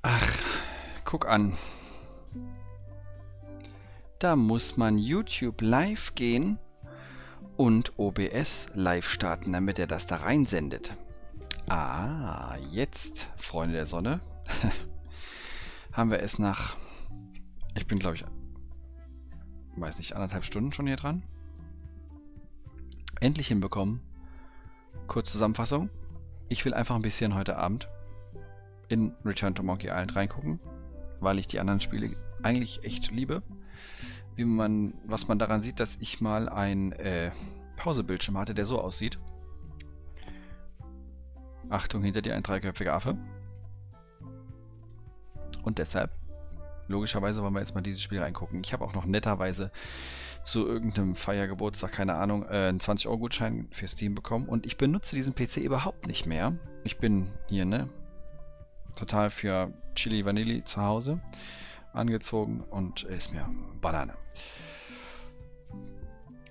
Ach, guck an. Da muss man YouTube live gehen und OBS live starten, damit er das da reinsendet. Ah, jetzt, Freunde der Sonne, haben wir es nach, ich bin glaube ich, weiß nicht, 1,5 Stunden schon hier dran. Endlich hinbekommen. Kurz Zusammenfassung. Ich will einfach ein bisschen heute Abend in Return to Monkey Island reingucken, weil ich die anderen Spiele eigentlich echt liebe. Was man daran sieht, dass ich mal ein Pausebildschirm hatte, der so aussieht. Achtung, hinter dir ein dreiköpfiger Affe. Und deshalb, logischerweise, wollen wir jetzt mal dieses Spiel reingucken. Ich habe auch noch netterweise zu irgendeinem Feiergeburtstag, keine Ahnung, einen 20-Euro-Gutschein für Steam bekommen. Und ich benutze diesen PC überhaupt nicht mehr. Ich bin hier, ne, total für Chili Vanilli zu Hause angezogen und ist mir Banane.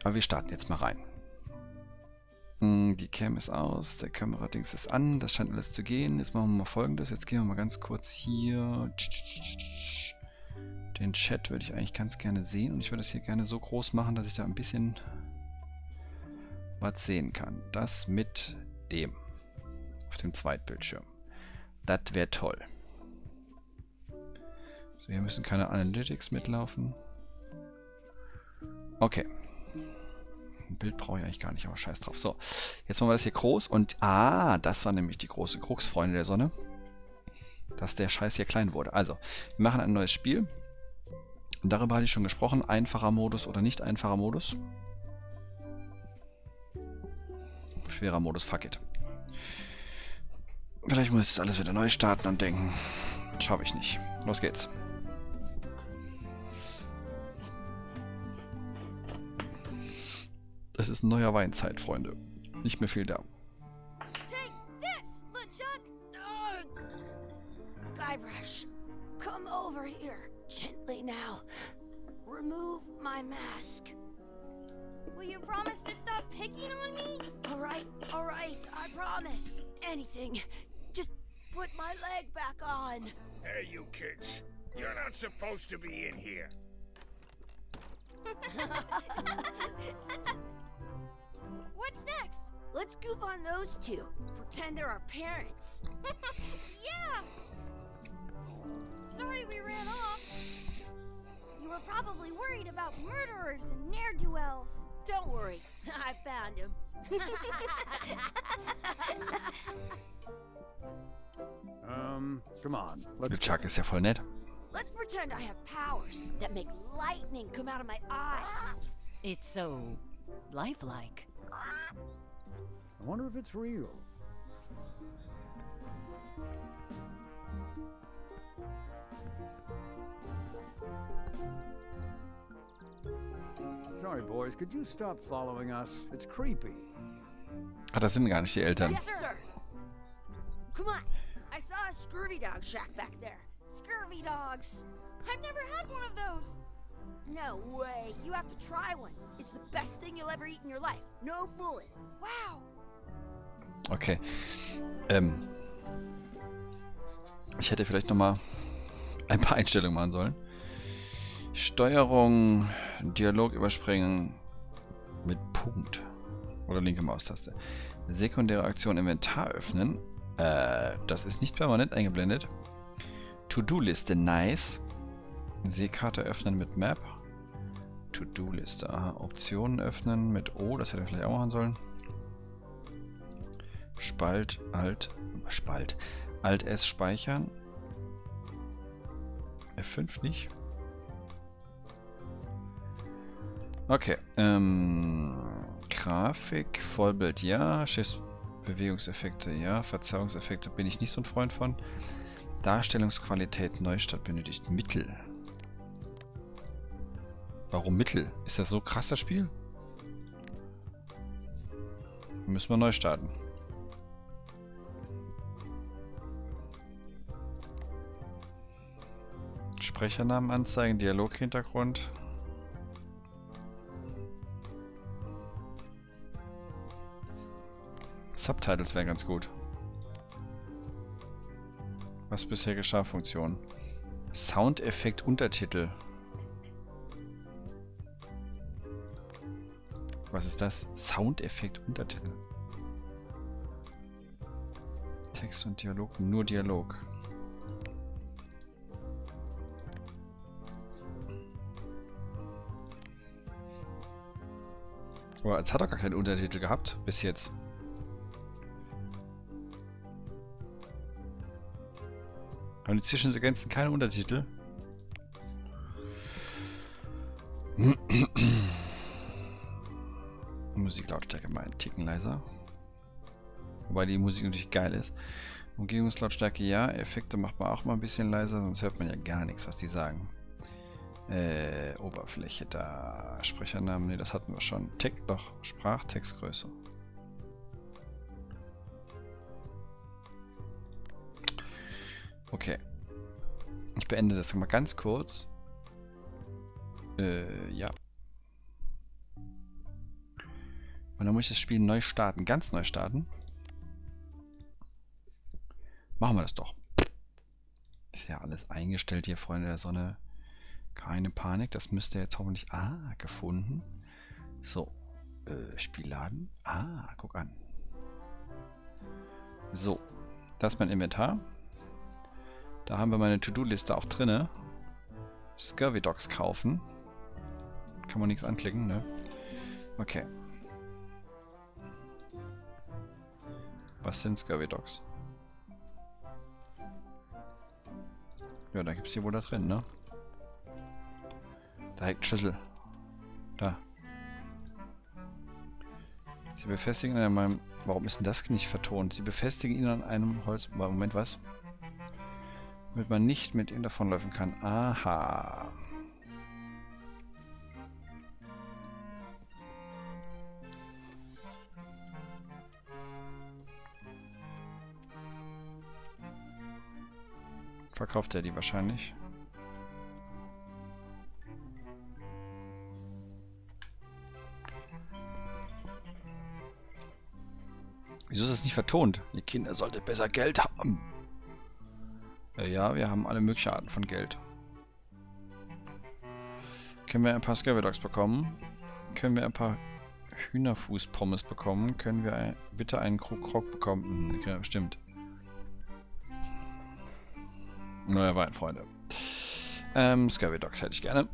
Aber wir starten jetzt mal rein. Die Cam ist aus, der Kameradings ist an, das scheint alles zu gehen. Jetzt machen wir mal Folgendes, jetzt gehen wir mal ganz kurz hier. Den Chat würde ich eigentlich ganz gerne sehen und ich würde es hier gerne so groß machen, dass ich da ein bisschen was sehen kann. Das mit dem auf dem Zweitbildschirm. Das wäre toll. So, hier müssen keine Analytics mitlaufen. Okay. Ein Bild brauche ich eigentlich gar nicht, aber scheiß drauf. So, jetzt machen wir das hier groß und das war nämlich die große Krux, Freunde der Sonne. Dass der Scheiß hier klein wurde. Also, wir machen ein neues Spiel. Und darüber hatte ich schon gesprochen. Einfacher Modus oder nicht einfacher Modus. Schwerer Modus, fuck it. Vielleicht muss ich das alles wieder neu starten und denken, schaffe ich nicht. Los geht's. Es ist neuer Weinzeit, Freunde. Nicht mehr viel da. Take this, LeChuck! Guybrush, come over here. Gently now. Remove my mask. Will you promise to stop picking on me? All right, I promise. Anything. Just put my leg back on. Hey, you kids. You're not supposed to be in here. What's next? Let's goof on those two. Pretend they're our parents. Yeah! Sorry we ran off. You were probably worried about murderers and ne'er-do-wells. Don't worry, I found him. Come on. Der Chuck ist ja voll nett. Let's pretend I have powers that make lightning come out of my eyes. It's so lifelike. I wonder if it's real. Sorry, boys. Could you stop following us? It's creepy. Ah, das sind gar nicht die Eltern. Yes, sir. Come on. I saw a scurvy dog shack back there. Scurvy dogs? I've never had one of those. No way. You have to try one. It's the best thing you'll ever eat in your life. No fooling. Wow. Okay. Ich hätte vielleicht nochmal ein paar Einstellungen machen sollen. Steuerung, Dialog überspringen mit Punkt. Oder linke Maustaste. Sekundäre Aktion Inventar öffnen. Das ist nicht permanent eingeblendet. To-Do-Liste, nice. Seekarte öffnen mit Map. To-Do-Liste, aha. Optionen öffnen mit O, das hätte ich vielleicht auch machen sollen. Spalt, Alt S speichern. F5 nicht. Okay, Grafik, Vollbild ja, Bewegungseffekte ja, Verzerrungseffekte bin ich nicht so ein Freund von. Darstellungsqualität Neustart benötigt Mittel. Warum Mittel? Ist das so krass, das Spiel? Müssen wir neu starten. Sprechernamen anzeigen, Dialoghintergrund. Subtitles wären ganz gut. Was bisher geschah, Funktion. Soundeffekt Untertitel. Was ist das? Soundeffekt Untertitel. Text und Dialog, nur Dialog. Aber es hat doch gar keinen Untertitel gehabt, bis jetzt. Haben die Zwischensequenzen keine Untertitel? Musiklautstärke mal einen Ticken leiser. Wobei die Musik natürlich geil ist. Umgebungslautstärke ja, Effekte macht man auch mal ein bisschen leiser, sonst hört man ja gar nichts, was die sagen. Oberfläche da. Sprechernamen, ne, das hatten wir schon. Doch, Sprachtextgröße. Okay. Ich beende das mal ganz kurz. Ja. Und dann muss ich das Spiel neu starten. Ganz neu starten. Machen wir das doch. Ist ja alles eingestellt hier, Freunde der Sonne. Keine Panik. Das müsste jetzt hoffentlich... Ah, gefunden. So. Spiel laden. Ah, guck an. So. Das ist mein Inventar. Da haben wir meine To-Do-Liste auch drinne. Scurvy Dogs kaufen. Kann man nichts anklicken, ne? Okay. Was sind Scurvy Dogs? Ja, da gibt es die wohl da drin, ne? Da hängt Schüssel. Da. Sie befestigen ihn an meinem... Warum ist denn das nicht vertont? Sie befestigen ihn an einem Holz... Moment, was? Damit man nicht mit ihm davonlaufen kann. Aha. Verkauft er die wahrscheinlich. Wieso ist das nicht vertont? Ihr Kinder solltet besser Geld haben. Ja, wir haben alle möglichen Arten von Geld. Können wir ein paar Scurvy Dogs bekommen? Können wir ein paar Hühnerfußpommes bekommen? Können wir bitte einen Krug bekommen? Ja, stimmt. Neuer Wein, Freunde. Scurvy Dogs hätte ich gerne.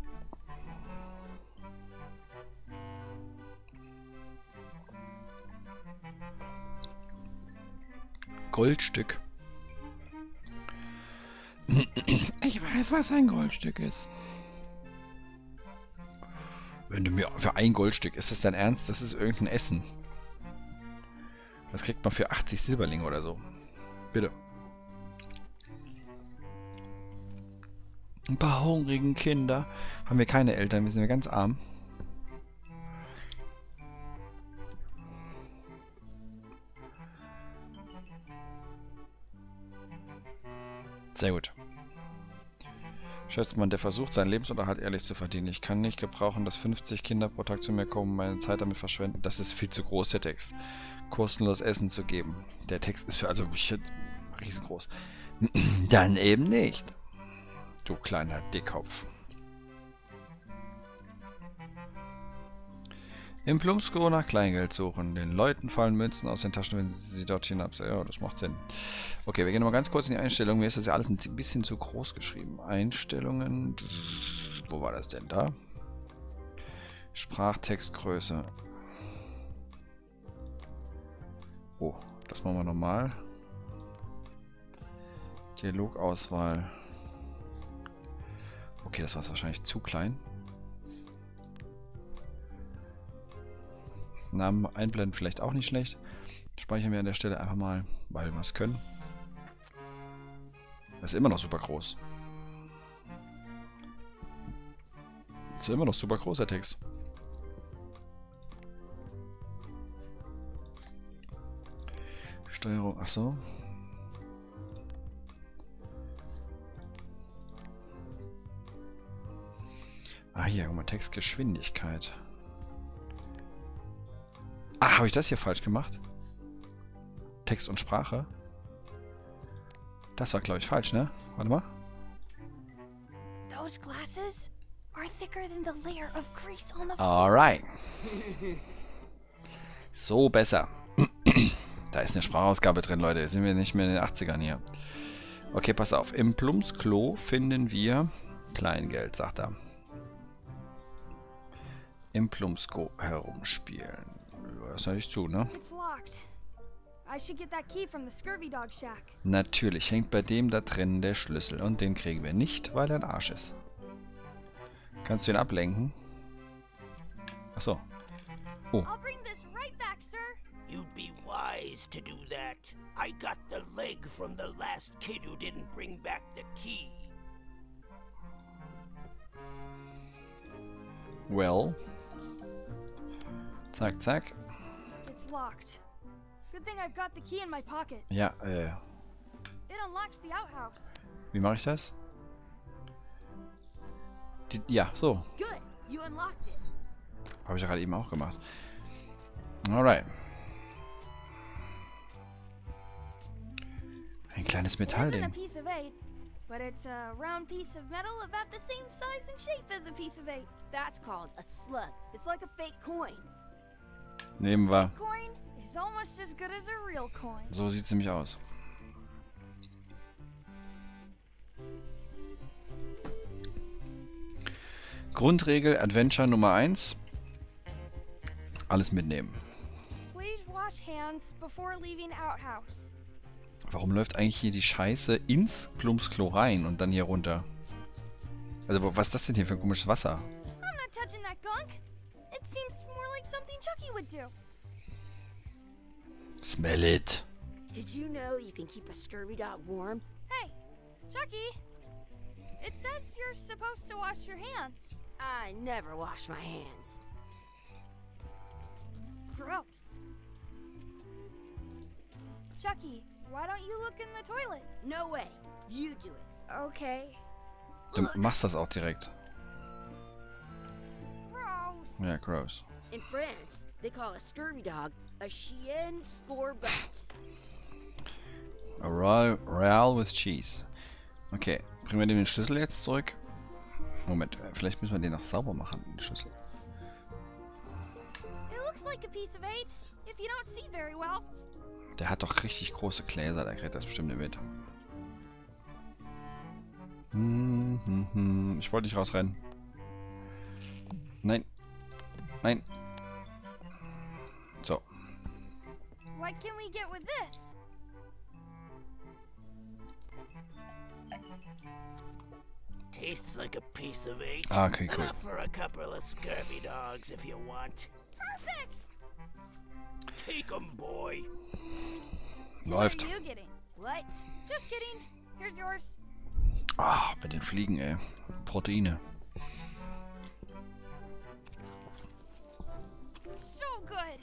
Goldstück. Ich weiß, was ein Goldstück ist. Wenn du mir für ein Goldstück, ist das dein Ernst? Das ist irgendein Essen. Das kriegt man für 80 Silberlinge oder so. Bitte. Ein paar hungrigen Kinder. Haben wir keine Eltern, wir sind ja ganz arm. Sehr gut. Schätzt man, der versucht, seinen Lebensunterhalt ehrlich zu verdienen. Ich kann nicht gebrauchen, dass 50 Kinder pro Tag zu mir kommen und meine Zeit damit verschwenden. Das ist viel zu groß, der Text. Kostenlos Essen zu geben. Der Text ist für also riesengroß. Dann eben nicht. Du kleiner Dickkopf. Im Plumpsklo nach Kleingeld suchen. Den Leuten fallen Münzen aus den Taschen, wenn sie dort hinab. Ja, das macht Sinn. Okay, wir gehen nochmal ganz kurz in die Einstellungen. Mir ist das ja alles ein bisschen zu groß geschrieben. Einstellungen. Wo war das denn da? Sprachtextgröße. Oh, das machen wir nochmal. Dialogauswahl. Okay, das war wahrscheinlich zu klein. Namen einblenden vielleicht auch nicht schlecht. Speichern wir an der Stelle einfach mal, weil wir es können. Das ist immer noch super groß. Das ist immer noch super groß, der Text. Steuerung, ach so. Ah, hier, guck mal, Textgeschwindigkeit. Ah, habe ich das hier falsch gemacht? Text und Sprache. Das war, glaube ich, falsch, ne? Warte mal. Those glasses are thicker than the layer of grease on the floor. Alright. So besser. Da ist eine Sprachausgabe drin, Leute. Jetzt sind wir nicht mehr in den 80ern hier. Okay, pass auf. Im Plumpsklo finden wir Kleingeld, sagt er. Im Plumpsklo herumspielen. Das höre ich zu, ne? It's locked. I should get that key from the Scurvy Dog Shack. Natürlich hängt bei dem da drin der Schlüssel. Und den kriegen wir nicht, weil er ein Arsch ist. Kannst du ihn ablenken? Achso. Oh. I'll bring this right back, sir. You'd be wise to do that. I got the leg from the last kid who didn't bring back the key. Well. Zack, zack. It's locked. Good thing I've got the key in my pocket. Ja, It unlocks the outhouse. wie mache ich das? Ja, so. Good. You unlocked it. Habe ich ja gerade eben auch gemacht. Alright. Ein kleines It isn't a Metallding. piece of 8, but it's a round piece of metal about the same size and shape as a piece of 8. That's called a slug. It's like a fake coin. Nehmen wir. Coin is almost as good as a real coin. So sieht es nämlich aus. Grundregel Adventure Nummer 1. Alles mitnehmen. Please wash hands before leaving outhouse. Warum läuft eigentlich hier die Scheiße ins Plumpsklo rein und dann hier runter? Also, was ist das denn hier für ein komisches Wasser? I'm not touching that gunk. It seems more like something Chucky would do. Smell it. Did you know you can keep a scurvy dog warm? Hey, Chucky. It says you're supposed to wash your hands. I never wash my hands. Gross. Chucky, why don't you look in the toilet? No way. You do it. Okay. Du machst das auch direkt. Gross. Ja, gross. In France, they call a scurvy dog a chien scorbut. A Royal with Cheese. Okay, bringen wir dem den Schlüssel jetzt zurück? Moment, vielleicht müssen wir den noch sauber machen, den Schlüssel. It looks like a piece of 8, if you don't see very well. Der hat doch richtig große Gläser, der kriegt das bestimmt nicht mit. Ich wollte nicht rausrennen. Nein. Nein. So. What can we get with this? Tastes like a piece of 8. Ah, okay, cool. Enough for a couple of scurvy dogs if you want. Perfect! Take 'em, boy. Läuft. What are you getting? What? Just kidding. Here's yours. Ah, bei den Fliegen, ey. Proteine. So good.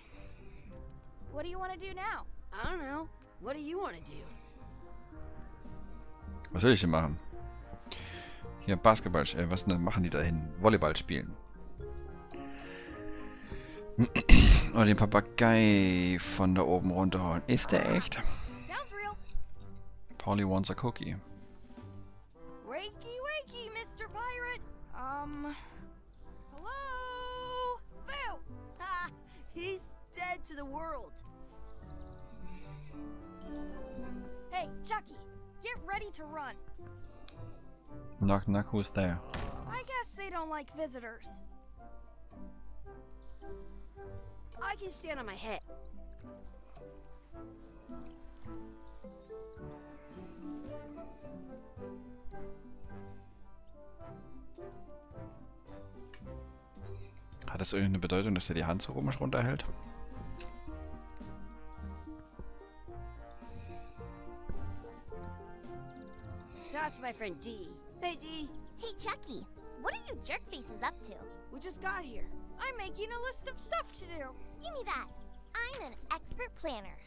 What do you want to do now? I don't know. What do you want to do? Was will ich denn machen? Hier, Basketball, was machen die da hin? Volleyball spielen. Oder den Papagei von da oben runterholen. Ist der echt? Sounds real. Polly wants a cookie. Wakey, wakey, Mr. Pirate. Hello? Boo! Ha! He's dead to the world. Hey, Chucky, get ready to run. Knock, knock, who's there? I guess they don't like visitors. I can stand on my head. Hat das irgendeine Bedeutung, dass er die Hand so komisch runterhält? That's my friend Dee. Hey, Dee. Hey, Chucky, what are you jerk faces up to? We just got here. I'm making a list of stuff to do. Give me that. I'm an expert planner.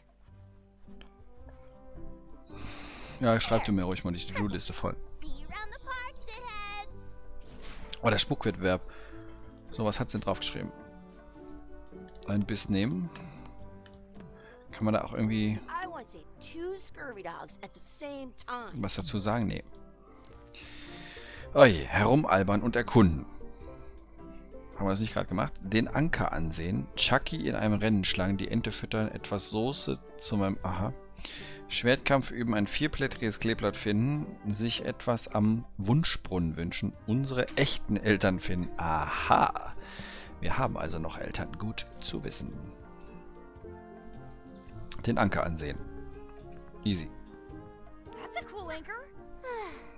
Ja, schreib du mir ruhig mal die To-Do-Liste voll. See you around the park, Sitheads. Oh, der Spuckwettbewerb. So, was hat's denn draufgeschrieben? Ein Biss nehmen. Kann man da auch irgendwie... I want can't say two scurvy dogs at the same time. Was dazu sagen? Nee. Oje, herumalbern und erkunden. Haben wir das nicht gerade gemacht? Den Anker ansehen. Chucky in einem Rennen schlagen, die Ente füttern, etwas Soße zu meinem... Aha. Schwertkampf üben, ein vierblättriges Kleeblatt finden, sich etwas am Wunschbrunnen wünschen, unsere echten Eltern finden. Aha. Wir haben also noch Eltern. Gut zu wissen. Den Anker ansehen. Easy. That's a cool anchor.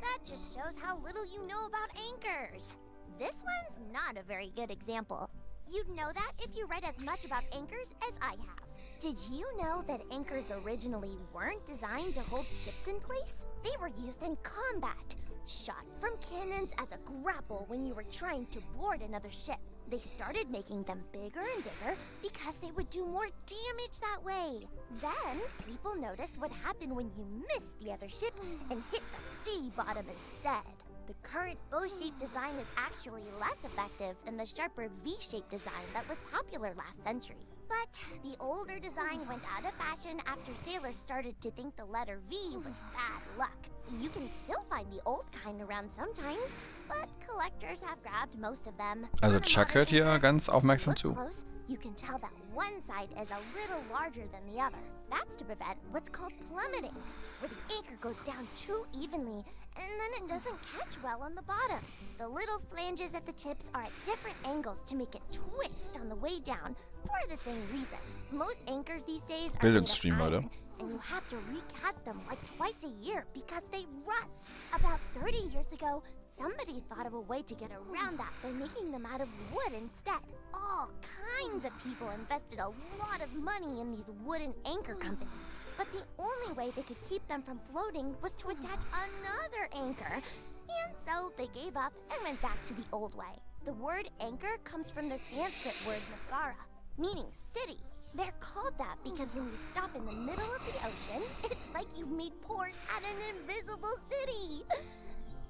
That just shows how little you know about anchors. This one's not a very good example. You'd know that if you read as much about anchors as I have. Did you know that anchors originally weren't designed to hold ships in place? They were used in combat, shot from cannons as a grapple when you were trying to board another ship. They started making them bigger and bigger because they would do more damage that way. Then, people noticed what happened when you missed the other ship and hit the sea bottom instead. The current bow-shaped design is actually less effective than the sharper V-shaped design that was popular last century. But the older design went out of fashion after sailors started to think the letter V was bad luck. You can still find the old kind around sometimes, but collectors have grabbed most of them. Also Chuck hört hier ganz aufmerksam zu. Close, you can tell that one side is a little larger than the other. That's to prevent what's called plummeting, where the anchor goes down too evenly and then it doesn't catch well on the bottom. The little flanges at the tips are at different angles to make it twist on the way down for the same reason. Most anchors these days are made of Bildungsstream, Leute. iron, and you have to recast them like twice a year because they rust. About 30 years ago, somebody thought of a way to get around that by making them out of wood instead. All kinds of people invested a lot of money in these wooden anchor companies. But the only way they could keep them from floating was to attach another anchor. And so they gave up and went back to the old way. The word anchor comes from the Sanskrit word nagara, meaning city. They're called that because when you stop in the middle of the ocean, it's like you've made port at an invisible city.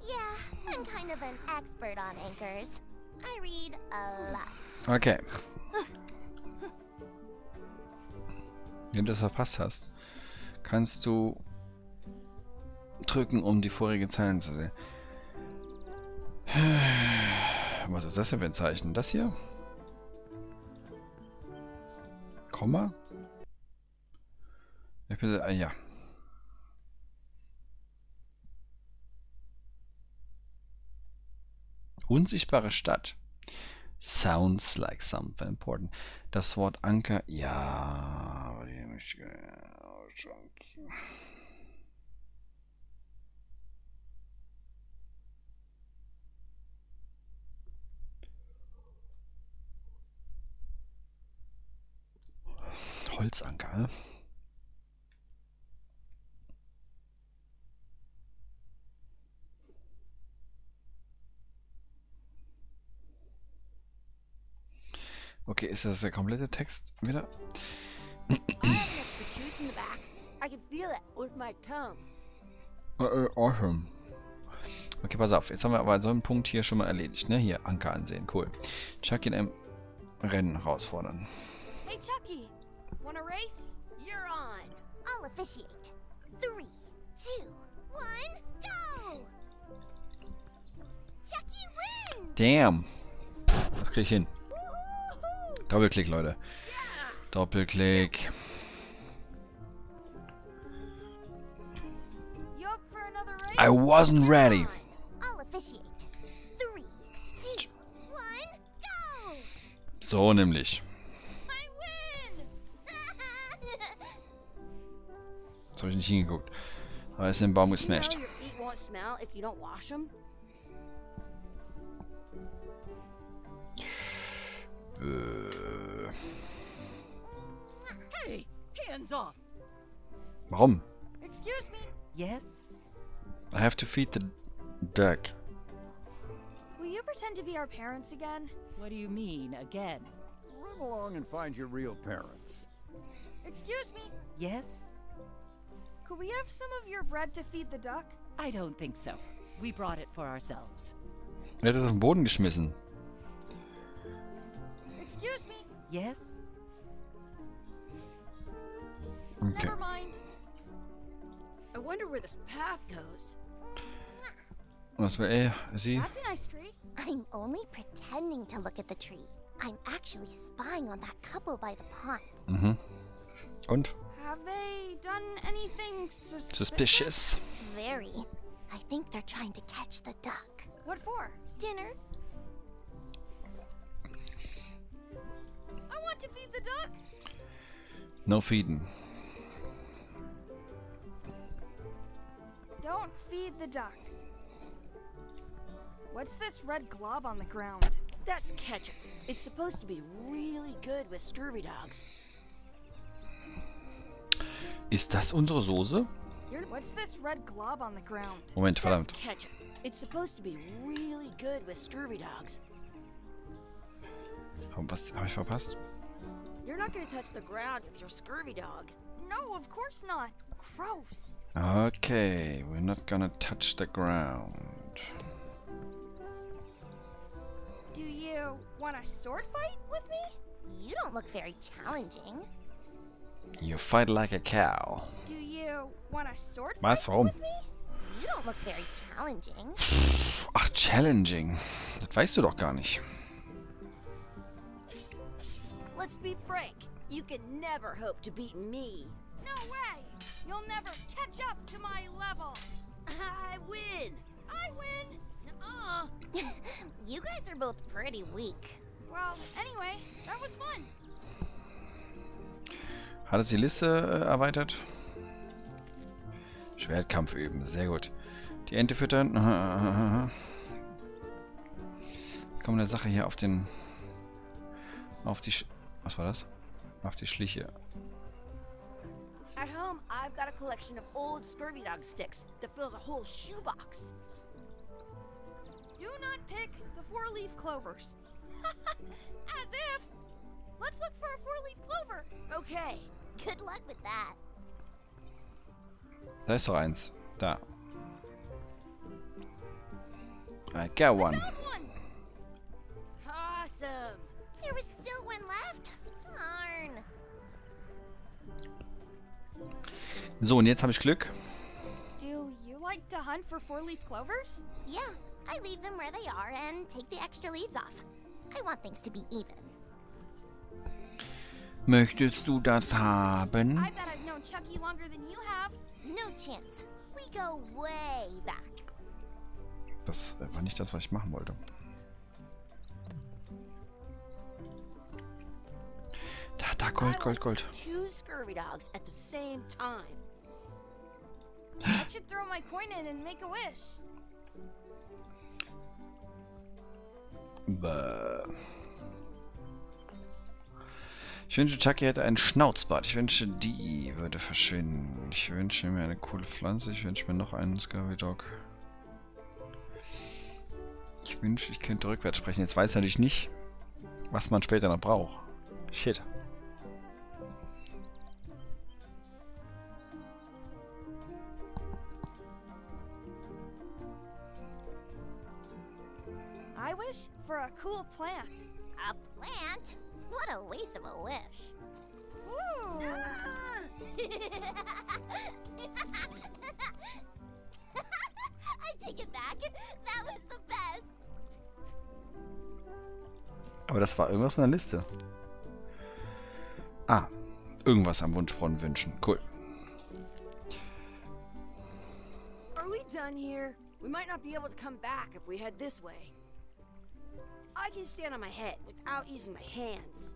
Yeah, I'm kind of an expert on anchors. I read a lot. Okay. Wenn du das verpasst hast, kannst du drücken, um die vorigen Zeilen zu sehen. Was ist das denn für ein Zeichen? Das hier? Komma? Ich bin, ja. Unsichtbare Stadt. Sounds like something important. Das Wort Anker, ja. Holzanker. Okay, ist das der komplette Text wieder? I have an extra tooth in the back. I can feel it with my tongue. Awesome. Okay, pass auf. Jetzt haben wir aber so einen Punkt hier schon mal erledigt, ne? Hier, Anker ansehen. Cool. Chucky in einem Rennen herausfordern. Hey, Chucky. Wanna race? You're on. I'll officiate. 3, 2, 1, go! Chucky wins! Damn. Das krieg ich hin. Doppelklick, Leute. Doppelklick. You up for another race? I wasn't ready. I'll officiate. 3, 2, 1, go! So nämlich. I win! Jetzt habe ich nicht hingeguckt. Aber ist in den Baum You know gesmashed. your feet won't smell if you don't wash them? Hey, hands off. Warum? Excuse me. Yes? I have to feed the duck. Will you pretend to be our parents again? What do you mean, again? Run along and find your real parents. Excuse me. Yes? Could we have some of your bread to feed the duck? I don't think so. We brought it for ourselves. Er hat es auf den Boden geschmissen. Excuse me. Yes? Okay. Never mind. I wonder where this path goes. Was will er? Sie? That's a nice tree. I'm only pretending to look at the tree. I'm actually spying on that couple by the pond. Mhm. Und? Have they done anything Suspicious. Very. I think they're trying to catch the duck. What for? Dinner? I want to feed the duck. No feeden. Don't feed the duck. What's this red glob on the ground? That's ketchup. It's supposed to be really good with scurvy dogs. Ist das unsere Soße? What's this red glob on the ground? Moment, That's verdammt. ketchup. It's supposed to be really good with scurvy dogs. Was habe ich verpasst? You're not gonna touch the ground with your scurvy dog. No, of course not. Gross. Okay, we're not gonna touch the ground. Do you want a sword fight with me? You don't look very challenging. You fight like a cow. Do you want a sword Was? fight Warum? with me? You don't look very challenging. Ach, challenging. Das weißt du doch gar nicht. Let's be frank. You can never hope to beat me. No way. You'll never catch up to my level. I win. I win. You guys are both pretty weak. Well, anyway, that was fun. Hat es die Liste erweitert? Schwertkampf üben, sehr gut. Die Ente füttern. Kommen der Sache hier auf den... Auf die... Was war das? Auf die Schliche. At home, I've got a collection of old scurvy dog sticks that fills a whole shoebox. Do not pick the four-leaf clovers. As if. Let's look for a four-leaf clover. Okay. Good luck with that. Da ist doch eins. Da. I got one. Found one. Awesome. There was still one left? Darn. So, und jetzt habe ich Glück. Do you like to hunt for four-leaf clovers? Yeah, I leave them where they are and take the extra leaves off. I want things to be even. Möchtest du das haben? I bet I've known Chucky longer than you have. No chance. We go way back. Das war nicht das, was ich machen wollte. Da, Gold, I Gold, once Gold. had 2 scurvy dogs at the same time. I should throw my coin in and make a wish. Bäh. Ich wünsche, Chucky hätte einen Schnauzbart. Ich wünsche, die würde verschwinden. Ich wünsche mir eine coole Pflanze. Ich wünsche mir noch einen Scurvy Dog. Ich wünsche, ich könnte rückwärts sprechen. Jetzt weiß ich natürlich nicht, was man später noch braucht. Shit. I wish for a cool plant. A plant? What a waste of a wish. Ooh. I take it back. That was the best. Aber das war irgendwas von der Liste. Ah, irgendwas am Wunschbrunnen wünschen. Cool. Are we done here? We might not be able to come back if we head this way. I can stand on my head without using my hands.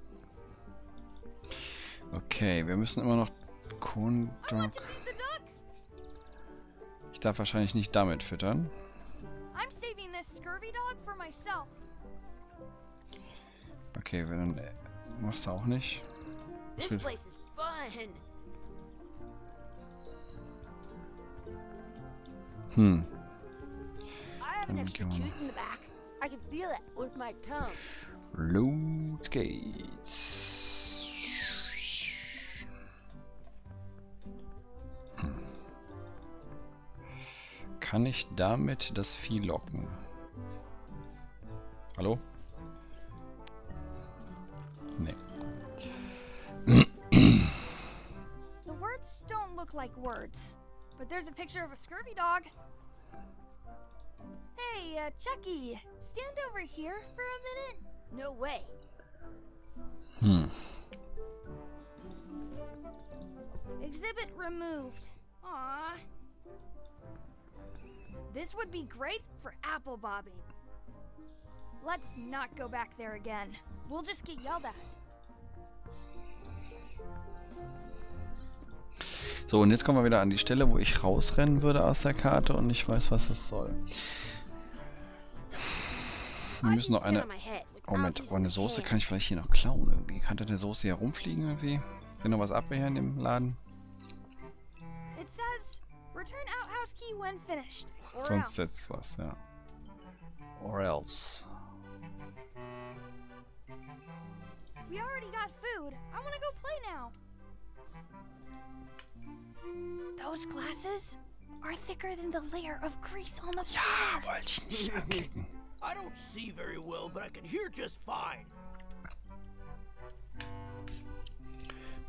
Okay, wir müssen immer noch Corn I want Dog. to feed the duck. Ich darf wahrscheinlich nicht damit füttern. I'm saving this scurvy dog for myself. Okay, wenn dann machst du auch nicht. This will- place is fun. Hm. I have an Dann extra gehen wir tooth in the back. I can feel it with my tongue. Los geht's. Kann ich damit das Vieh locken? Hallo? Nee. The words don't look like words. but there's a picture of a scurvy dog. Hey, Chucky, stand over here for a minute. No way. Exhibit removed. Aww. This would be great for apple bobbing. Let's not go back there again. We'll just get yelled at. So, und jetzt kommen wir wieder an die Stelle, wo ich rausrennen würde aus der Karte und nicht weiß, was es soll. Wir müssen noch eine... Moment, aber eine Soße kann ich vielleicht hier noch klauen irgendwie. Kann da eine Soße hier rumfliegen irgendwie? Will noch was ab hier in dem Laden? It says, return outhouse key when finished. Or Sonst else. setzt was, ja. Or else. We already got food. I want to go play now. Those glasses are thicker than the layer of grease on the floor. Wollte ich nicht anklicken. I don't see very well, but I can hear just fine.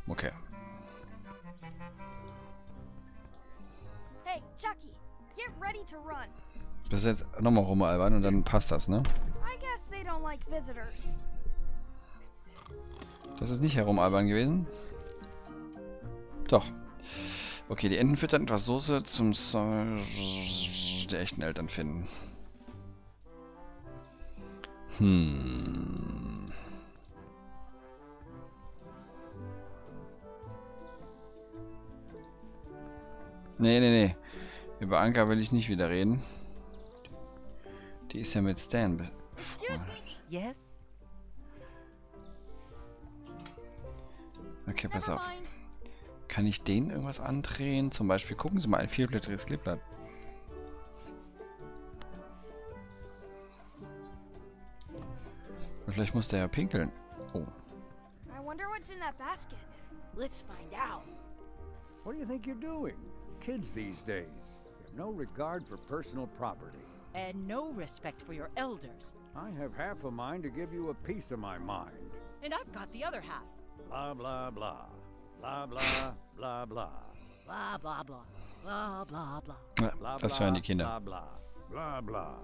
Okay. Hey, Chucky, get ready to run. Das ist jetzt nochmal rumalbern und dann passt das, ne? I guess they don't like visitors. Das ist nicht herumalbern gewesen. Doch. Okay, die Enten füttern etwas Soße zum der echten Eltern finden. Nee. Über Anka will ich nicht wieder reden. Die ist ja mit Stan befreundet. Yes? Okay, pass auf. Never mind. Kann ich denen irgendwas andrehen? Zum Beispiel, gucken Sie mal, ein vierblättriges Kleeblatt. Vielleicht muss der ja pinkeln. Oh. I wonder what's in that basket. Let's find out. What do you think you're doing? Kids these days have no regard for personal property. And no respect for your elders. I have half a mind to give you a piece of my mind. And I've got the other half. Blah, blah, blah. Blah, blah, blah, blah. Blah, blah, blah. Blah, blah, blah. Ja, Blah, das blah, hören die Kinder. blah, blah. Blah, blah.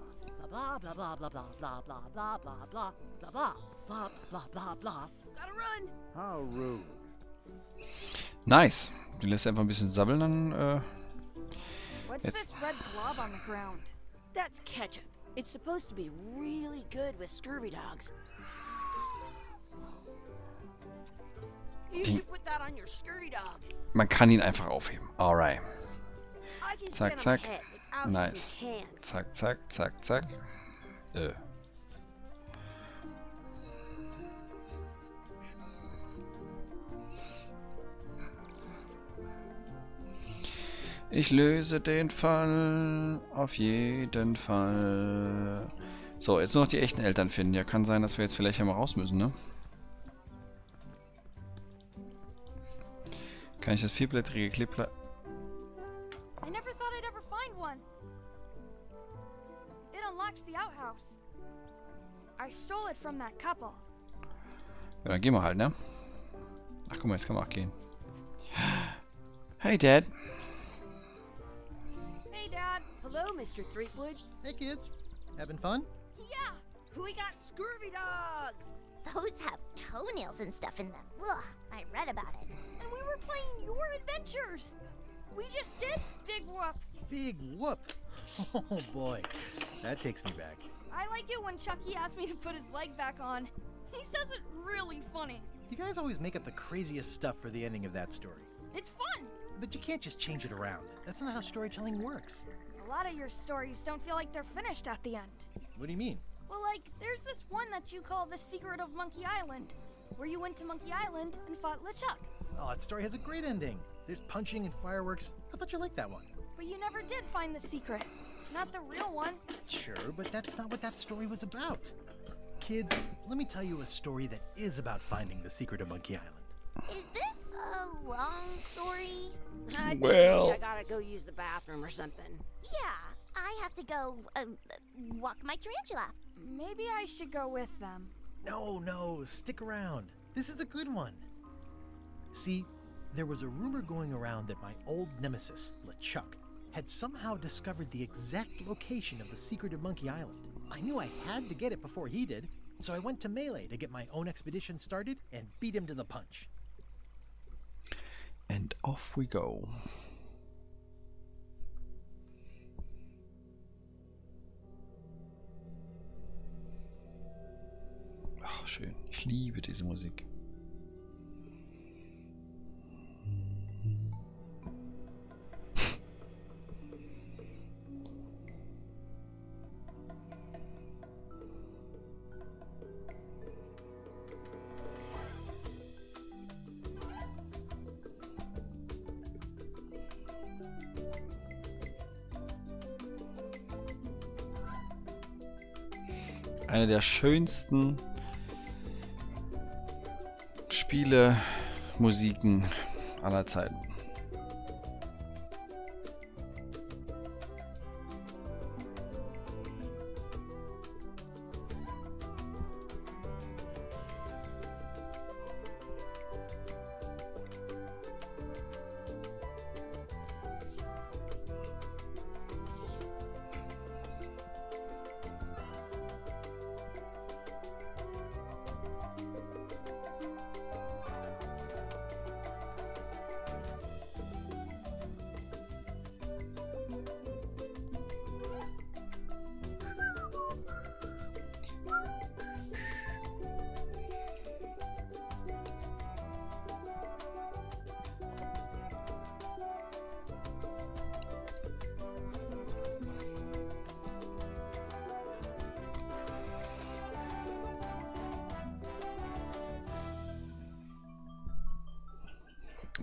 Blah, blah, blah, blah, blah, blah, blah, blah, blah, blah, blah, blah, blah, blah, blah, blah. Gotta run. How rude. Nice. Die lässt einfach ein bisschen sabbeln, dann, What's It's- this red glob on the ground? That's ketchup. It's supposed to be really good with scurvy dogs. You should put that on your scurvy dog. man kann ihn einfach aufheben. Alright. I can Zack, stand on my zack. head without Nice. using hands. Zack, zack, zack, zack. Ich löse den Fall. Auf jeden Fall. So, jetzt nur noch die echten Eltern finden. Ja, kann sein, dass wir jetzt vielleicht ja mal raus müssen, ne? Kann ich das vierblättrige Kleeblatt... I never thought I'd ever find one. It unlocks the outhouse. I stole it from that couple. Ja, dann gehen wir halt, ne? Ach, guck mal, jetzt kann man auch gehen. Hey, Dad. Hey, Dad. Hello, Mr. Threepwood. Hey kids, having fun? Yeah. We got scurvy dogs. Those have toenails and stuff in them. Ugh, I read about it. And we were playing your adventures. We just did Big Whoop. Big whoop! Oh boy, that takes me back. I like it when Chucky asked me to put his leg back on. He says it really funny. You guys always make up the craziest stuff for the ending of that story. It's fun. But you can't just change it around. That's not how storytelling works. A lot of your stories don't feel like they're finished at the end. What do you mean? Well, like, there's this one that you call The Secret of Monkey Island, where you went to Monkey Island and fought LeChuck. Oh, that story has a great ending. There's punching and fireworks. I thought you liked that one. But you never did find the secret. Not the real one. Sure, but that's not what that story was about. Kids, let me tell you a story that is about finding the secret of Monkey Island. Is this a long story? I think Well- maybe I gotta go use the bathroom or something. Yeah, I have to go walk my tarantula. Maybe I should go with them. No, stick around. This is a good one. See, There was a rumor going around that my old nemesis, LeChuck, had somehow discovered the exact location of the secret of Monkey Island. I knew I had to get it before he did, so I went to Melee to get my own expedition started and beat him to the punch. And off we go. Ach, schön. Ich liebe diese Musik. Eine der schönsten Spiele, Musiken aller Zeiten.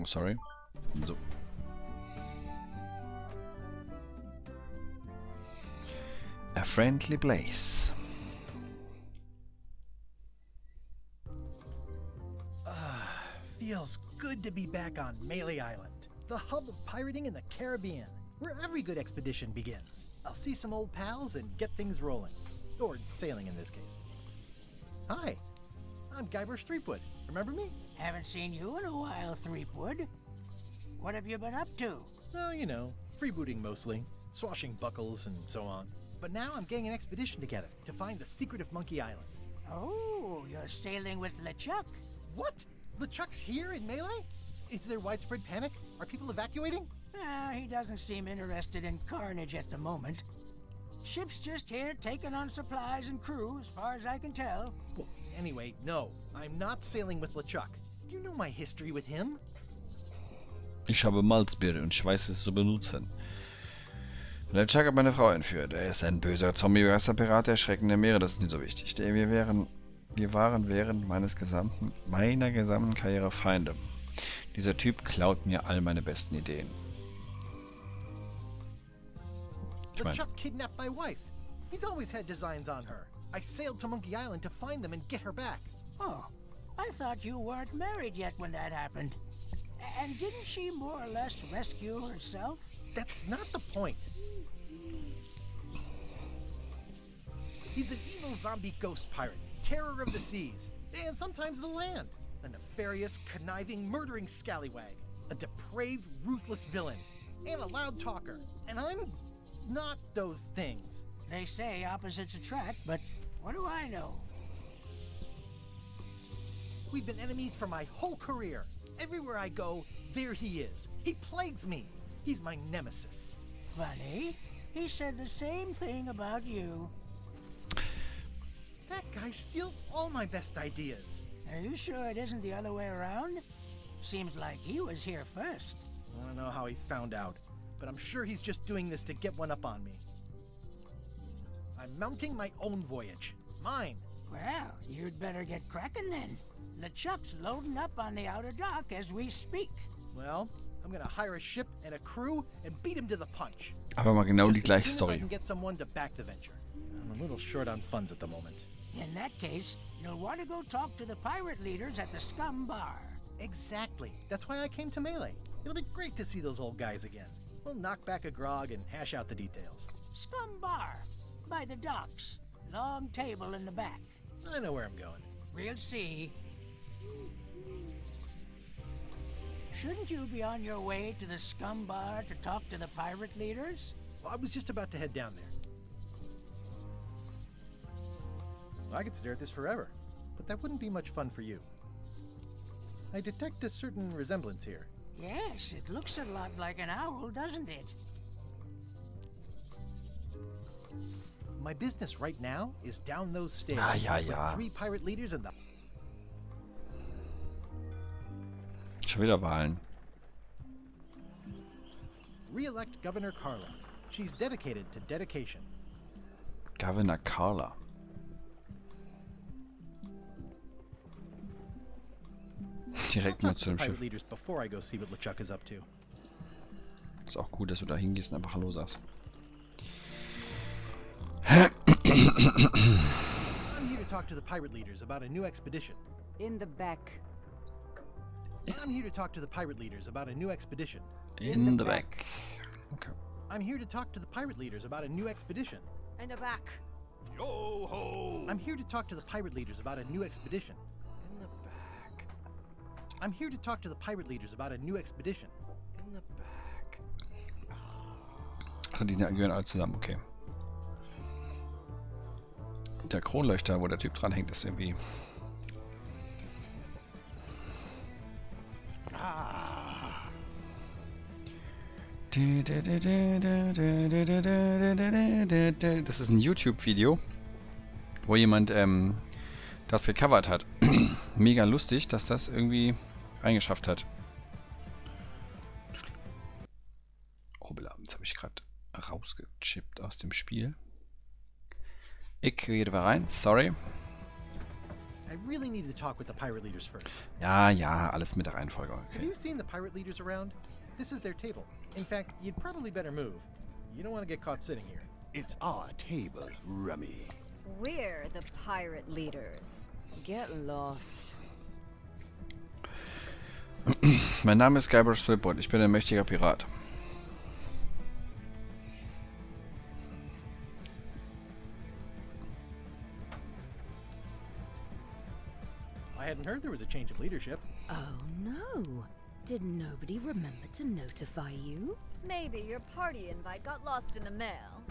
Oh, sorry. So. A friendly place. Feels good to be back on Melee Island, the hub of pirating in the Caribbean, where every good expedition begins. I'll see some old pals and get things rolling. Or sailing in this case. Hi, I'm Guybrush Threepwood. Remember me? Haven't seen you in a while, Threepwood. What have you been up to? Oh, you know, freebooting mostly, swashing buckles and so on. But now I'm getting an expedition together to find the secret of Monkey Island. Oh, you're sailing with LeChuck. What? LeChuck's here in Melee? Is there widespread panic? Are people evacuating? He doesn't seem interested in carnage at the moment. Ship's just here taking on supplies and crew, as far as I can tell. Well, anyway, no, I'm not sailing with LeChuck. Do you know my history with him? Ich habe Malzbier und ich weiß es zu benutzen. LeChuck hat meine Frau entführt. Er ist ein böser Zombie-Pirat der Schrecken der Meere, das ist nicht so wichtig. Wir waren während meiner gesamten Karriere Feinde. Dieser Typ klaut mir all meine besten Ideen. LeChuck kidnapped my wife. He's always had designs on her. I sailed to Monkey Island to find them and get her back. Oh, I thought you weren't married yet when that happened. And didn't she more or less rescue herself? That's not the point. He's an evil zombie ghost pirate, terror of the seas, and sometimes the land. A nefarious, conniving, murdering scallywag. A depraved, ruthless villain. And a loud talker. And I'm not those things. They say opposites attract, but what do I know? We've been enemies for my whole career. Everywhere I go, there he is. He plagues me. He's my nemesis. Funny. He said the same thing about you. That guy steals all my best ideas. Are you sure it isn't the other way around? Seems like he was here first. I don't know how he found out, but I'm sure he's just doing this to get one up on me. I'm mounting my own voyage. Mine. Well, you'd better get cracking then. LeChuck's loading up on the outer dock as we speak. Well, I'm gonna hire a ship and a crew and beat him to the punch. Aber mal genau die Just gleiche as soon as I Story. can get someone to back the venture. I'm a little short on funds at the moment. In that case, you'll want to go talk to the pirate leaders at the Scum Bar. Exactly. That's why I came to Melee. It'll be great to see those old guys again. We'll knock back a grog and hash out the details. Scum Bar, by the docks. Long table in the back. I know where I'm going. We'll see. Shouldn't you be on your way to the scum bar to talk to the pirate leaders? I was just about to head down there. I could stare at this forever, but that wouldn't be much fun for you. I detect a certain resemblance here. Yes, it looks a lot like an owl, doesn't it? My business right now is down those stairs Ja. with 3 pirate leaders and the... Schon wieder Wahlen. Re-elect Governor Carla. She's dedicated to dedication. Governor Carla. I'll Direkt mal talk zu to the dem Schiff. pirate leaders before I go see what LeChuck is up to. Ist auch gut, dass du da hingehst und einfach Hallo sagst. I'm here to talk to the pirate leaders about a new expedition. In the back. I'm here to talk to the pirate leaders about a new expedition. In the back. Okay. I'm here to talk to the pirate leaders about a new expedition. In the back. Yo ho! I'm here to talk to the pirate leaders about a new expedition. In the back. I'm here to talk to the pirate leaders about a new expedition. In the back. Ach, die gehören alle zusammen, okay. Der Kronleuchter, wo der Typ dran hängt, ist irgendwie... Das ist ein YouTube-Video, wo jemand das gecovert hat. Mega lustig, dass das irgendwie reingeschafft hat. Hoppla, jetzt habe ich gerade rausgechippt aus dem Spiel. Ich gehe wieder rein, sorry. I really need to talk with the pirate leaders first. Ja, alles mit der Reihenfolge. Have Okay. you seen the pirate leaders around? This is their table. In fact, you'd probably better move. You don't want to get caught sitting here. It's our table, Rummy. We're the pirate leaders. Get lost. Mein Name ist Guybrush Threepwood. Ich bin ein mächtiger Pirat. I hadn't heard there was a change of leadership. Oh no. Did nobody remember to notify you? Maybe your party invite got lost in the mail.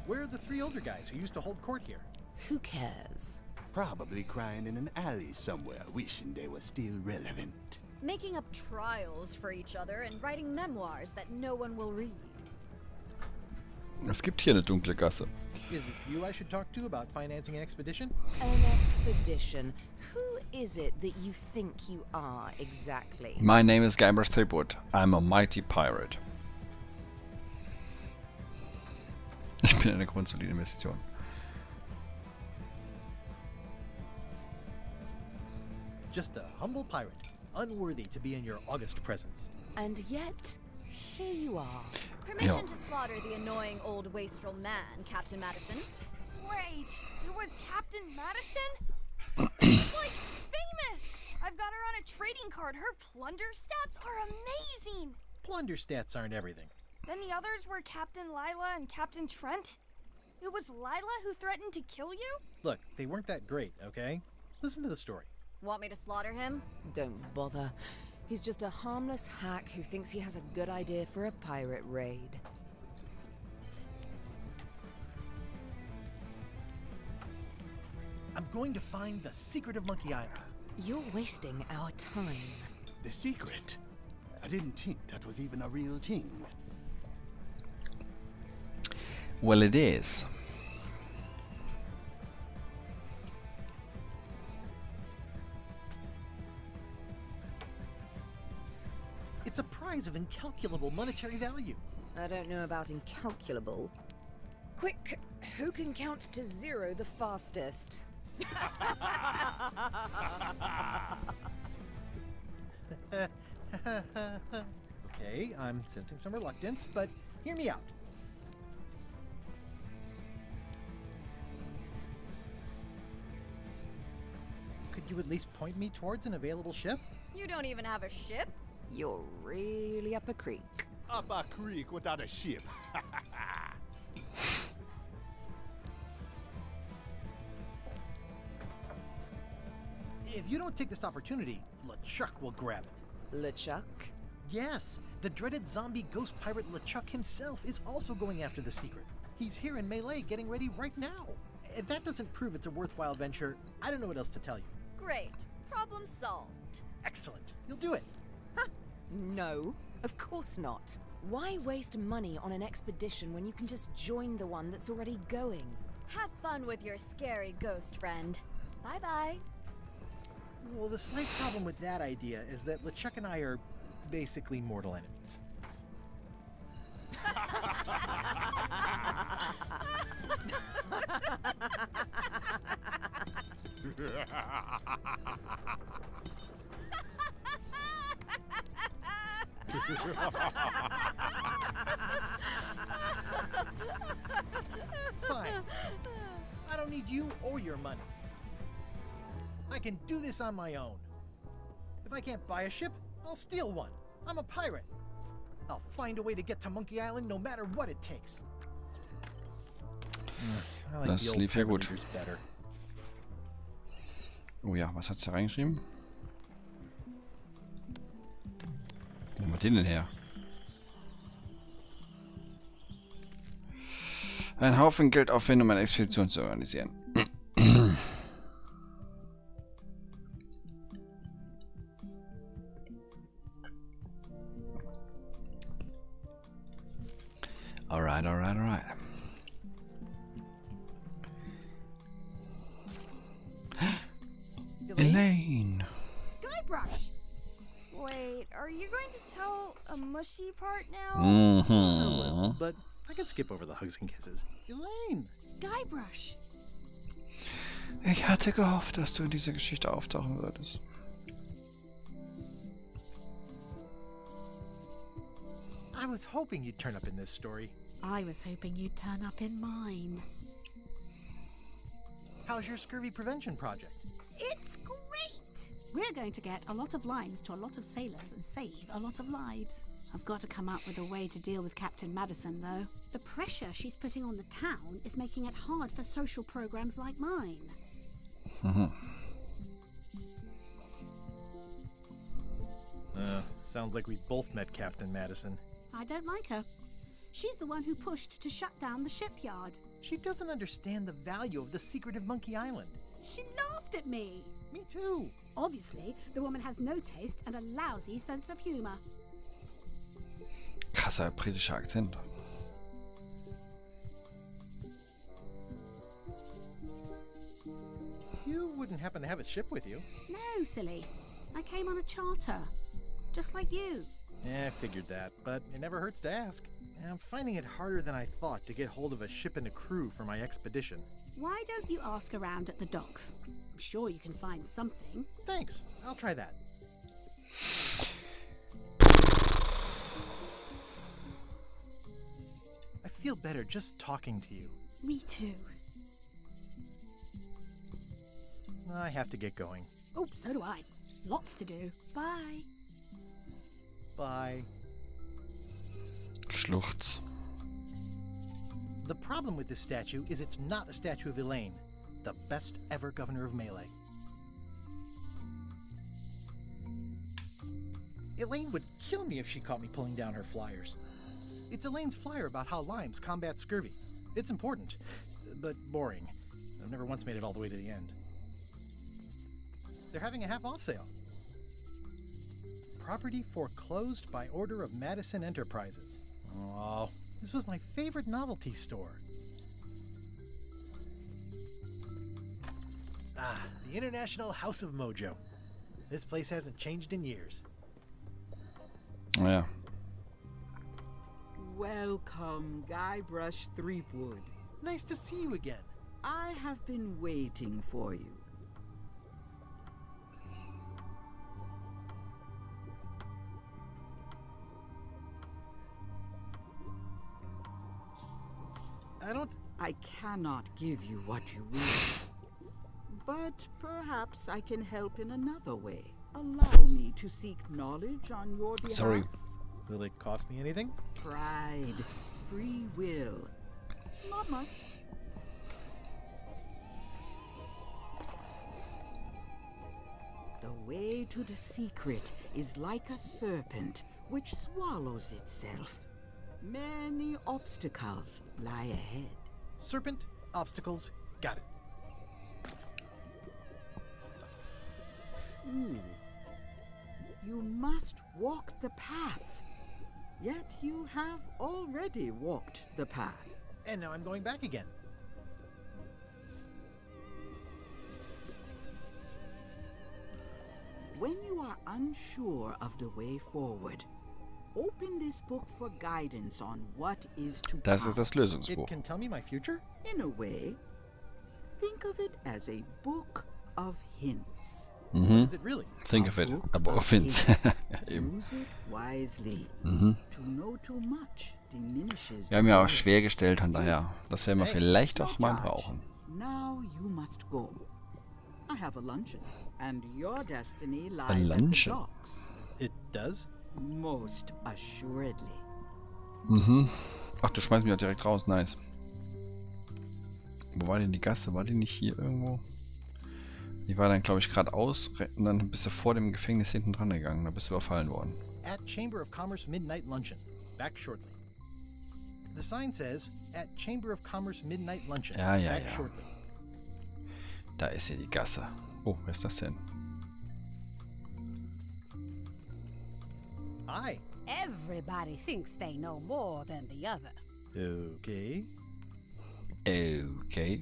Where are the 3 older guys who used to hold court here? Who cares? Probably crying in an alley somewhere, wishing they were still relevant. Making up trials for each other and writing memoirs that no one will read. Es gibt hier eine dunkle Gasse. Is it you I should talk to about financing an expedition? An expedition. Who is it that you think you are exactly? My name is Guybrush Threepwood. I'm a mighty pirate. Ich bin eine grundsolide Investition. Just a humble pirate, unworthy to be in your august presence. And yet, here you are. Permission to slaughter the annoying old wastrel man, Captain Madison. Wait, it was Captain Madison? She's like famous! I've got her on a trading card. Her plunder stats are amazing! Plunder stats aren't everything. Then the others were Captain Lila and Captain Trent. It was Lila who threatened to kill you? Look, they weren't that great, okay? Listen to the story. Want me to slaughter him? Don't bother. He's just a harmless hack who thinks he has a good idea for a pirate raid. I'm going to find the secret of Monkey Island. You're wasting our time. The secret? I didn't think that was even a real thing. Well, it is. It's a prize of incalculable monetary value. I don't know about incalculable. Quick, who can count to 0 the fastest? Okay, I'm sensing some reluctance, but hear me out. Could you at least point me towards an available ship? You don't even have a ship? You're really up a creek. Up a creek without a ship. If you don't take this opportunity, LeChuck will grab it. LeChuck? Yes, the dreaded zombie ghost pirate LeChuck himself is also going after the secret. He's here in Melee getting ready right now. If that doesn't prove it's a worthwhile venture, I don't know what else to tell you. Great. Problem solved. Excellent. You'll do it. No, of course not. Why waste money on an expedition when you can just join the one that's already going? Have fun with your scary ghost friend. Bye-bye. Well, the slight problem with that idea is that LeChuck and I are basically mortal enemies. Fine. I don't need you or your money. I can do this on my own. If I can't buy a ship, I'll steal one. I'm a pirate. I'll find a way to get to Monkey Island no matter what it takes. I like Das the old lief ja gut. Pirates better. Oh ja, was hat's da reingeschrieben? Wo haben wir den denn her? Ein Haufen Geld aufwenden, um eine Expedition zu organisieren. Alright, alright, alright. Elaine! Guybrush! Wait, are you going to tell a mushy part now? Mhm. But I can skip over the hugs and kisses. Elaine! Guybrush! Ich hatte gehofft, dass du in dieser Geschichte auftauchen würdest. I was hoping you'd turn up in this story. I was hoping you'd turn up in mine. How's your scurvy prevention project? It's great! We're going to get a lot of lines to a lot of sailors and save a lot of lives. I've got to come up with a way to deal with Captain Madison, though. The pressure she's putting on the town is making it hard for social programs like mine. Sounds like we both met Captain Madison. I don't like her. She's the one who pushed to shut down the shipyard. She doesn't understand the value of the secret of Monkey Island. She laughed at me. Me too. Obviously, the woman has no taste and a lousy sense of humor. Krasser britischer Akzent. You wouldn't happen to have a ship with you? No, silly. I came on a charter. Just like you. Yeah, I figured that, but it never hurts to ask. I'm finding it harder than I thought to get hold of a ship and a crew for my expedition. Why don't you ask around at the docks? I'm sure you can find something. Thanks. I'll try that. I feel better just talking to you. Me too. I have to get going. Oh, so do I. Lots to do. Bye. Bye. Schluchz. The problem with this statue is it's not a statue of Elaine, the best ever governor of Melee. Elaine would kill me if she caught me pulling down her flyers. It's Elaine's flyer about how limes combat scurvy. It's important, but boring. I've never once made it all the way to the end. They're having a half-off sale. Property foreclosed by order of Madison Enterprises. Oh, this was my favorite novelty store. Ah, the International House of Mojo. This place hasn't changed in years. Ja. Welcome, Guybrush Threepwood. Nice to see you again. I have been waiting for you. I cannot give you what you wish. But perhaps I can help in another way. Allow me to seek knowledge on your behalf. Sorry. Will it cost me anything? Pride, free will. Not much. The way to the secret is like a serpent which swallows itself. Many obstacles lie ahead. Serpent, obstacles, got it. You must walk the path. Yet you have already walked the path. And now I'm going back again. When you are unsure of the way forward, open this book for guidance on what is to Das come. ist das It Lösungsbuch. can tell me my future? In a way, think of it as a book of hints. Is it really? Think of it. Aber auf Hints. Ja, eben. Use it wisely. Mhm. To know too much diminishes Wir haben the ja auch value. schwer gestellt, von daher. Das werden wir vielleicht No auch mal charge. brauchen. Now you must go. I have a luncheon, and your destiny lies A at the luncheon? docks. It does? Most assuredly. Mhm. Ach, du schmeißt mich auch direkt raus. Nice. Wo war denn die Gasse? War die nicht hier irgendwo? Die war dann, glaube ich, geradeaus. Und dann bist du vor dem Gefängnis hinten dran gegangen. Da bist du überfallen worden. At Chamber of Commerce Midnight Luncheon. Back shortly. The sign says, at Chamber of Commerce Midnight Luncheon. Ja, ja, Back ja. shortly. Da ist hier die Gasse. Oh, wer ist das denn? Hi. Everybody thinks they know more than the other. Okay. Okay.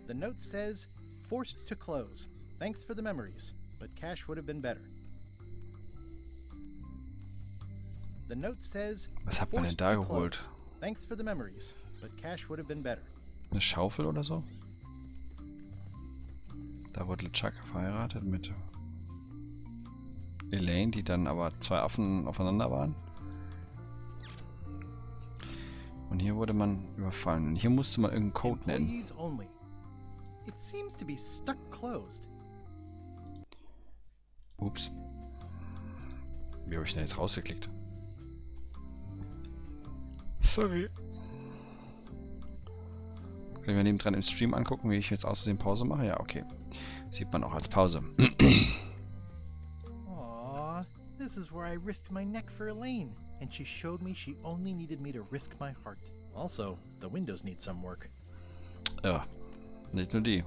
The note says, forced to close. Thanks for the memories, but cash would have been better. The note says, Was hat man denn forced da to geholt? close. Thanks for the memories, but cash would have been better. Eine Schaufel oder so? Da wurde LeChuck verheiratet mit Elaine, die dann aber zwei Affen aufeinander waren. Und hier wurde man überfallen. Und hier musste man irgendeinen Code nennen. Employees only. It seems to be stuck closed. Ups. Wie habe ich denn jetzt rausgeklickt? Sorry. Können wir nebendran im Stream angucken, wie ich jetzt außerdem Pause mache? Ja, okay. Sieht man auch als Pause. Aww, this is where I risked my neck for Elaine, and she showed me she only needed me to risk my heart. Also, the windows need some work. Ja, nicht nur die.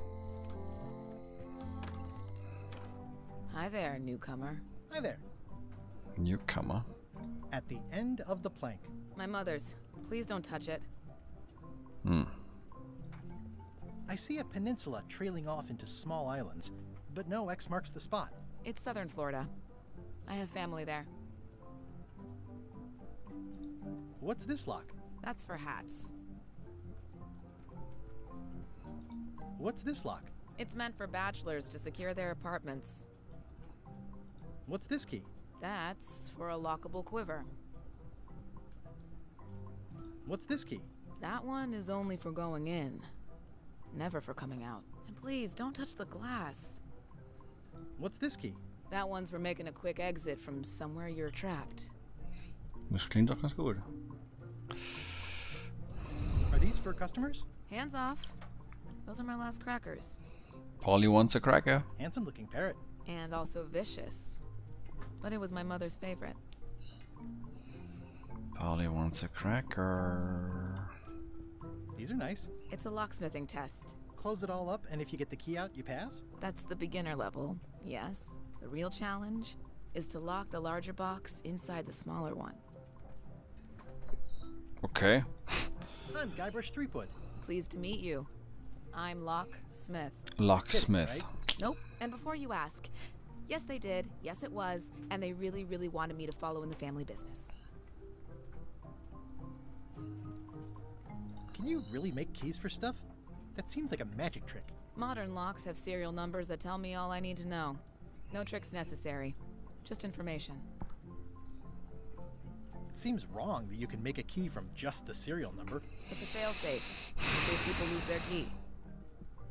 Hi there, newcomer. Hi there. Newcomer. At the end of the plank. My mother's. Please don't touch it. I see a peninsula trailing off into small islands, but no X marks the spot. It's southern Florida. I have family there. What's this lock? That's for hats. What's this lock? It's meant for bachelors to secure their apartments. What's this key? That's for a lockable quiver. What's this key? That one is only for going in, never for coming out. And please, don't touch the glass. What's this key? That one's for making a quick exit from somewhere you're trapped. Das klingt doch ganz gut. Are these for customers? Hands off. Those are my last crackers. Polly wants a cracker. Handsome looking parrot. And also vicious. But it was my mother's favorite. Polly wants a cracker. These are nice. It's a locksmithing test. Close it all up, and if you get the key out, you pass? That's the beginner level, yes. The real challenge is to lock the larger box inside the smaller one. Okay. I'm Guybrush Threepwood. Pleased to meet you. I'm Locksmith. Locksmith. Right? Nope. And before you ask, yes they did, yes it was, and they really, really wanted me to follow in the family business. Can you really make keys for stuff? That seems like a magic trick. Modern locks have serial numbers that tell me all I need to know. No tricks necessary. Just information. It seems wrong that you can make a key from just the serial number. It's a failsafe, in case people lose their key.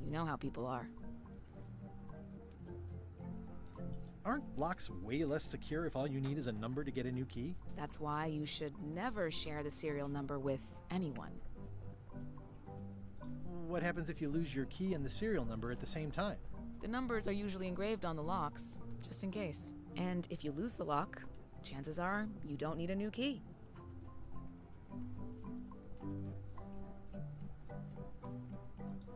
You know how people are. Aren't locks way less secure if all you need is a number to get a new key? That's why you should never share the serial number with anyone. what happens if you lose your key and the serial number at the same time? The numbers are usually engraved on the locks, just in case. And if you lose the lock, chances are you don't need a new key.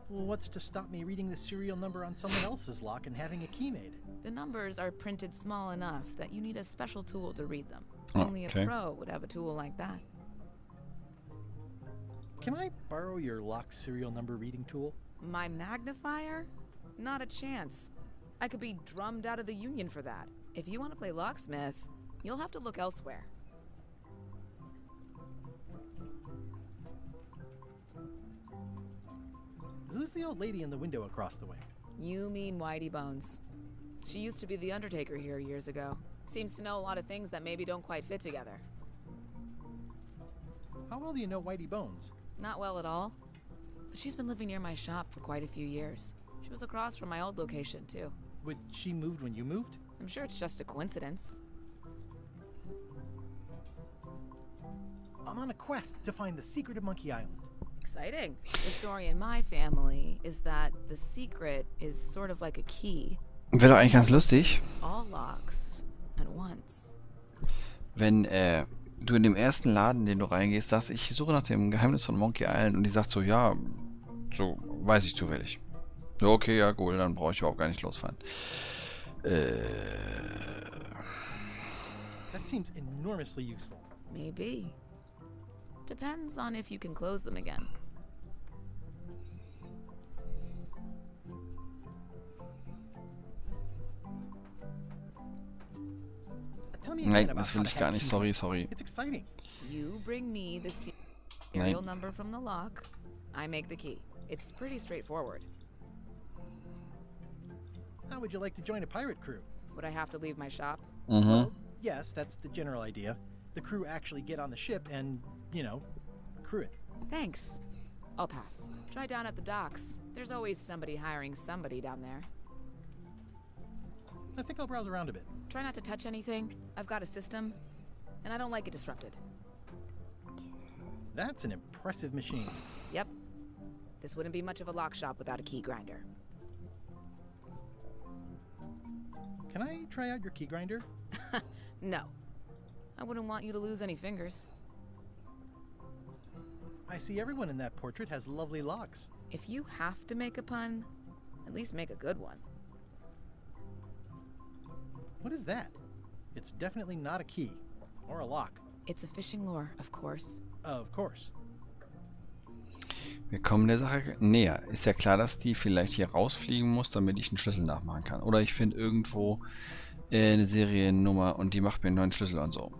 Well, what's to stop me reading the serial number on someone else's lock and having a key made? The numbers are printed small enough that you need a special tool to read them. Oh, Only a pro would have a tool like that. Can I borrow your lock serial number reading tool? My magnifier? Not a chance. I could be drummed out of the union for that. If you want to play locksmith, you'll have to look elsewhere. Who's the old lady in the window across the way? You mean Whitey Bones. She used to be the undertaker here years ago. Seems to know a lot of things that maybe don't quite fit together. How well do you know Whitey Bones? Not well at all. But she's been living near my shop for quite a few years. She was across from my old location, too. Would she moved when you moved? I'm sure it's just a coincidence. I'm on a quest to find the secret of Monkey Island. Exciting. The story in my family is that the secret is sort of like a key. Wäre doch eigentlich ganz lustig, All locks at once. wenn du in dem ersten Laden, in den du reingehst, sagst, ich suche nach dem Geheimnis von Monkey Island und die sagt so, ja, so weiß ich zufällig. Ja, okay, ja, cool, dann brauche ich überhaupt gar nicht losfahren. That seems enormously useful. Maybe. Depends on if you can close them again. Tell me Nein, again about das how will to ich gar hack nicht. keys. Sorry, sorry. It's exciting. You bring me the serial number from the lock. I make the key. It's pretty straightforward. How would you like to join a pirate crew? Would I have to leave my shop? Well, yes, that's the general idea. The crew actually get on the ship and, you know, crew it. Thanks. I'll pass. Try down at the docks. There's always somebody hiring somebody down there. I think I'll browse around a bit. Try not to touch anything. I've got a system, and I don't like it disrupted. That's an impressive machine. Yep. This wouldn't be much of a lock shop without a key grinder. Can I try out your key grinder? No. I wouldn't want you to lose any fingers. I see everyone in that portrait has lovely locks. If you have to make a pun, at least make a good one. What is that? It's definitely not a key. Or a lock. It's a fishing lure, of course. Of course. Wir kommen der Sache näher. Ist ja klar, dass die vielleicht hier rausfliegen muss, damit ich einen Schlüssel nachmachen kann. Oder ich finde irgendwo eine Seriennummer und die macht mir einen neuen Schlüssel und so.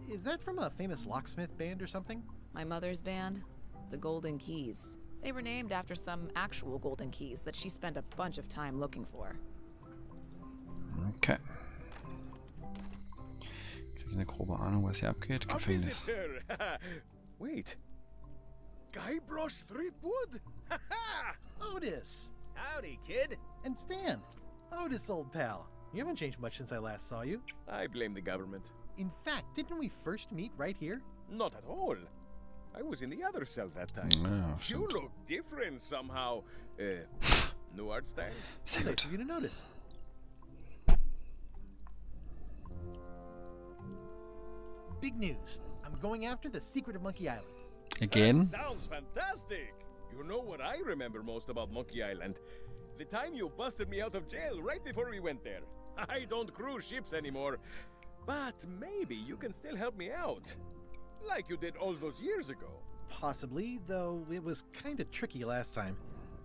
Is that from a famous locksmith band or something? My mother's band, the Golden Keys. They were named after some actual golden keys that she spent a bunch of time looking for. Okay. Krieg eine grobe Ahnung, was hier abgeht. Gefängnis. Wait. Guybrush Threepwood? Otis! Howdy, kid. And Stan. Otis, old pal. You haven't changed much since I last saw you. I blame the government. In fact, didn't we first meet right here? Not at all. I was in the other cell that time. Ja, You stimmt. look different somehow. New art style? Sehr Nice gut. of you to notice. Big news. I'm going after the secret of Monkey Island. Again? That sounds fantastic. You know what I remember most about Monkey Island? The time you busted me out of jail right before we went there. I don't cruise ships anymore. But maybe you can still help me out. Like you did all those years ago. Possibly, though it was kind of tricky last time,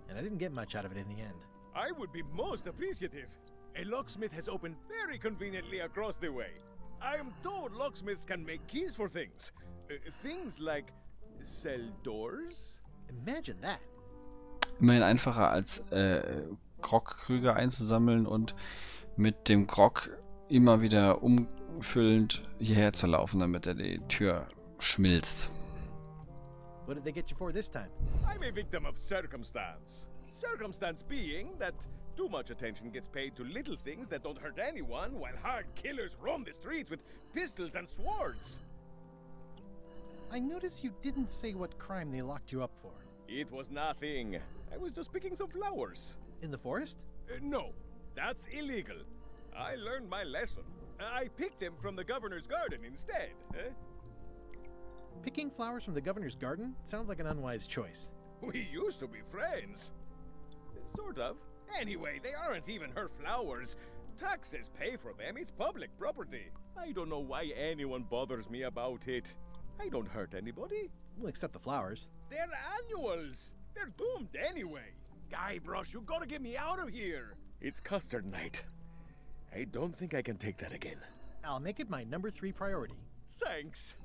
and I didn't get much out of it in the end. I would be most appreciative. A locksmith has opened very conveniently across the way. I am told locksmiths can make keys for things. Things like cell doors. Imagine that. Immerhin einfacher als Grog-Krüge einzusammeln und mit dem Grog immer wieder umfüllend hierher zu laufen, damit er die Tür schmilzt. What did they get you for this time? I'm a victim of circumstance. Circumstance being that too much attention gets paid to little things that don't hurt anyone, while hard killers roam the streets with pistols and swords. I notice you didn't say what crime they locked you up for. It was nothing. I was just picking some flowers. In the forest? No, that's illegal. I learned my lesson. I picked them from the governor's garden instead. Picking flowers from the governor's garden sounds like an unwise choice. We used to be friends. Sort of. Anyway, they aren't even her flowers. Taxes pay for them. It's public property. I don't know why anyone bothers me about it. I don't hurt anybody. Well, except the flowers. They're annuals. They're doomed anyway. Guybrush, you gotta get me out of here. It's custard night. I don't think I can take that again. I'll make it my number 3 priority. Thanks.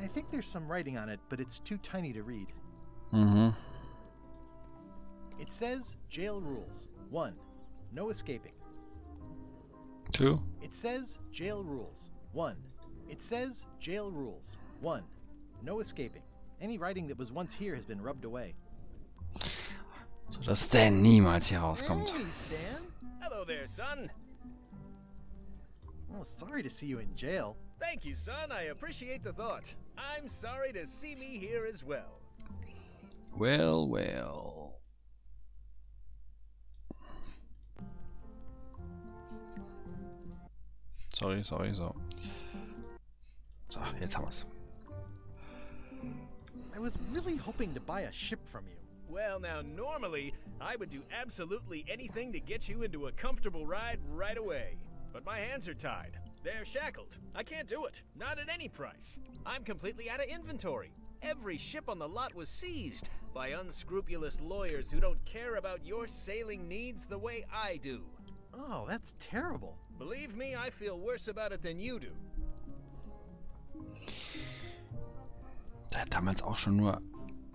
I think there's some writing on it, but it's too tiny to read. Mm-hmm. It says, jail rules. 1. No escaping. 2. It says, jail rules. 1. It says, jail rules. 1. No escaping. Any writing that was once here has been rubbed away. So dass Stan niemals hier rauskommt. Hey, Stan. Hello there, son. Oh, sorry to see you in jail. Thank you, son. I appreciate the thought. I'm sorry to see me here as well. Well, well. Sorry, so. So, jetzt haben wir's. I was really hoping to buy a ship from you. Well, now, normally, I would do absolutely anything to get you into a comfortable ride right away. But my hands are tied. They're shackled. I can't do it. Not at any price. I'm completely out of inventory. Every ship on the lot was seized by unscrupulous lawyers who don't care about your sailing needs the way I do. Oh, that's terrible. Believe me, I feel worse about it than you do. Der hat damals auch schon nur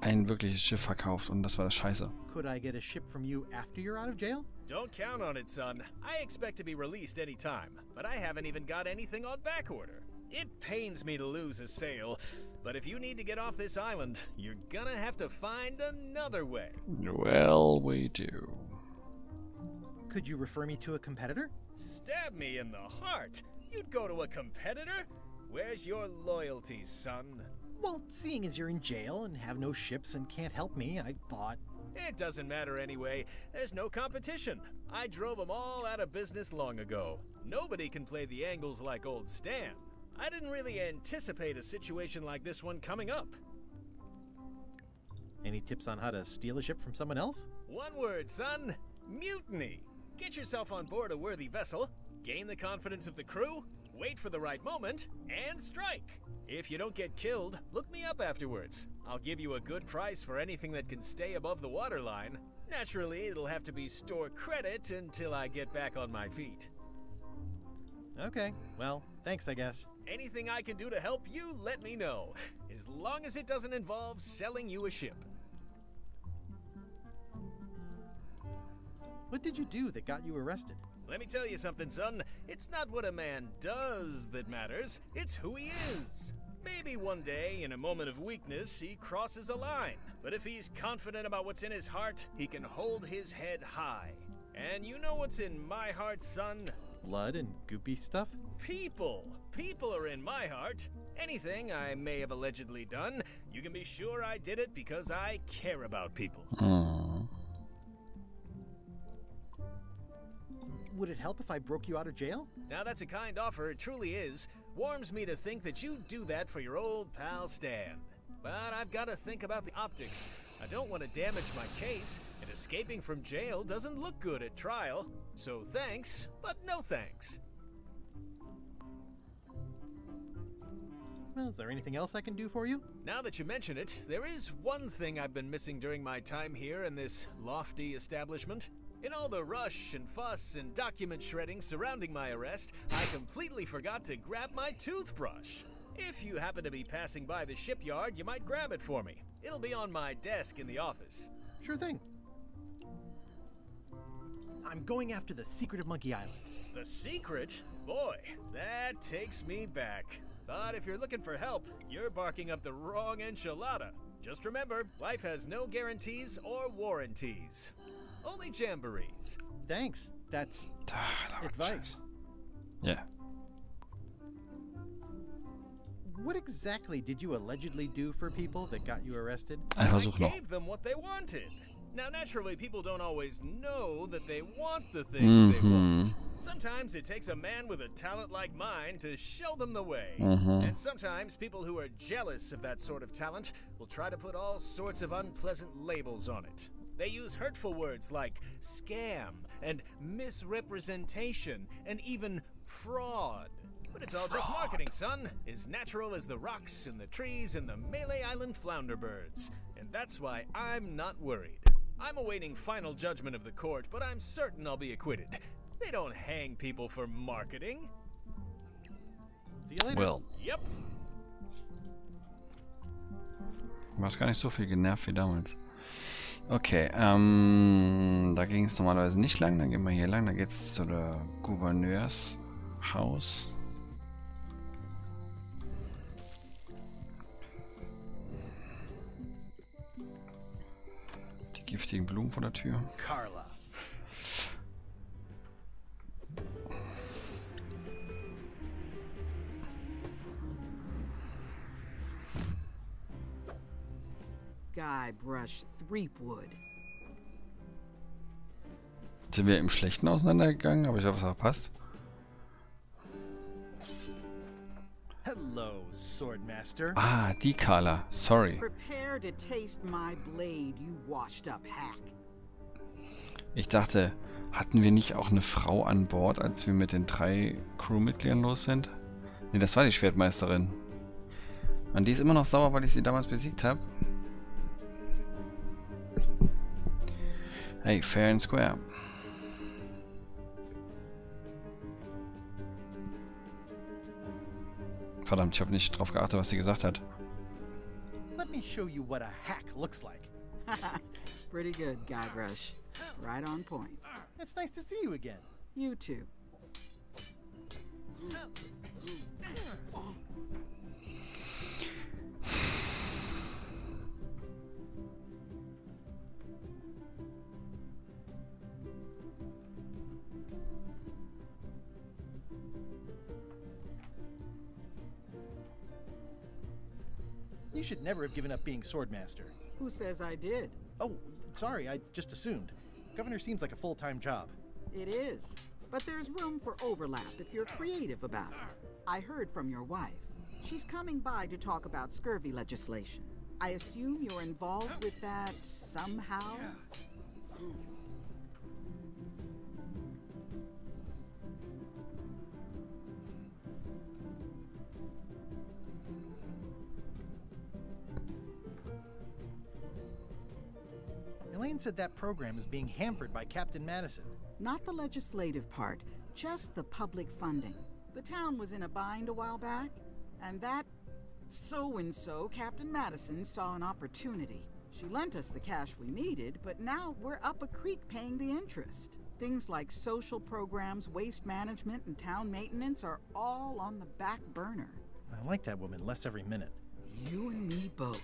ein wirkliches Schiff verkauft und das war das Scheiße. Could I get a ship from you after you're out of jail? Don't count on it, son. I expect to be released any time, but I haven't even got anything on back order. It pains me to lose a sale, but if you need to get off this island, you're gonna have to find another way. Well, we do. Could you refer me to a competitor? Stab me in the heart. You'd go to a competitor? Where's your loyalty, son? Well, seeing as you're in jail and have no ships and can't help me, I thought... It doesn't matter anyway. There's no competition. I drove them all out of business long ago. Nobody can play the angles like old Stan. I didn't really anticipate a situation like this one coming up. Any tips on how to steal a ship from someone else? One word, son. Mutiny. Get yourself on board a worthy vessel, gain the confidence of the crew, wait for the right moment, and strike. If you don't get killed, look me up afterwards. I'll give you a good price for anything that can stay above the waterline. Naturally, it'll have to be store credit until I get back on my feet. Okay, well, thanks, I guess. Anything I can do to help you, let me know. As long as it doesn't involve selling you a ship. What did you do that got you arrested? Let me tell you something, son. It's not what a man does that matters, it's who he is. Maybe one day, in a moment of weakness, he crosses a line. But if he's confident about what's in his heart, he can hold his head high. And you know what's in my heart, son? Blood and goopy stuff? People. People are in my heart. Anything I may have allegedly done, you can be sure I did it because I care about people. Would it help if I broke you out of jail? Now that's a kind offer, it truly is. Warms me to think that you'd do that for your old pal Stan. But I've got to think about the optics. I don't want to damage my case, and escaping from jail doesn't look good at trial. So thanks, but no thanks. Well, is there anything else I can do for you? Now that you mention it, there is one thing I've been missing during my time here in this lofty establishment. In all the rush and fuss and document shredding surrounding my arrest, I completely forgot to grab my toothbrush. If you happen to be passing by the shipyard, you might grab it for me. It'll be on my desk in the office. Sure thing. I'm going after the secret of Monkey Island. The secret? Boy, that takes me back. But if you're looking for help, you're barking up the wrong enchilada. Just remember, life has no guarantees or warranties. Only jamborees. Thanks. That's advice. Yeah. What exactly did you allegedly do for people that got you arrested? Ein I Versuch noch. gave them what they wanted. Now, naturally, people don't always know that they want the things they want. Sometimes it takes a man with a talent like mine to show them the way. And sometimes people who are jealous of that sort of talent will try to put all sorts of unpleasant labels on it. They use hurtful words like scam and misrepresentation and even fraud. But it's all just marketing, son. As natural as the rocks and the trees and the Melee Island flounder birds. And that's why I'm not worried. I'm awaiting final judgment of the court, but I'm certain I'll be acquitted. They don't hang people for marketing. See you later. Well. Yep. Du hast gar nicht so viel genervt wie damals. Okay, da ging es normalerweise nicht lang. Dann gehen wir hier lang. Dann geht es zu der Gouverneurshaus. Die giftigen Blumen vor der Tür. Carla. Guybrush Threepwood. Sind wir im Schlechten auseinandergegangen? Habe ich da was verpasst? Hello, Swordmaster. Ah, die Carla. Sorry. Prepare to taste my blade, you washed up hack. Ich dachte, hatten wir nicht auch eine Frau an Bord, als wir mit den 3 Crewmitgliedern los sind? Ne, das war die Schwertmeisterin. Und die ist immer noch sauer, weil ich sie damals besiegt habe. Hey, fair and square. Verdammt, ich habe nicht drauf geachtet, was sie gesagt hat. Let me show you what a hack looks like. Pretty good, Guybrush. Right on point. It's nice to see you again. You too. You should never have given up being Swordmaster. Who says I did? Oh, sorry, I just assumed. Governor seems like a full-time job. It is. But there's room for overlap if you're creative about it. I heard from your wife. She's coming by to talk about scurvy legislation. I assume you're involved with that somehow? Elaine said that program is being hampered by Captain Madison. Not the legislative part, just the public funding. The town was in a bind a while back, and that so-and-so, Captain Madison, saw an opportunity. She lent us the cash we needed, but now we're up a creek paying the interest. Things like social programs, waste management, and town maintenance are all on the back burner. I like that woman less every minute. You and me both.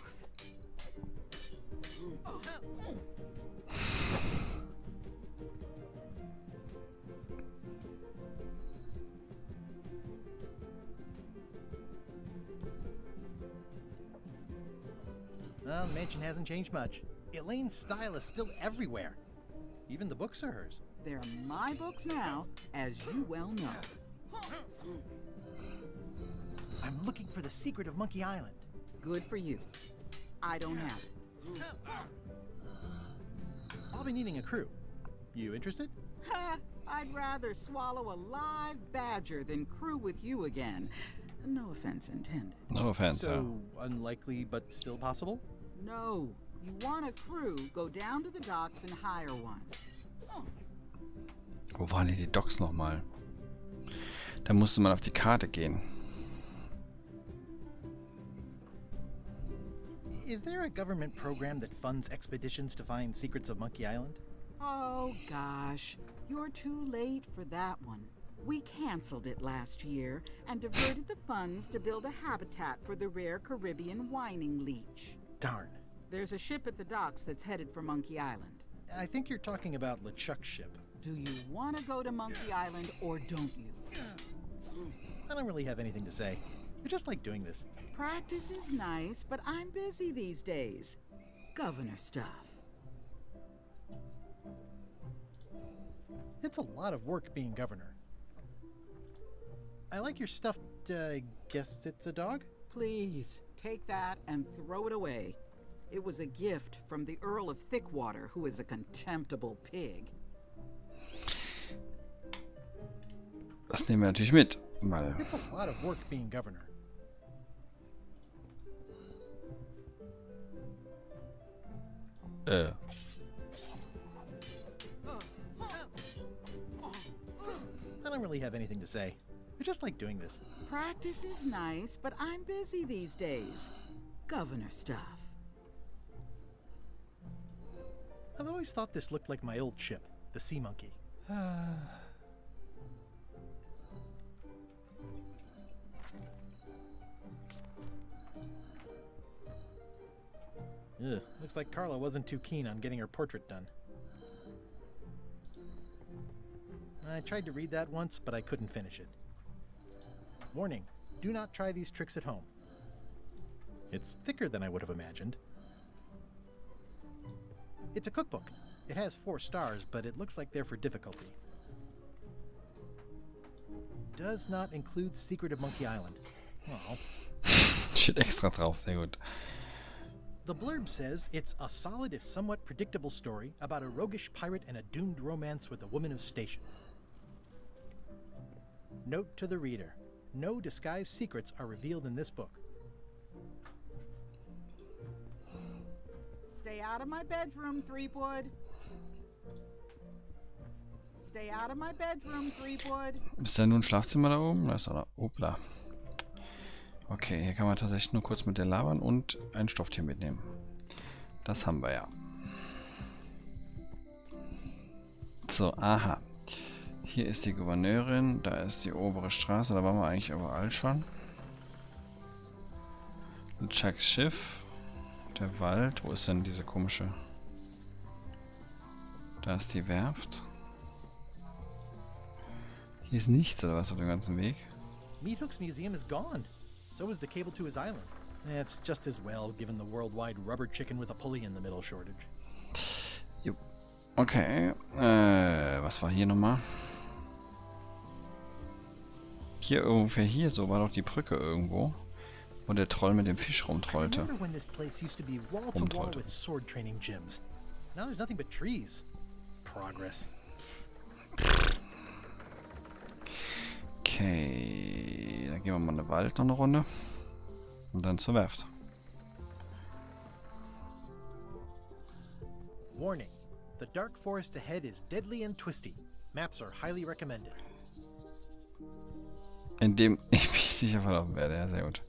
Well, the mansion hasn't changed much. Elaine's style is still everywhere. Even the books are hers. They're my books now, as you well know. I'm looking for the secret of Monkey Island. Good for you. I don't have it. I'll be needing a crew. You interested? Ha! I'd rather swallow a live badger than crew with you again. No offense intended. No offense. So, unlikely but still possible? No. You want a crew, go down to the docks and hire one. Wo waren die Docks nochmal? Da musste man auf die Karte gehen. Is there a government program that funds expeditions to find secrets of Monkey Island? Oh, gosh. You're too late for that one. We canceled it last year and diverted the funds to build a habitat for the rare Caribbean whining leech. Darn. There's a ship at the docks that's headed for Monkey Island. I think you're talking about LeChuck's ship. Do you want to go to Monkey Island or don't you? I don't really have anything to say. I just like doing this. Practice is nice, but I'm busy these days. Governor stuff. It's a lot of work being governor. I like your stuffed, guess it's a dog? Please, take that and throw it away. It was a gift from the Earl of Thickwater, who is a contemptible pig. Das nehmen wir natürlich mit, weil... It's a lot of work being governor. I don't really have anything to say. I just like doing this. Practice is nice, but I'm busy these days. Governor stuff. I've always thought this looked like my old ship, the Sea Monkey. Ugh, looks like Carla wasn't too keen on getting her portrait done. I tried to read that once, but I couldn't finish it. Warning, do not try these tricks at home. It's thicker than I would have imagined. It's a cookbook. It has 4 stars, but it looks like they're for difficulty. Does not include Secret of Monkey Island. Oh. Steht extra drauf, sehr gut. The blurb says it's a solid if somewhat predictable story about a roguish pirate and a doomed romance with a woman of station. Note to the reader. No disguised secrets are revealed in this book. Stay out of my bedroom, Threepwood. Stay out of my bedroom, Threepwood. Ist da nun ein Schlafzimmer da oben? Da ist er. Opla. Okay, hier kann man tatsächlich nur kurz mit der labern und ein Stofftier mitnehmen. Das haben wir ja. So, aha. Hier ist die Gouverneurin, da ist die obere Straße, da waren wir eigentlich überall schon. Chucks Schiff. Der Wald, wo ist denn diese komische... Da ist die Werft. Hier ist nichts oder was auf dem ganzen Weg? Meat Hook's museum is gone. So is the cable to his island. It's just as well, given the worldwide rubber chicken with a pulley in the middle shortage. Jo. Okay. Was war hier nochmal? Hier ungefähr hier, so war doch die Brücke irgendwo, wo der Troll mit dem Fisch rumtrollte. Remember when this place used to be wall to wall with sword training gyms? Now there's nothing but trees. Progress. Okay, dann gehen wir mal in den Wald noch eine Runde und dann zur Werft. Warning. The dark forest ahead is deadly and twisty. Maps are highly recommended. In dem ich mich sicher verlaufen werde, ja, sehr gut.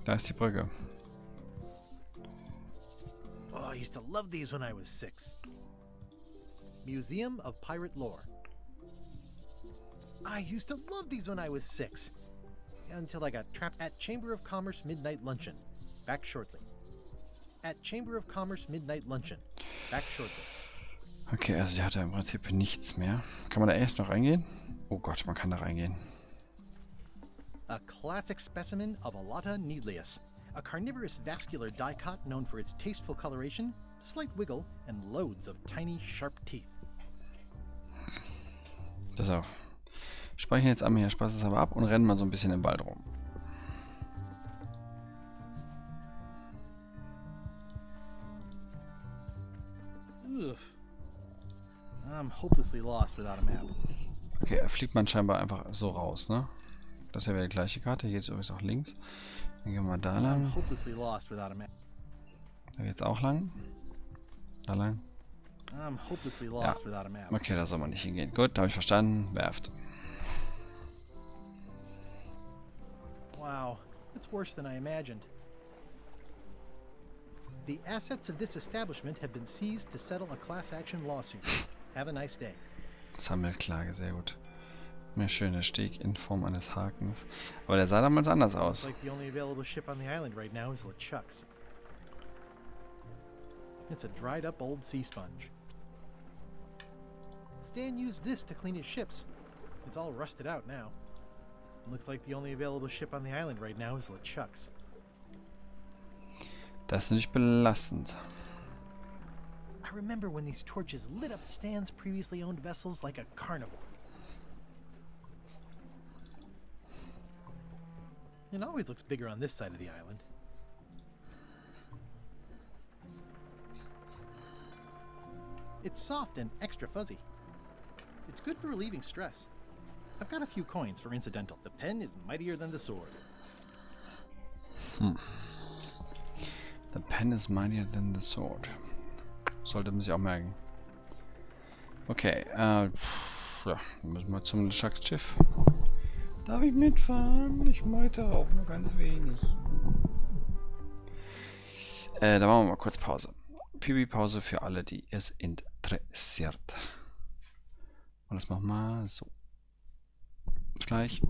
Da ist die Brücke. Oh, I used to love these when I was 6. Museum of Pirate Lore. I used to love these when I was 6. Until I got trapped at Chamber of Commerce Midnight Luncheon. Back shortly. At Chamber of Commerce Midnight Luncheon. Back shortly. Okay, also der hat ja im Prinzip nichts mehr. Kann man da erst noch reingehen? Oh Gott, man kann da reingehen. A classic specimen of Alata needleus, a carnivorous vascular dicot known for its tasteful coloration, slight wiggle, and loads of tiny, sharp teeth. Das auch. Speichern jetzt einmal hier spaßeshalber ab und rennen mal so ein bisschen im Wald rum. Ugh. I'm hopelessly lost without a map. Okay, er fliegt man scheinbar einfach so raus, ne? Das ist ja wieder die gleiche Karte. Hier geht's übrigens auch links. Dann gehen wir da lang. Da geht's auch lang. Da lang. Ja. Okay, da soll man nicht hingehen. Gut, habe ich verstanden. Werft. Wow, it's worse than I imagined. The assets of this establishment have been seized to settle a class action lawsuit. Have a nice day. Sammelklage, sehr gut. Mehr schöner Steg in Form eines Hakens. Aber der sah damals anders aus. Like the only available ship on the island right now is LeChuck's. It's a dried up old sea sponge. Stan used this to clean his ships. It's all rusted out now. Looks like the only available ship on the island right now is LeChuck's. Das ist nicht belastend. I remember when these torches lit up Stan's previously owned vessels like a carnival. It always looks bigger on this side of the island. It's soft and extra fuzzy. It's good for relieving stress. I've got a few coins for incidental. The pen is mightier than the sword. The pen is mightier than the sword. Sollte man sich auch merken. Okay, ja, dann müssen wir zum Schiff. Darf ich mitfahren? Ich möchte auch nur ganz wenig. Da machen wir mal kurz Pause. Pipi-Pause für alle, die es interessiert. Und das machen wir so. Bis gleich.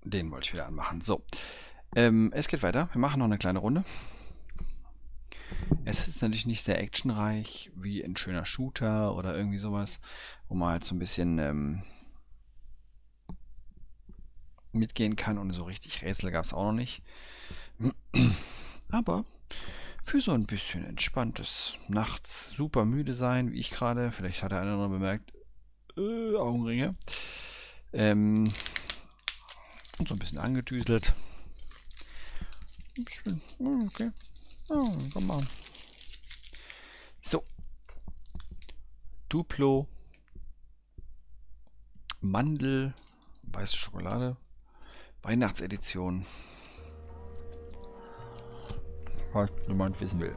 Den wollte ich wieder anmachen. So, es geht weiter. Wir machen noch eine kleine Runde. Es ist natürlich nicht sehr actionreich wie ein schöner Shooter oder irgendwie sowas, wo man halt so ein bisschen mitgehen kann, und so richtig Rätsel gab es auch noch nicht. Aber für so ein bisschen entspanntes nachts super müde sein, wie ich gerade, vielleicht hat der eine oder andere bemerkt, Augenringe, und so ein bisschen angedüselt. Schön. Okay. Oh, komm mal. So. Duplo. Mandel. Weiße Schokolade. Weihnachtsedition. Was jemand wissen will.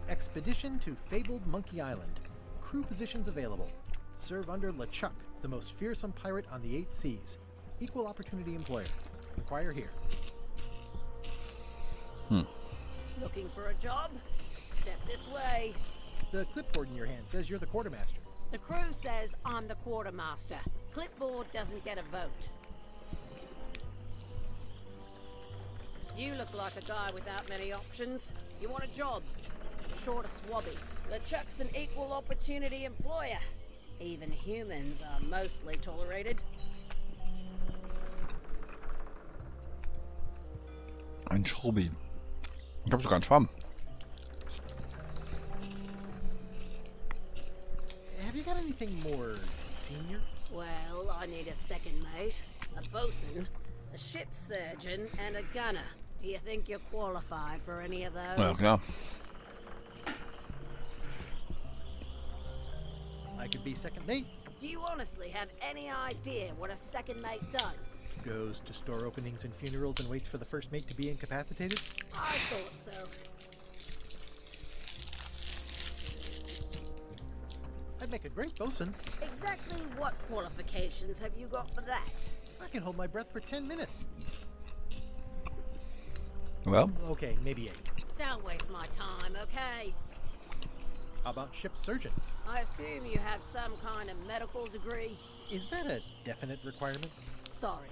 Expedition to fabled Monkey Island. Crew positions available. Serve under LeChuck, the most fearsome pirate on the 8 seas. equal opportunity employer. Inquire here. Looking for a job? Step this way. The clipboard in your hand says you're the quartermaster. The crew says I'm the quartermaster. Clipboard doesn't get a vote. You look like a guy without many options. You want a job? Short of swabby. LeChuck's an equal opportunity employer. Even humans are mostly tolerated. Ein Schrubbi. Ich habe sogar einen Schwamm. Have you got anything more senior? Well, I need a second mate, a bosun, a ship surgeon, and a gunner. Do you think you're qualified for any of those? Ja, klar. I could be second mate. Do you honestly have any idea what a second mate does? Goes to store openings and funerals and waits for the first mate to be incapacitated? I thought so. I'd make a great bosun. Exactly what qualifications have you got for that? I can hold my breath for 10 minutes. Well. Okay, maybe 8. Don't waste my time, okay? How about ship surgeon? I assume you have some kind of medical degree? Is that a definite requirement? Sorry.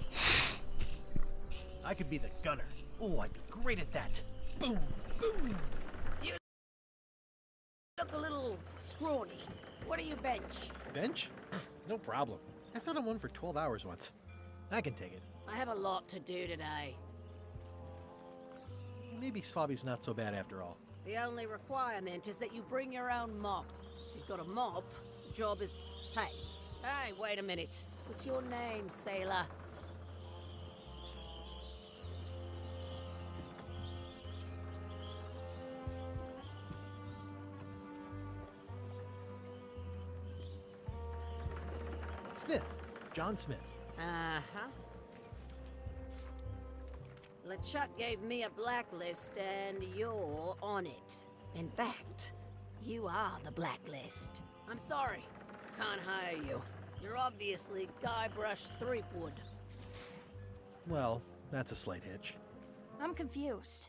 I could be the gunner. Oh, I'd be great at that. Boom, boom. You look a little scrawny. What do you bench? Bench? No problem. I sat on one for 12 hours once. I can take it. I have a lot to do today. Maybe Swabby's not so bad after all. The only requirement is that you bring your own mop. If you've got a mop, the job is... Hey, wait a minute. What's your name, sailor? Smith. John Smith. Uh-huh. LeChuck gave me a blacklist, and you're on it. In fact, you are the blacklist. I'm sorry. Can't hire you. You're obviously Guybrush Threepwood. Well, that's a slight hitch. I'm confused.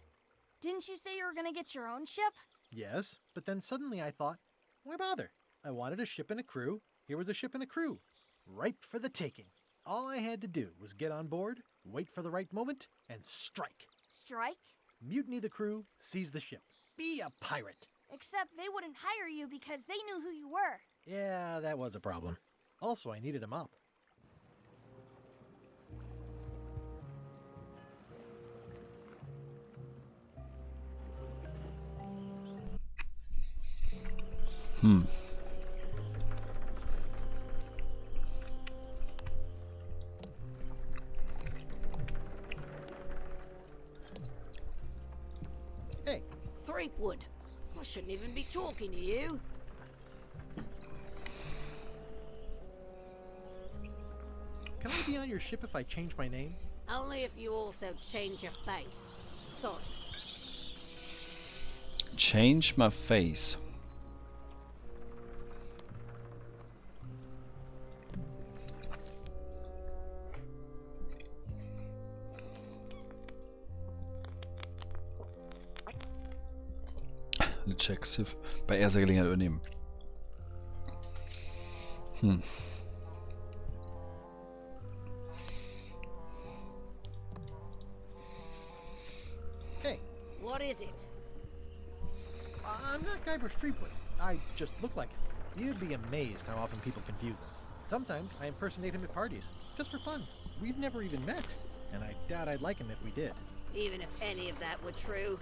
Didn't you say you were gonna get your own ship? Yes, but then suddenly I thought, why bother? I wanted a ship and a crew. Here was a ship and a crew. Ripe for the taking. All I had to do was get on board, wait for the right moment, and strike. Strike? Mutiny the crew, seize the ship. Be a pirate. Except they wouldn't hire you because they knew who you were. Yeah, that was a problem. Also, I needed a mop. Hey. Threepwood. I shouldn't even be talking to you. Can I be on your ship if I change my name? Only if you also change your face. Sorry. Change my face. LeChuck Sif bei erster Gelegenheit übernehmen. Hey. What is it? I'm not Guybrush Threepwood. I just look like it. You'd be amazed how often people confuse us. Sometimes I impersonate him at parties, just for fun. We've never even met, and I doubt I'd like him if we did. Even if any of that were true,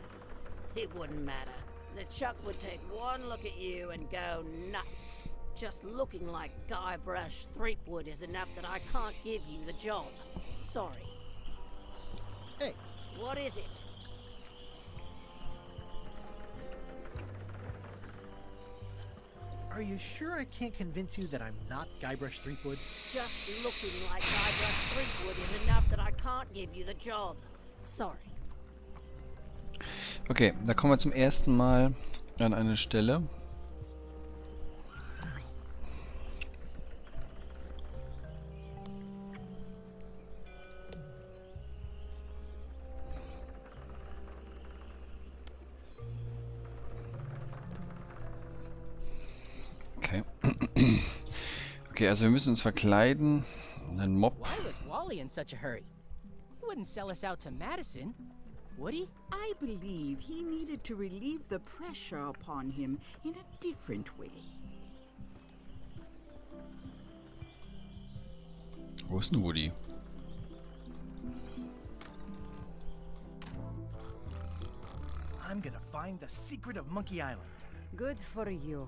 it wouldn't matter. LeChuck would take one look at you and go nuts. Just looking like Guybrush Threepwood is enough that I can't give you the job. Sorry. Hey. What is it? Are you sure I can't convince you that I'm not Guybrush Threepwood? Just looking like Guybrush Threepwood is enough that I can't give you the job. Sorry. Okay, da kommen wir zum ersten Mal an eine Stelle. Okay, also wir müssen uns verkleiden. Ein Mob. Why was Wally in such a hurry? He wouldn't sell us out to Madison, would he? I believe he needed to relieve the pressure upon him in a different way. Wo ist denn Woody? I'm gonna find the secret of Monkey Island. Good for you.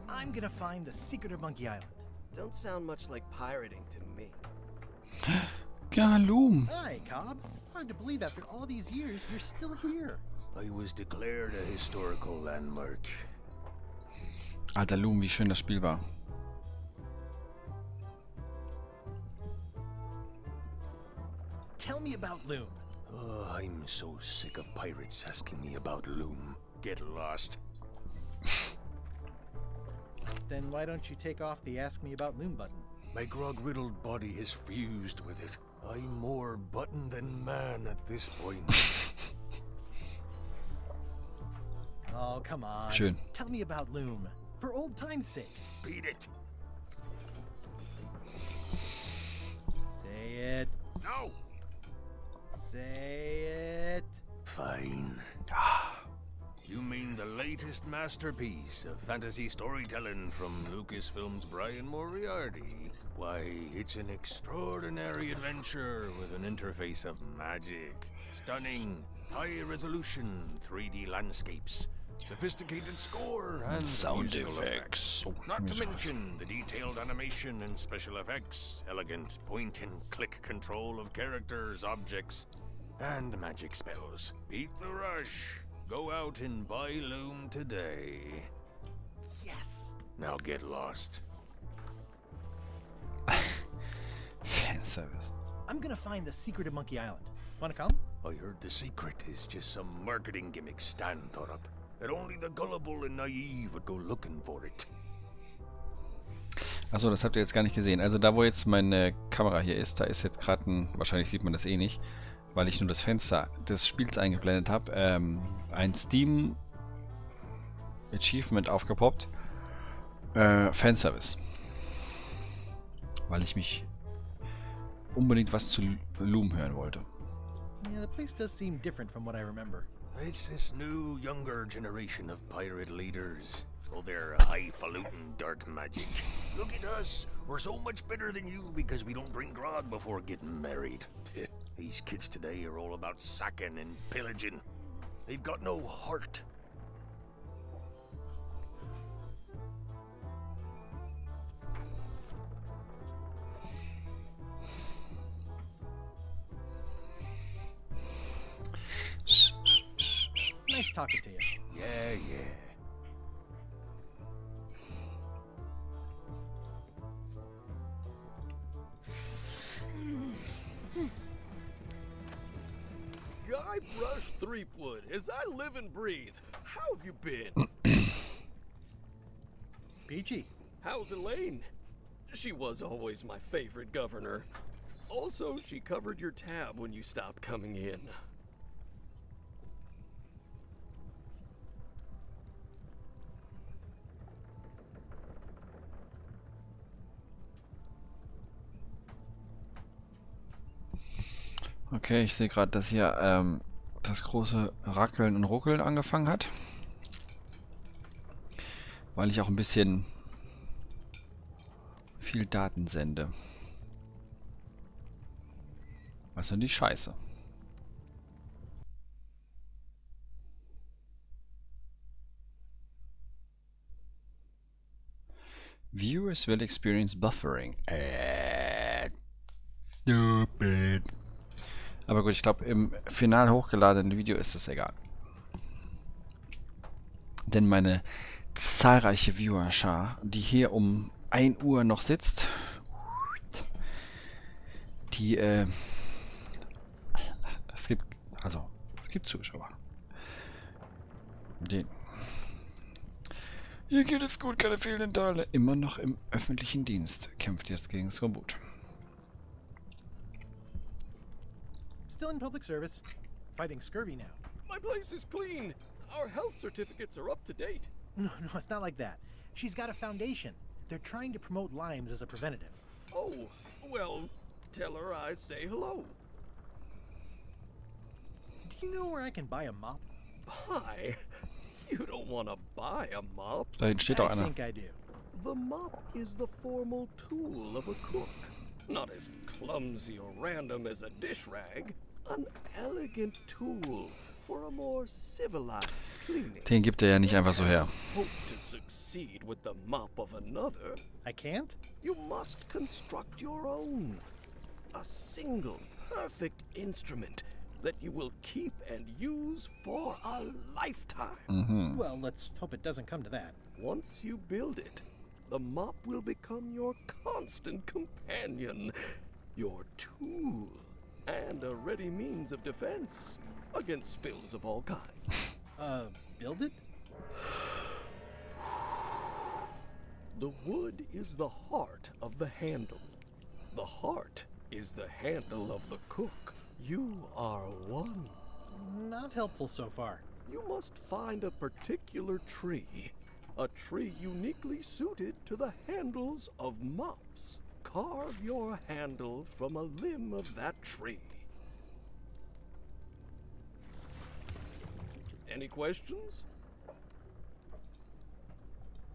I'm gonna find the secret of Monkey Island. Don't sound much like pirating to me. Galum. Hi, Cobb. Hard to believe after all these years you're still here. I was declared a historical landmark. Alter Loom, wie schön das Spiel war. Tell me about Loom. Oh, I'm so sick of pirates asking me about Loom. Get lost. Then why don't you take off the Ask Me About Loom button? My grog-riddled body has fused with it. I'm more button than man at this point. Oh, come on. Schön. Tell me about Loom. For old time's sake. Beat it. Say it. No. Say it. Fine. You mean the latest masterpiece of fantasy storytelling from Lucasfilm's Brian Moriarty? Why, it's an extraordinary adventure with an interface of magic. Stunning, high-resolution 3D landscapes, sophisticated score, and sound musical effects. Not to mention the detailed animation and special effects, elegant point-and-click control of characters, objects, and magic spells. Beat the rush. Go out and buy Loom today. Yes. Now get lost. Fan service. I'm gonna find the secret of Monkey Island. Wanna come? I heard the secret is just some marketing gimmick Stan thought up. That only the gullible and naive would go looking for it. Achso, das habt ihr jetzt gar nicht gesehen. Also da, wo jetzt meine Kamera hier ist, da ist jetzt gerade ein, wahrscheinlich sieht man das eh nicht, weil ich nur das Fenster des Spiels eingeblendet habe, ein Steam Achievement aufgepoppt. Fanservice. Weil ich mich unbedingt was zu Loom hören wollte. Yeah, the place does seem different from what I remember. It's this new, younger generation of pirate leaders. All their highfalutin dark magic. Look at us. We're so much better than you because we don't drink grog before getting married. These kids today are all about sacking and pillaging. They've got no heart. Nice talking to you. Yeah, yeah. Guybrush Threepwood, as I live and breathe. How have you been? Peachy. How's Elaine? She was always my favorite governor. Also, she covered your tab when you stopped coming in. Okay, ich sehe gerade, dass hier das große Rackeln und Ruckeln angefangen hat. Weil ich auch ein bisschen viel Daten sende. Was denn die Scheiße? Viewers will experience buffering. Stupid. Aber gut, ich glaube, im final hochgeladenen Video ist es egal. Denn meine zahlreiche Viewerschar, die hier um 1 Uhr noch sitzt, die, es gibt Zuschauer. Hier geht es gut, keine fehlenden Teile. Immer noch im öffentlichen Dienst. Kämpft jetzt gegen Skorbut. Still in public service. Fighting scurvy now. My place is clean. Our health certificates are up to date. No, it's not like that. She's got a foundation. They're trying to promote limes as a preventative. Oh, well, tell her I say hello. Do you know where I can buy a mop? Buy? You don't want to buy a mop. Da hinten steht doch I einer. think I do. The mop is the formal tool of a cook. Not as clumsy or random as a dish rag. An elegant tool for a more civilized cleaning. Den gibt er ja nicht einfach so her. Hope to succeed with the mop of another. I can't? You must construct your own. A single, perfect instrument that you will keep and use for a lifetime. Well, let's hope it doesn't come to that. Once you build it, the mop will become your constant companion, your tool, and a ready means of defense against spills of all kinds. Build it? The wood is the heart of the handle. The heart is the handle of the cook. You are one. Not helpful so far. You must find a particular tree. A tree uniquely suited to the handles of mops. Carve your handle from a limb of that tree. Any questions?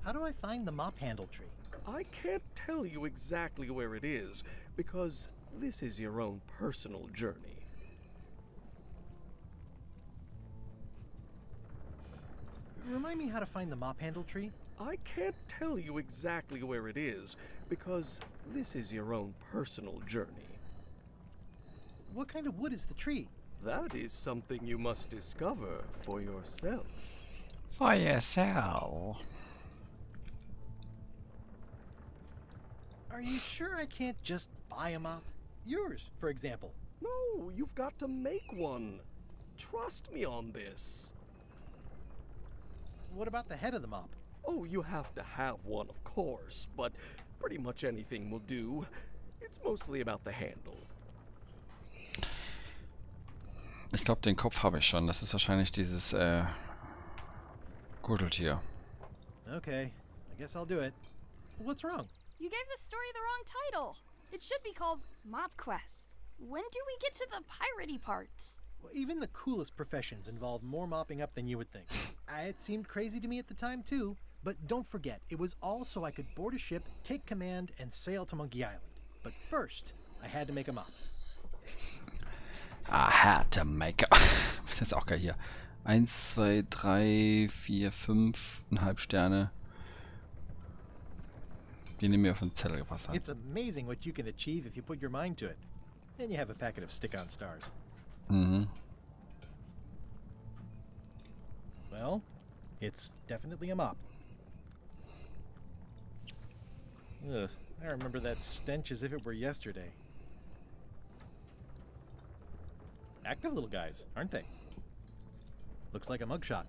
How do I find the mop handle tree? I can't tell you exactly where it is, because this is your own personal journey. Remind me how to find the mop handle tree? I can't tell you exactly where it is, because this is your own personal journey. What kind of wood is the tree? That is something you must discover for yourself. For yourself. Are you sure I can't just buy a mop? Yours, for example. No, you've got to make one. Trust me on this. What about the head of the mop? Oh, you have to have one, of course, but pretty much anything will do. It's mostly about the handle. Ich glaube, den Kopf habe ich schon. Das ist wahrscheinlich dieses Gürteltier. Okay, I guess I'll do it. What's wrong? You gave the story the wrong title. It should be called Mop Quest. When do we get to the piratey parts? Well, even the coolest professions involve more mopping up than you would think. It seemed crazy to me at the time, too. But don't forget, it was all so I could board a ship, take command, and sail to Monkey Island. But first, I had to make a mop. I had to make a... Das ist auch geil hier. 1, 2, 3, 4, 5,5 Sterne. Die mir auf den Zettel gepasst haben. It's amazing what you can achieve if you put your mind to it. And you have a packet of stick-on stars. Well, it's definitely a mop. Ugh, I remember that stench as if it were yesterday. Active little guys, aren't they? Looks like a mugshot.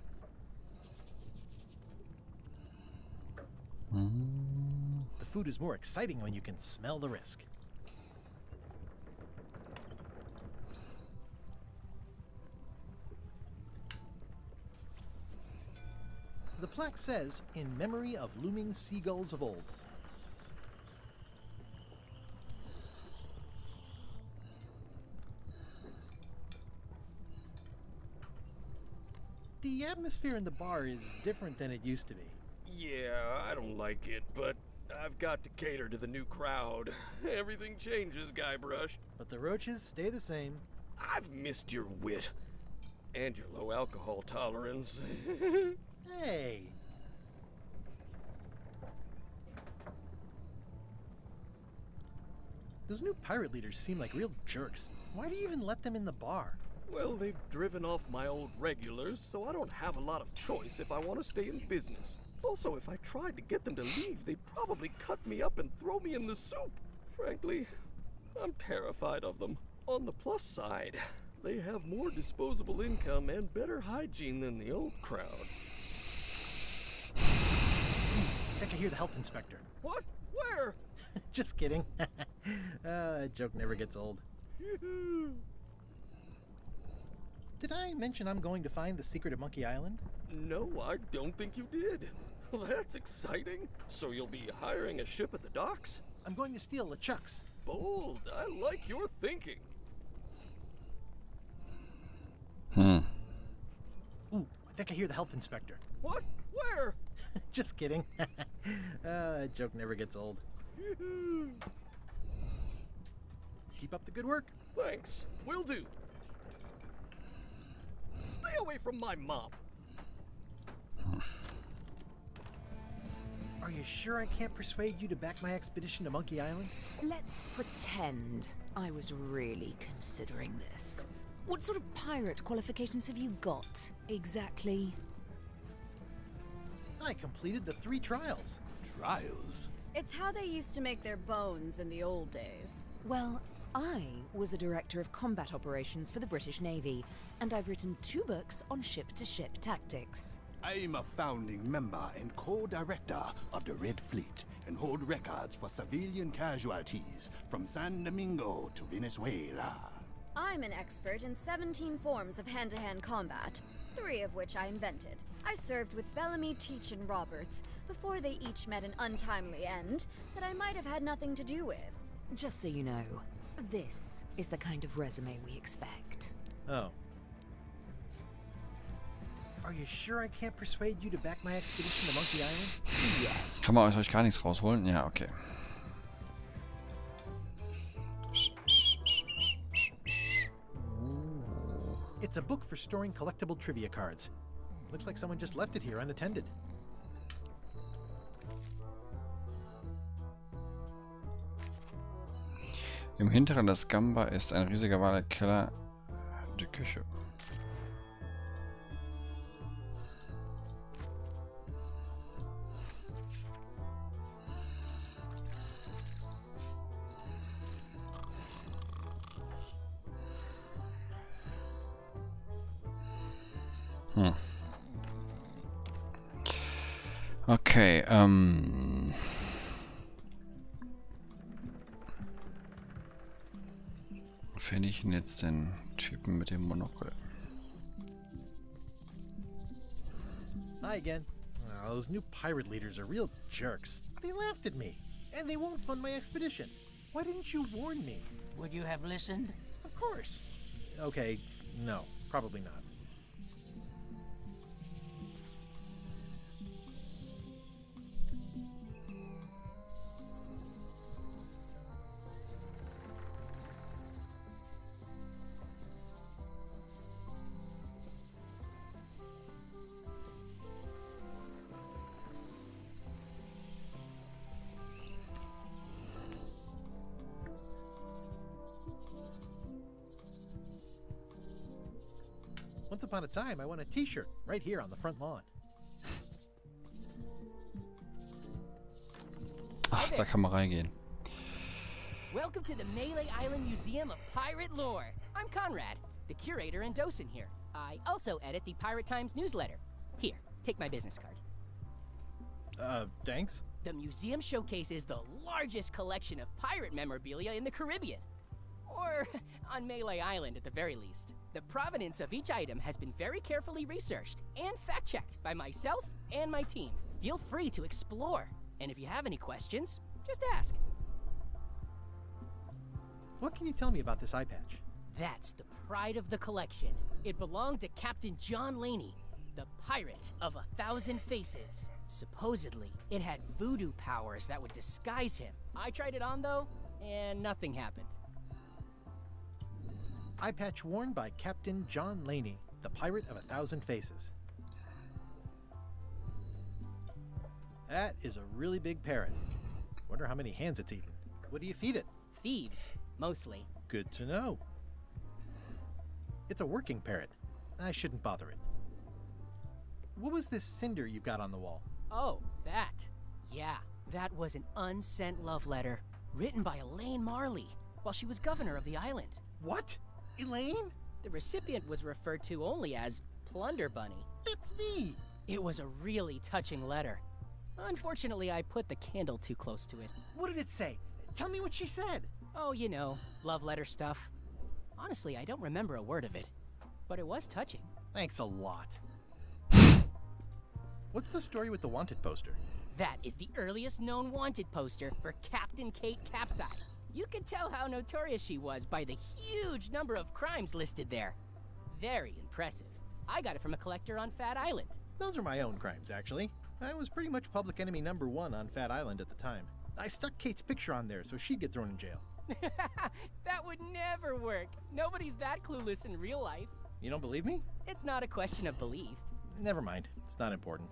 The food is more exciting when you can smell the risk. The plaque says, "In memory of looming seagulls of old." The atmosphere in the bar is different than it used to be. Yeah, I don't like it, but I've got to cater to the new crowd. Everything changes, Guybrush. But the roaches stay the same. I've missed your wit. And your low alcohol tolerance. Hey! Those new pirate leaders seem like real jerks. Why do you even let them in the bar? Well, they've driven off my old regulars, so I don't have a lot of choice if I want to stay in business. Also, if I tried to get them to leave, they'd probably cut me up and throw me in the soup. Frankly, I'm terrified of them. On the plus side, they have more disposable income and better hygiene than the old crowd. I think I hear the health inspector. What? Where? Just kidding. That joke never gets old. Did I mention I'm going to find the secret of Monkey Island? No, I don't think you did. Well, that's exciting. So you'll be hiring a ship at the docks? I'm going to steal LeChuck's. Bold. I like your thinking. Ooh, I think I hear the health inspector. What? Where? Just kidding. That joke never gets old. Keep up the good work. Thanks. Will do. Stay away from my mop. Are you sure I can't persuade you to back my expedition to Monkey Island? Let's pretend I was really considering this. What sort of pirate qualifications have you got, exactly? I completed the 3 trials. Trials? It's how they used to make their bones in the old days. Well, I was a director of combat operations for the British Navy, and I've written 2 books on ship-to-ship tactics. I'm a founding member and co-director of the Red Fleet and hold records for civilian casualties from San Domingo to Venezuela. I'm an expert in 17 forms of hand-to-hand combat, 3 of which I invented. I served with Bellamy, Teach, and Roberts before they each met an untimely end that I might have had nothing to do with. Just so you know, this is the kind of resume we expect. Oh. Are you sure I can't persuade you to back my expedition to Monkey Island? Yes. Kann man aus euch gar nichts rausholen? Ja, okay. It's a book for storing collectible trivia cards. Looks like someone just left it here unattended. Im Hinteren des Gamba ist ein riesiger Walkeller. Die Küche. Okay, finde ich ihn jetzt den Typen mit dem Monokel? Hi again. Oh, those new pirate leaders are real jerks. They laughed at me, and they won't fund my expedition. Why didn't you warn me? Would you have listened? Of course. Okay, no, probably not. Once upon a time, I won a t-shirt right here on the front lawn. Ach, da kann man reingehen. Welcome to the Melee Island Museum of Pirate Lore. I'm Conrad, the curator and docent here. I also edit the Pirate Times newsletter. Here, take my business card. Thanks? The museum showcases the largest collection of pirate memorabilia in the Caribbean. Or on Melee Island at the very least. The provenance of each item has been very carefully researched and fact-checked by myself and my team. Feel free to explore. And if you have any questions, just ask. What can you tell me about this eye patch? That's the pride of the collection. It belonged to Captain John Laney, the pirate of 1,000 faces. Supposedly, it had voodoo powers that would disguise him. I tried it on though, and nothing happened. Eye patch worn by Captain John Laney, the pirate of 1,000 faces. That is a really big parrot. Wonder how many hands it's eaten. What do you feed it? Thieves, mostly. Good to know. It's a working parrot. I shouldn't bother it. What was this cinder you've got on the wall? Oh, that. Yeah, that was an unsent love letter written by Elaine Marley while she was governor of the island. What? Elaine? The recipient was referred to only as Plunder Bunny. It's me! It was a really touching letter. Unfortunately, I put the candle too close to it. What did it say? Tell me what she said. Oh, you know, love letter stuff. Honestly, I don't remember a word of it, but it was touching. Thanks a lot. What's the story with the wanted poster? That is the earliest known wanted poster for Captain Kate Capsize. You can tell how notorious she was by the huge number of crimes listed there. Very impressive. I got it from a collector on Fat Island. Those are my own crimes, actually. I was pretty much public enemy #1 on Fat Island at the time. I stuck Kate's picture on there so she'd get thrown in jail. That would never work. Nobody's that clueless in real life. You don't believe me? It's not a question of belief. Never mind. It's not important.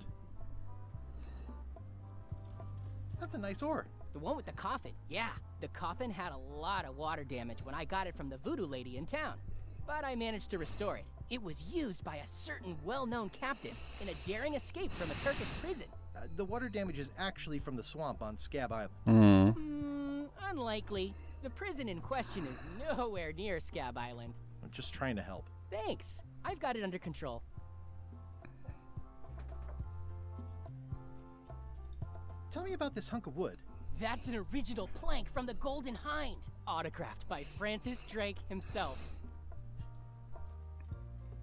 That's a nice ore. The one with the coffin, yeah. The coffin had a lot of water damage when I got it from the voodoo lady in town. But I managed to restore it. It was used by a certain well-known captain in a daring escape from a Turkish prison. The water damage is actually from the swamp on Scab Island. Unlikely. The prison in question is nowhere near Scab Island. I'm just trying to help. Thanks. I've got it under control. Tell me about this hunk of wood. That's an original plank from the Golden Hind, autographed by Francis Drake himself.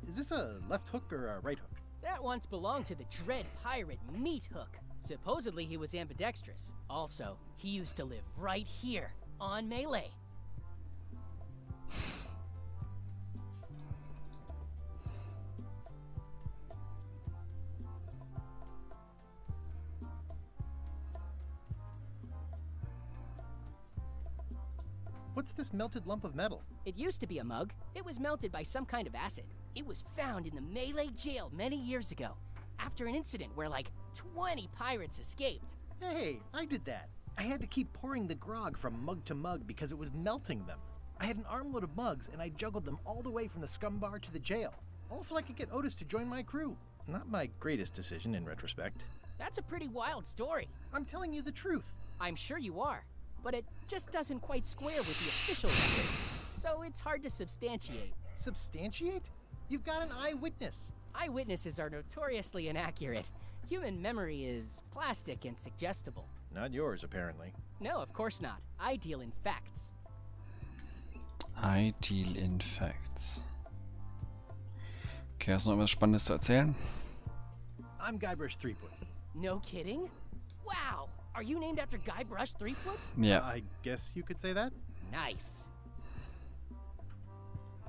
Is this a left hook or a right hook? That once belonged to the dread pirate Meat Hook. Supposedly he was ambidextrous. Also, he used to live right here, on Melee. What's this melted lump of metal? It used to be a mug. It was melted by some kind of acid. It was found in the Melee jail many years ago, after an incident where like 20 pirates escaped. Hey, I did that. I had to keep pouring the grog from mug to mug because it was melting them. I had an armload of mugs and I juggled them all the way from the scum bar to the jail. Also, I could get Otis to join my crew. Not my greatest decision in retrospect. That's a pretty wild story. I'm telling you the truth. I'm sure you are, but it just doesn't quite square with the official record, so it's hard to substantiate. Substantiate? You've got an eyewitness. Eyewitnesses are notoriously inaccurate. Human memory is plastic and suggestible. Not yours, apparently. No, of course not. I deal in facts. I deal in facts. Okay, hast du noch was Spannendes zu erzählen? I'm Guybrush Threepwood. No kidding? Wow! Are you named after Guybrush Threepwood? Yeah. I guess you could say that. Nice.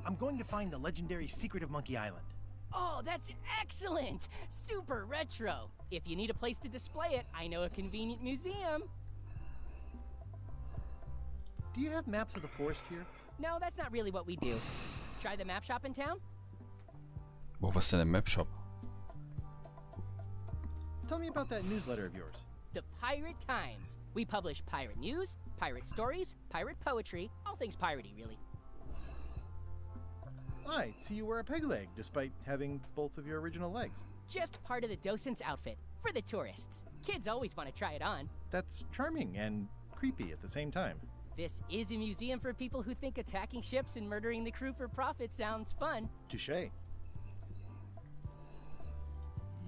I'm going to find the legendary secret of Monkey Island. Oh, that's excellent! Super retro! If you need a place to display it, I know a convenient museum. Do you have maps of the forest here? No, that's not really what we do. Try the map shop in town? Wo, was ist denn der Mapshop? Tell me about that newsletter of yours. The Pirate Times. We publish pirate news, pirate stories, pirate poetry, all things piratey, really. I see you wear a peg leg, despite having both of your original legs. Just part of the docent's outfit, for the tourists. Kids always want to try it on. That's charming and creepy at the same time. This is a museum for people who think attacking ships and murdering the crew for profit sounds fun. Touché.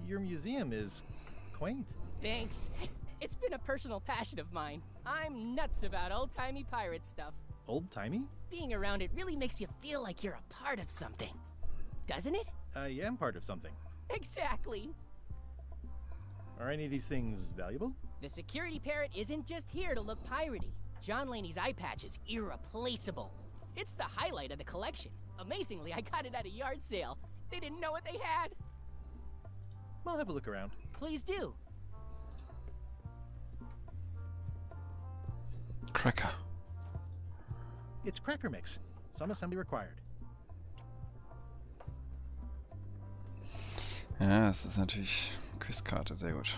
Your museum is quaint. Thanks. It's been a personal passion of mine. I'm nuts about old-timey pirate stuff. Old-timey? Being around it really makes you feel like you're a part of something. Doesn't it? I am part of something. Exactly. Are any of these things valuable? The security parrot isn't just here to look piratey. John Laney's eye patch is irreplaceable. It's the highlight of the collection. Amazingly, I got it at a yard sale. They didn't know what they had. I'll have a look around. Please do. Cracker. It's cracker mix. Some assembly required. Ja, das ist natürlich Quizkarte, sehr gut.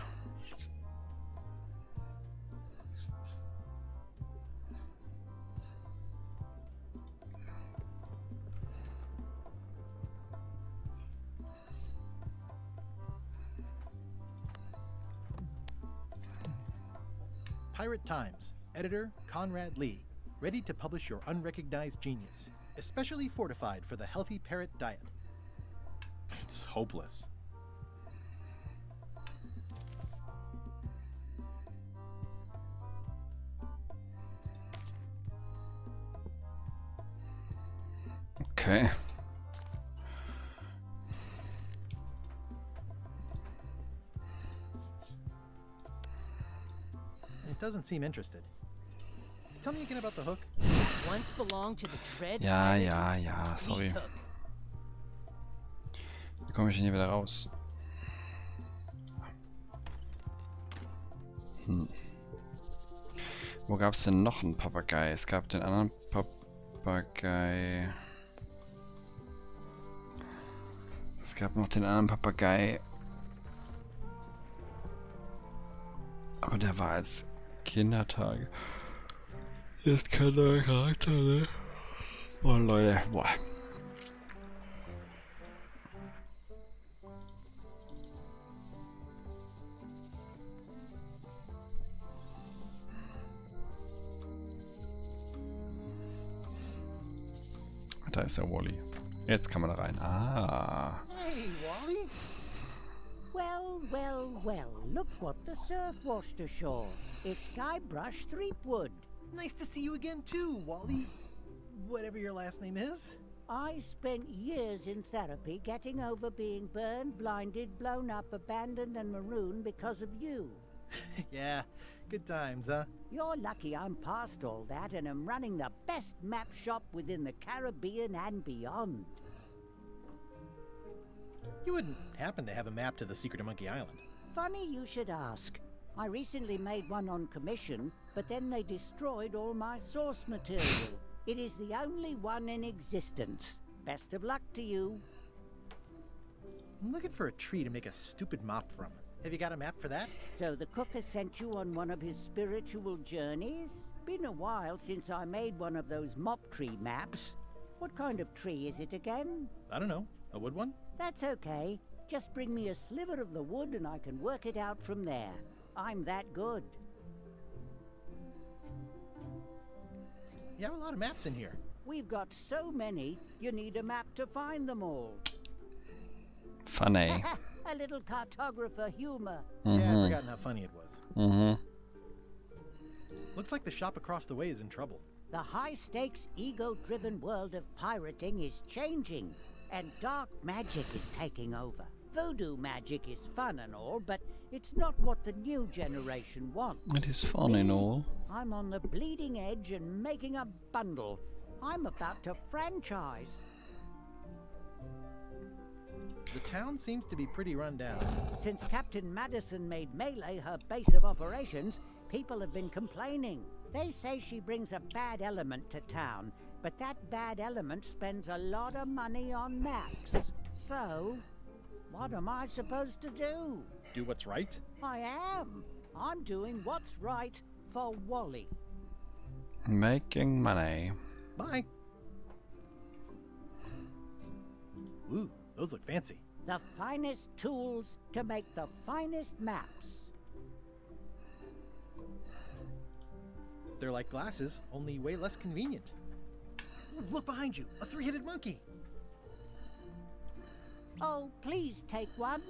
Pirate Times. Editor Conrad Lee. Ready to publish your unrecognized genius. Especially fortified for the healthy parrot diet. It's hopeless. Okay. doesn't seem interested. Tell me again about the hook. Once belonged to the Dread Ja, Pirate ja, ja, we sorry. took. Wie komme ich denn hier wieder raus? Wo gab es denn noch einen Papagei? Es gab den anderen Papagei. Es gab noch den anderen Papagei. Aber der war als Kindertage. Hier ist kein neuer Charakter, ne? Oh Leute, boah. Da ist der Wally. Jetzt kann man da rein. Ah. Hey, Wally. Well, well, well, look what the surf washed ashore. It's Guybrush Threepwood. Nice to see you again too, Wally. Whatever your last name is. I spent years in therapy getting over being burned, blinded, blown up, abandoned and marooned because of you. Yeah, good times, huh? You're lucky I'm past all that and am running the best map shop within the Caribbean and beyond. You wouldn't happen to have a map to the secret of Monkey Island. Funny you should ask. I recently made one on commission, but then they destroyed all my source material. It is the only one in existence. Best of luck to you. I'm looking for a tree to make a stupid mop from. Have you got a map for that? So the cook has sent you on one of his spiritual journeys? Been a while since I made one of those mop tree maps. What kind of tree is it again? I don't know. A wood one? That's okay. Just bring me a sliver of the wood and I can work it out from there. I'm that good. You have a lot of maps in here. We've got so many, you need a map to find them all. Funny. A little cartographer humor. Yeah, I've forgotten how funny it was. Mm-hmm. Looks like the shop across the way is in trouble. The high-stakes, ego-driven world of pirating is changing, and dark magic is taking over. Voodoo magic is fun and all, but it's not what the new generation wants. It is fun and all. I'm on the bleeding edge and making a bundle. I'm about to franchise. The town seems to be pretty run down. Since Captain Madison made Melee her base of operations, people have been complaining. They say she brings a bad element to town, but that bad element spends a lot of money on maps. So, what am I supposed to do? Do what's right? I am. I'm doing what's right for Wally. Making money. Bye. Ooh, those look fancy. The finest tools to make the finest maps. They're like glasses, only way less convenient. Ooh, look behind you, a three-headed monkey. Oh, please take one.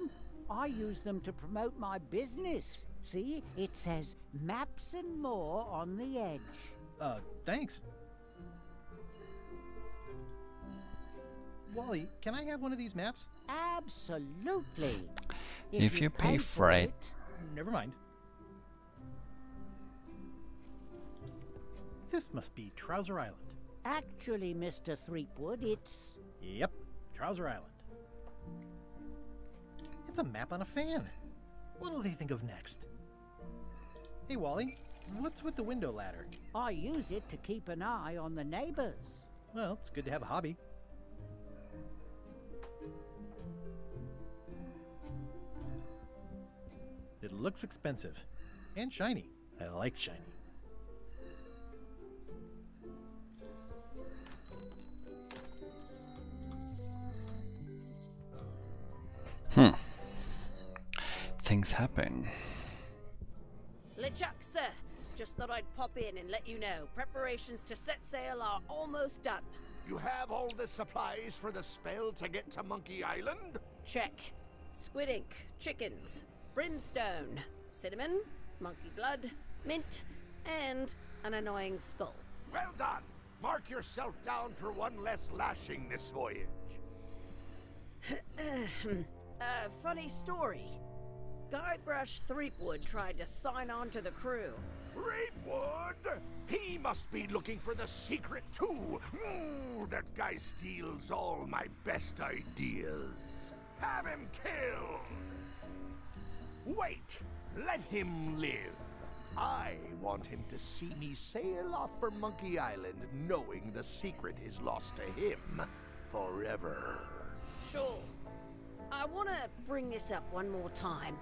I use them to promote my business. See, it says maps and more on the edge. Thanks. Wally, can I have one of these maps? Absolutely. If you pay for it. Never mind. This must be Trouser Island. Actually, Mr. Threepwood, it's... Yep, Trouser Island. It's a map on a fan. What'll they think of next? Hey, Wally, what's with the window ladder? I use it to keep an eye on the neighbors. Well, it's good to have a hobby. It looks expensive. And shiny. I like shiny. Things happen. LeChuck, sir. Just thought I'd pop in and let you know. Preparations to set sail are almost done. You have all the supplies for the spell to get to Monkey Island? Check. Squid ink, chickens, brimstone, cinnamon, monkey blood, mint, and an annoying skull. Well done. Mark yourself down for one less lashing this voyage. Funny story. Guybrush Threepwood tried to sign on to the crew. Threepwood? He must be looking for the secret too. That guy steals all my best ideas. Have him killed. Wait, let him live. I want him to see me sail off for Monkey Island knowing the secret is lost to him forever. Sure. I want to bring this up one more time.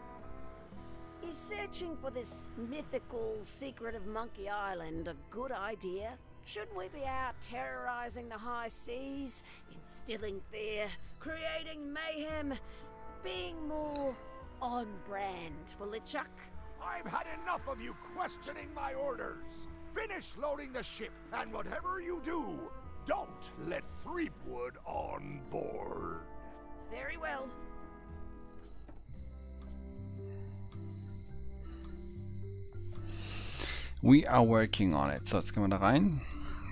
Is searching for this mythical secret of Monkey Island a good idea? Shouldn't we be out terrorizing the high seas, instilling fear, creating mayhem, being more on brand for LeChuck? I've had enough of you questioning my orders. Finish loading the ship, and whatever you do, don't let Threepwood on board. Very well. We are working on it. So, jetzt gehen wir da rein.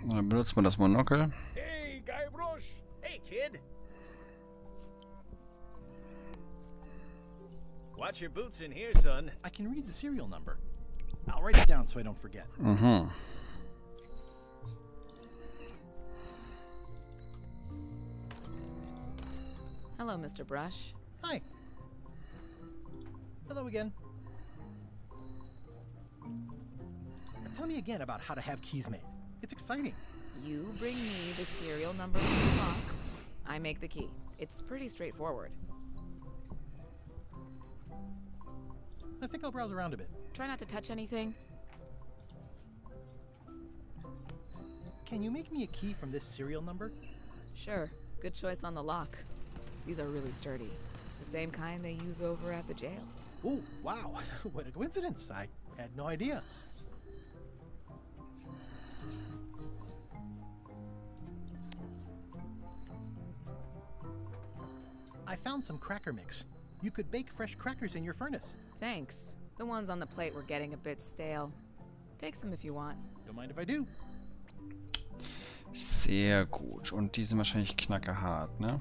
Und dann benutzen wir das Monokel. Hey, Guybrush! Hey, kid! Watch your boots in here, son. I can read the serial number. I'll write it down so I don't forget. Mhm. Hello, Mr. Brush. Hi. Hello again. Tell me again about how to have keys made. It's exciting. You bring me the serial number from the lock. I make the key. It's pretty straightforward. I think I'll browse around a bit. Try not to touch anything. Can you make me a key from this serial number? Sure. Good choice on the lock. These are really sturdy. It's the same kind they use over at the jail. Oh, wow. What a coincidence. I had no idea. I found some cracker mix. You could bake fresh crackers in your furnace. Thanks. The ones on the plate were getting a bit stale. Take some if you want. Don't mind if I do. Sehr gut. Und die sind wahrscheinlich knackerhart, ne?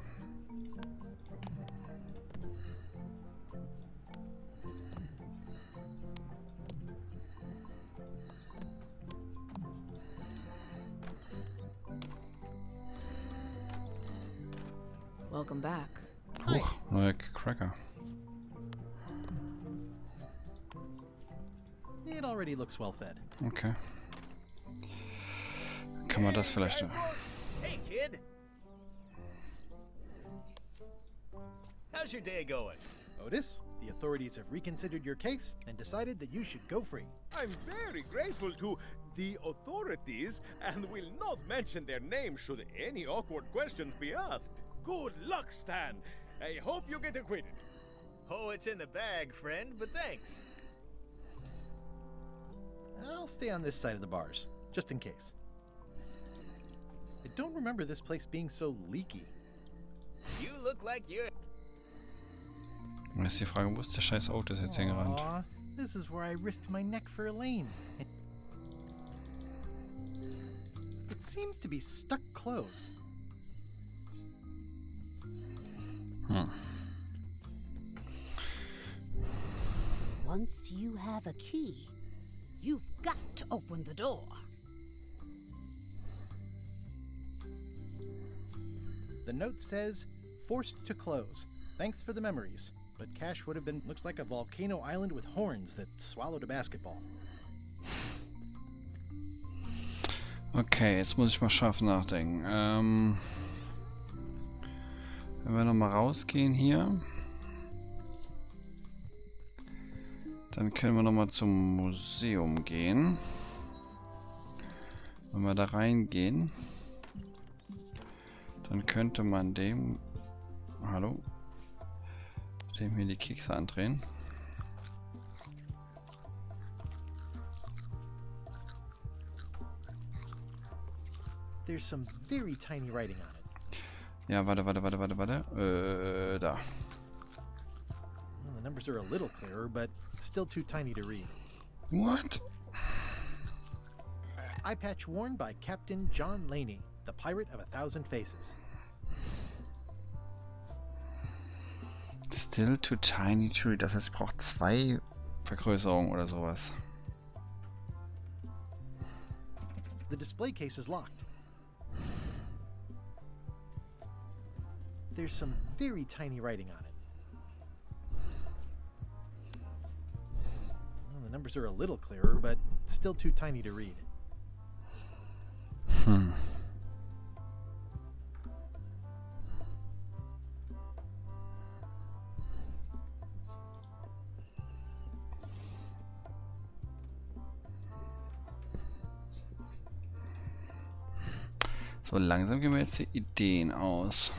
Welcome back. Huch, neuer Cracker. It already looks well fed. Okay. Kann man das vielleicht... Hey, kid! How's your day going? Otis, the authorities have reconsidered your case and decided that you should go free. I'm very grateful to the authorities and will not mention their name should any awkward questions be asked. Good luck, Stan. I hope you get acquitted. Oh, it's in the bag, friend, but thanks. I'll stay on this side of the bars, just in case. I don't remember this place being so leaky. You look like you're... Jetzt ist die Frage, wo ist der scheiß Otis jetzt hingerannt? Aw, this is where I risked my neck for Elaine. It seems to be stuck closed. Once you have a key, you've got to open the door. The note says, forced to close. Thanks for the memories. But Cash would have been, looks like a volcano island with horns that swallowed a basketball. Okay, jetzt muss ich mal scharf nachdenken. Wenn wir nochmal rausgehen hier, dann können wir nochmal zum Museum gehen. Wenn wir da reingehen, dann könnte man dem... Hallo? Dem hier die Kekse andrehen. There's some very tiny writing on it. Ja, warte. Da. Well, the numbers are a little clearer, but still too tiny to read. What? Eye patch worn by Captain John Laney, the pirate of 1,000 faces. Still too tiny to read. Das heißt, ich brauche 2 Vergrößerungen oder sowas. The display case is locked. There's some very tiny writing on it. Well, the numbers are a little clearer, but still too tiny to read. So, langsam gehen wir jetzt die Ideen aus.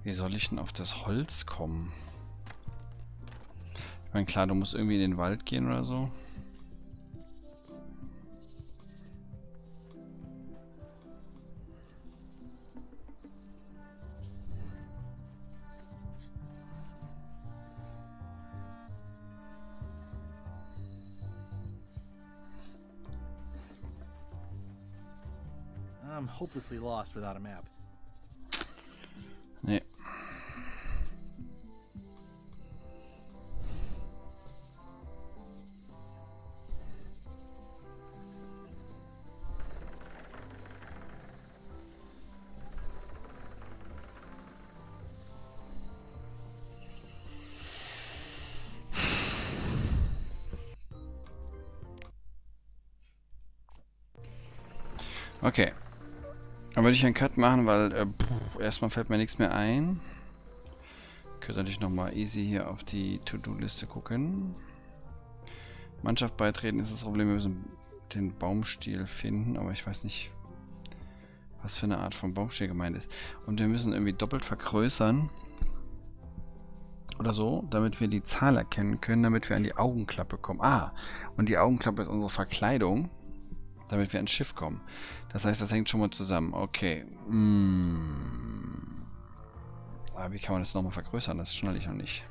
Wie soll ich denn auf das Holz kommen? Ich meine, klar, du musst irgendwie in den Wald gehen oder so. I'm hopelessly lost without a map. Nee. Okay. Dann würde ich einen Cut machen, weil erstmal fällt mir nichts mehr ein. Könnt natürlich nochmal easy hier auf die To-Do-Liste gucken. Mannschaft beitreten ist das Problem, wir müssen den Baumstiel finden, aber ich weiß nicht, was für eine Art von Baumstiel gemeint ist. Und wir müssen irgendwie doppelt vergrößern. Oder so, damit wir die Zahl erkennen können, damit wir an die Augenklappe kommen. Ah, und die Augenklappe ist unsere Verkleidung, damit wir ans Schiff kommen. Das heißt, das hängt schon mal zusammen. Okay. Aber wie kann man das nochmal vergrößern? Das schnalle ich noch nicht.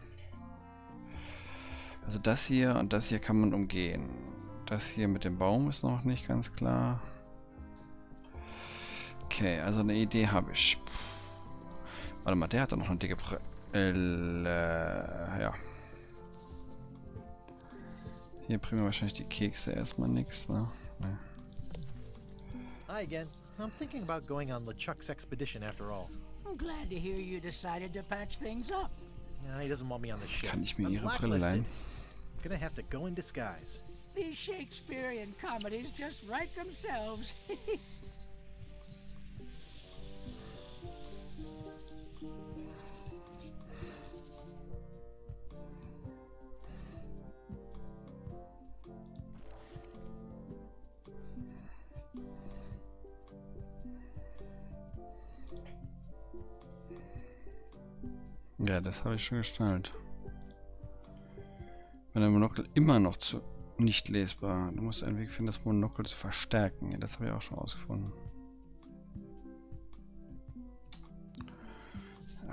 Also das hier und das hier kann man umgehen. Das hier mit dem Baum ist noch nicht ganz klar. Okay, also eine Idee habe ich. Warte mal, der hat doch noch eine dicke ja. Hier bringen wir wahrscheinlich die Kekse erstmal nichts, ne? Nee. Hi again. I'm thinking about going on LeChuck's expedition after all. I'm glad to hear you decided to patch things up. No, he doesn't want me on the ship. Kann ich mir I'm Ihre Brille leihen? Gonna have to go in disguise. These Shakespearean comedies just write themselves. Ja, das habe ich schon geschnallt. Wenn der Monokel immer noch nicht lesbar. Du musst einen Weg finden, das Monokel zu verstärken. Ja, das habe ich auch schon ausgefunden.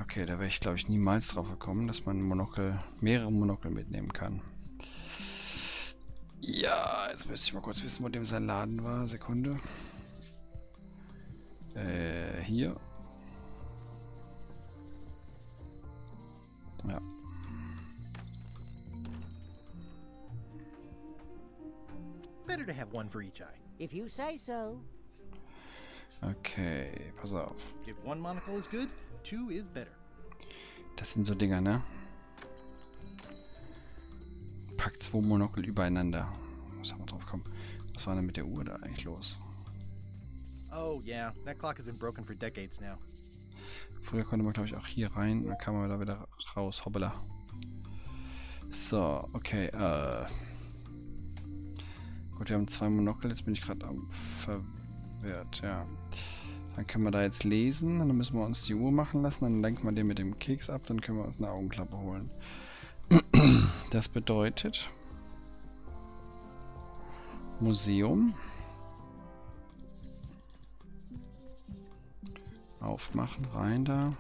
Okay, da wäre ich, glaube ich, niemals drauf gekommen, dass man mehrere Monokel mitnehmen kann. Ja, jetzt müsste ich mal kurz wissen, wo dem sein Laden war. Sekunde. Hier. Ja. Better to have one for each eye. If you say so. Okay, pass auf. If one monocle is good, two is better. Das sind so Dinger, ne? Pack 2 Monokel übereinander. Muss aber drauf kommen. Was war denn mit der Uhr da eigentlich los? Oh yeah, that clock has been broken for decades now. Früher konnte man, glaube ich, auch hier rein. Dann kam man da wieder raus. Hoppala. So, okay. Gut, wir haben 2 Monokel. Jetzt bin ich gerade verwirrt, ja. Dann können wir da jetzt lesen. Dann müssen wir uns die Uhr machen lassen. Dann lenken wir den mit dem Keks ab. Dann können wir uns eine Augenklappe holen. Das bedeutet Museum. Aufmachen, rein da.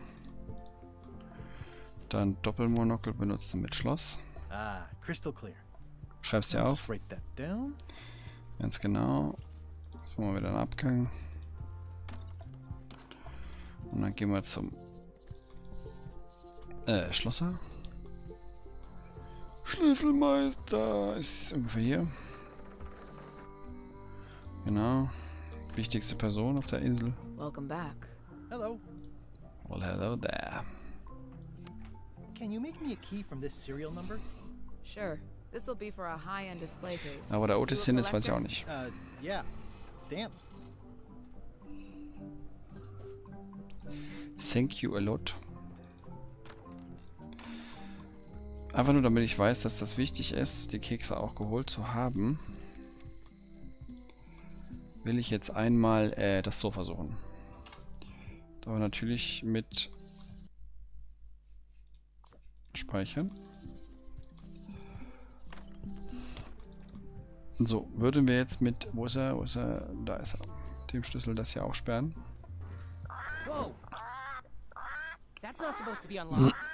Dann Doppelmonokel benutzen mit Schloss. Ah, crystal clear. Schreib's dir auf. Write that down. Ganz genau. Jetzt machen wir wieder einen Abgang. Und dann gehen wir zum Schlosser. Schlüsselmeister ist ungefähr hier. Genau. Wichtigste Person auf der Insel. Welcome back. Hello. Well, hello there. Can you make me a key from this serial number? Sure. This will be for a high-end display case. Aber der Otis hin ist, weiß ich auch nicht. Yeah. Stamps. Thank you a lot. Einfach nur, damit ich weiß, dass das wichtig ist, die Kekse auch geholt zu haben, will ich jetzt einmal das so versuchen. Aber natürlich mit Speichern. So, würden wir jetzt mit... Wo ist er? Wo ist er? Da ist er. Dem Schlüssel das hier auch sperren. Whoa! That's not supposed to be unlocked.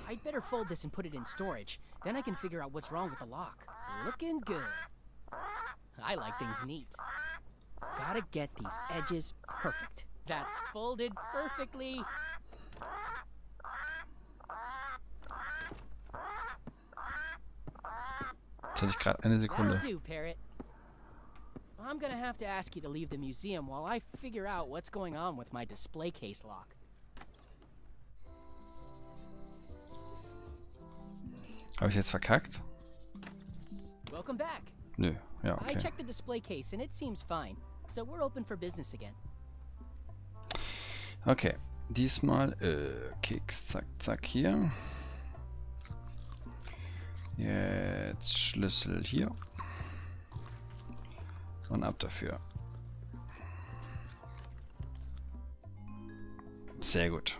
I'd better fold this and put it in storage. Then I can figure out what's wrong with the lock. Looking good. I like things neat. Gotta get these edges perfect. That's folded perfectly. Jetzt hatte ich gerade eine Sekunde. That'll do, Parrot. I'm gonna have to ask you to leave the museum while I figure out what's going on with my display case lock. Habe ich jetzt verkackt? Welcome back. Nö, ja, I okay. checked the display case and it seems fine. So we're open for business again. Okay, diesmal Keks, zack, zack, hier. Jetzt Schlüssel hier. Und ab dafür. Sehr gut.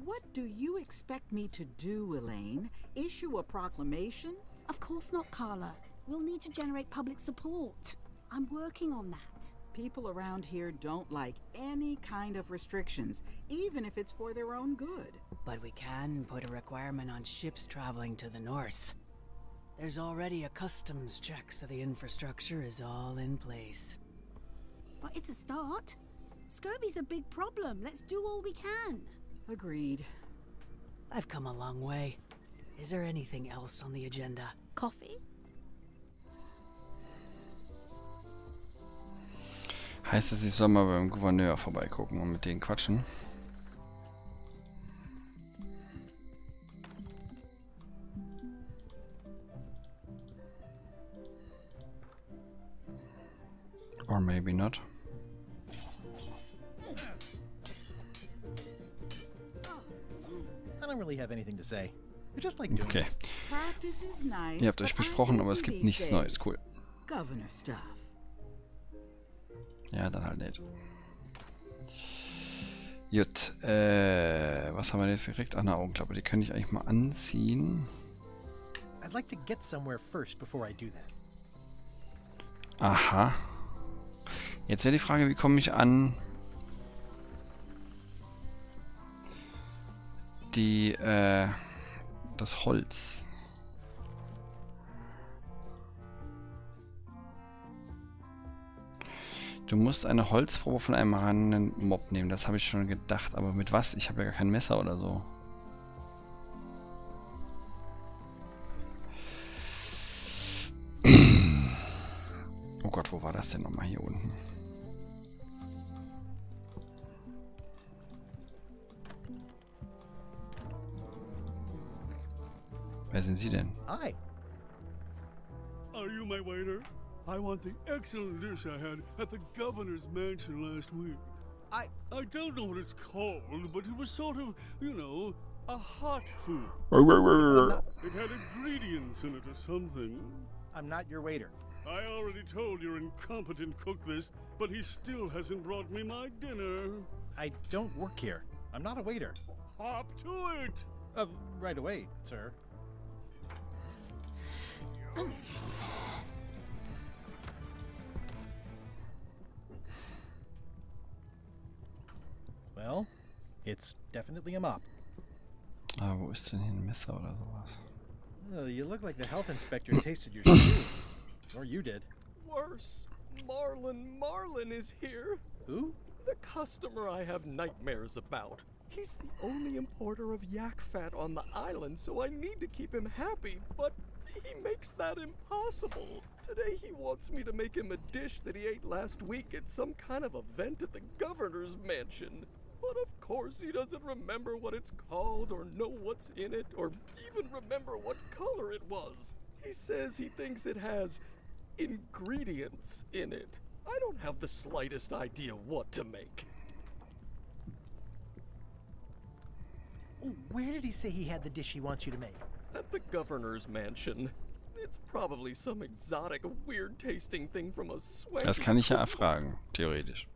What do you expect me to do, Elaine? Issue a proclamation? Of course not, Carla. We'll need to generate public support. I'm working on that. People around here don't like any kind of restrictions, even if it's for their own good. But we can put a requirement on ships traveling to the north. There's already a customs check, so the infrastructure is all in place. But it's a start. Scurvy's a big problem. Let's do all we can. Agreed. I've come a long way. Is there anything else on the agenda? Coffee? Heißt es, ich soll mal beim Gouverneur vorbeigucken und mit denen quatschen? Or maybe not. I don't really have anything to say. I just like doing Okay. this. Practice is nice, Ihr habt euch but I'm besprochen, aber es busy gibt these nichts Neues. days. Cool. Governor stuff. Ja, dann halt nicht. Gut, was haben wir jetzt gekriegt? Ach, eine Augenklappe. Die könnte ich eigentlich mal anziehen. I'd like to get somewhere first before I do that. Aha. Jetzt wäre die Frage, wie komme ich an die, das Holz. Du musst eine Holzprobe von einem rannenden Mob nehmen. Das habe ich schon gedacht. Aber mit was? Ich habe ja gar kein Messer oder so. Oh Gott, wo war das denn nochmal hier unten? Wer sind Sie denn? Hi. Are you my waiter? I want the excellent dish I had at the governor's mansion last week. I don't know what it's called, but it was sort of, you know, a hot food. It had ingredients in it or something. I'm not your waiter. I already told your incompetent cook this, but he still hasn't brought me my dinner. I don't work here. I'm not a waiter. Hop to it! Right away, sir. Well, it's definitely a mop. Ah, wo ist denn hier ein Messer oder sowas? You look like the health inspector tasted your stew. Or you did. Worse. Marlin is here. Who? The customer I have nightmares about. He's the only importer of yak fat on the island, so I need to keep him happy, but he makes that impossible. Today he wants me to make him a dish that he ate last week at some kind of event at the governor's mansion. But of course he doesn't remember what it's called or know what's in it or even remember what color it was. He says he thinks it has ingredients in it. I don't have the slightest idea what to make. Oh, where did he say he had the dish he wants you to make? At the governor's mansion. It's probably some exotic, weird-tasting thing from a swanky... Das kann ich ja erfragen, theoretisch.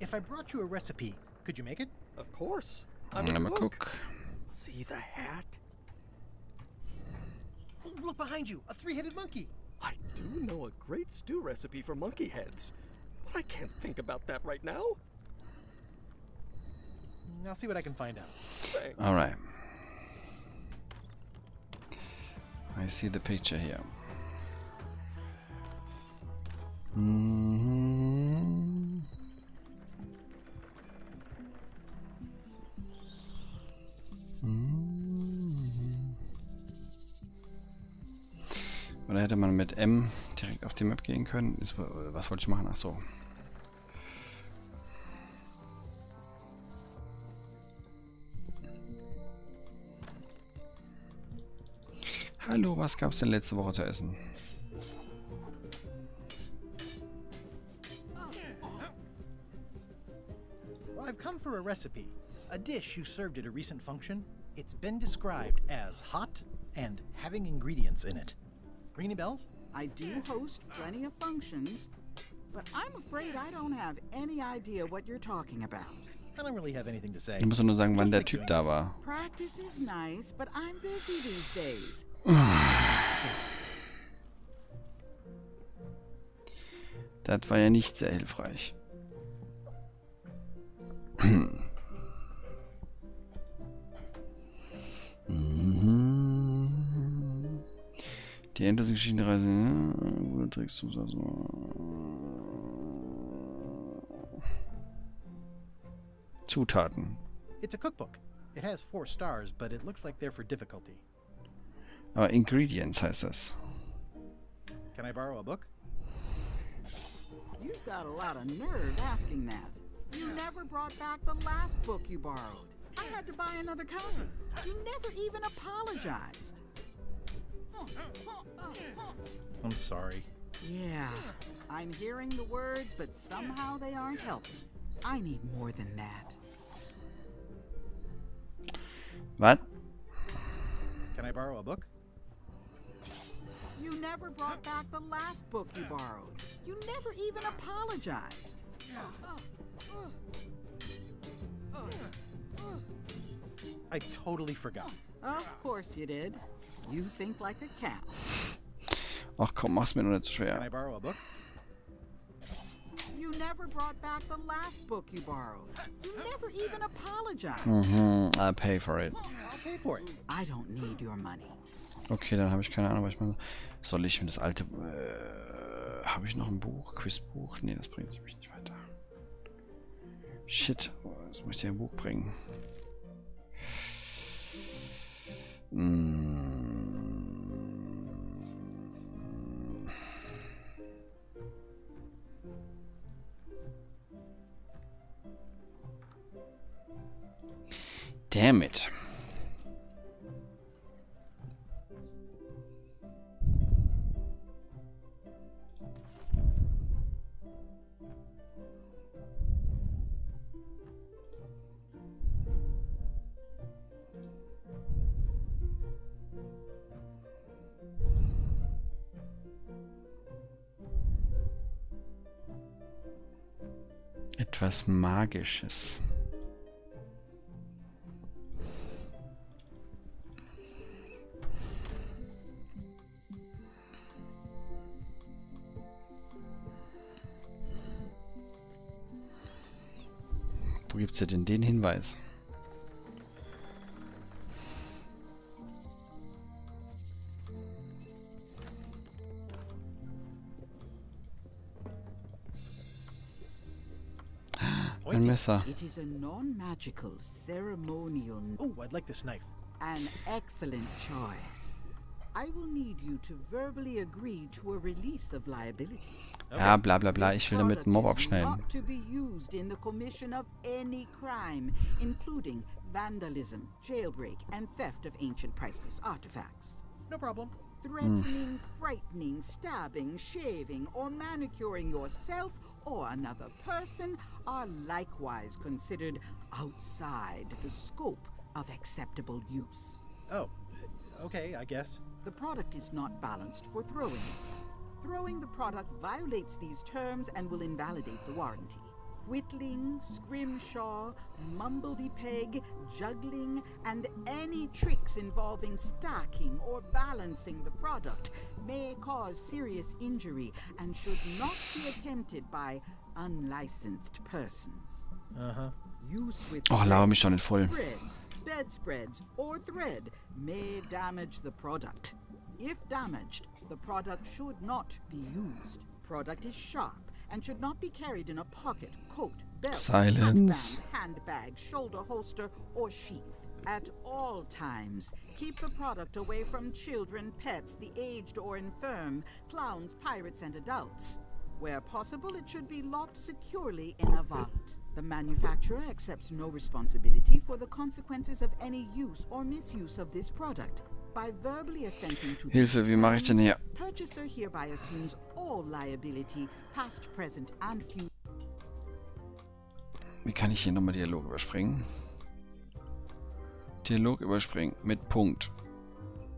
If I brought you a recipe, could you make it? Of course. I'm a cook. See the hat? Oh, look behind you, a three-headed monkey. I do know a great stew recipe for monkey heads, but I can't think about that right now. I'll see what I can find out. Thanks. All right. I see the picture here. Oder hätte man mit M direkt auf die Map gehen können? Was wollte ich machen? Ach so. Hallo, was gab's denn letzte Woche zu essen? Well, I've come for a recipe. A dish you served at a recent function. It's been described as hot and having ingredients in it. Ring any bells? I do host plenty of functions, but I'm afraid I don't have any idea what you're talking about. I don't really have anything to say. Ich muss nur sagen, wann der Typ da war. Practice is nice, but I'm busy these days. Das war ja nicht sehr hilfreich. Die endlose Geschichtenreise. Gute Tricks zum Zutaten. It's a cookbook. It has 4 stars, but it looks like they're for difficulty. Aber Ingredients heißt das. Can I borrow a book? You've got a lot of nerve asking that. You never brought back the last book you borrowed. I had to buy another copy. You never even apologized. I'm sorry. Yeah, I'm hearing the words, but somehow they aren't helping. I need more than that. What? Can I borrow a book? You never brought back the last book you borrowed. You never even apologized. I totally forgot. Of course you did. You think like a cat. Ach komm, mach's mir nur nicht so schwer. Can I borrow a book? You never brought back the last book you borrowed. You never even apologized. I'll pay for it. I'll pay for it. I don't need your money. Okay, dann habe ich keine Ahnung, was ich mache. Soll ich mir das alte... habe ich noch ein Buch? Quizbuch? Nee, das bringt mich nicht weiter. Shit, jetzt muss ich dir ein Buch bringen. Damn it. Etwas Magisches. Wo gibt's denn den Hinweis? Ein Messer. It is a non-magical ceremonial. Oh, I'd like this knife. An excellent choice. I will need you to verbally agree to a release of liability. Ja, bla bla bla, ich will damit einen Mob abschneiden. Not to be used in the commission of any crime, including vandalism, jailbreak, and theft of ancient priceless artifacts. No problem. Threatening, frightening, stabbing, shaving, or manicuring yourself or another person are likewise considered outside the scope of acceptable use. Oh, okay, I guess. The product is not balanced for throwing. Throwing the product violates these terms and will invalidate the warranty. Whittling, scrimshaw, mumbledy-peg, juggling, and any tricks involving stacking or balancing the product may cause serious injury and should not be attempted by unlicensed persons. Uh-huh. Use with Oh, laber mich doch nicht voll. spreads, bedspreads, or thread may damage the product. If damaged, the product should not be used. Product is sharp and should not be carried in a pocket, coat, belt, Silence. handbag, shoulder holster, or sheath. At all times, keep the product away from children, pets, the aged or infirm, clowns, pirates, and adults. Where possible, it should be locked securely in a vault. The manufacturer accepts no responsibility for the consequences of any use or misuse of this product. By verbally assenting to Hilfe, wie mache ich denn hier? purchaser hereby assumes all liability, past, present, and future. Wie kann ich hier nochmal Dialog überspringen? Dialog überspringen mit Punkt.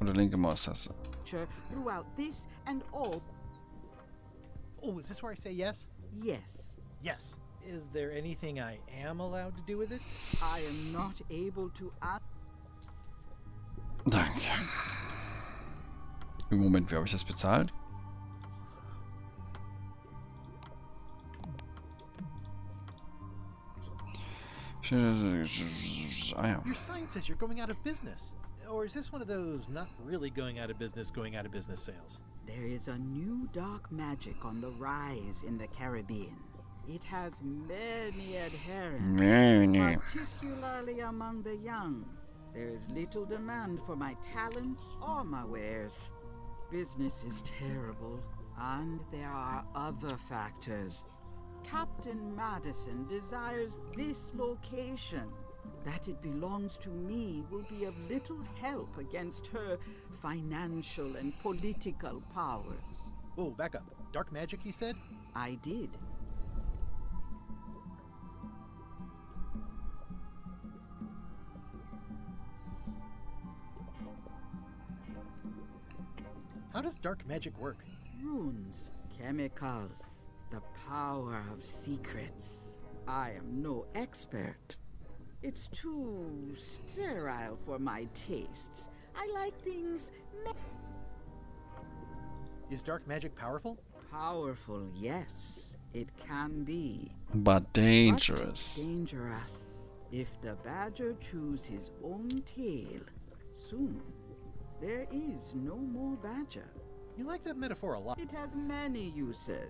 Oder linke Maustaste. Throughout this and all. Oh, is this where I say yes? Yes. Yes. Is there anything I am allowed to do with it? I am not able to Danke. Im Moment, wie habe ich das bezahlt? Ah ja. Your sign says you're going out of business. Or is this one of those not really going out of business sales? There is a new dark magic on the rise in the Caribbean. It has many adherents, particularly among the young. There is little demand for my talents or my wares. Business is terrible, and there are other factors. Captain Madison desires this location. That it belongs to me will be of little help against her financial and political powers. Whoa, back up. Dark magic, you said? I did. How does dark magic work? Runes, chemicals, the power of secrets. I am no expert. It's too sterile for my tastes. I like things... Is dark magic powerful? Powerful, yes. It can be. But dangerous. But dangerous. If the badger chews his own tail, soon there is no more badger. You like that metaphor a lot. It has many uses.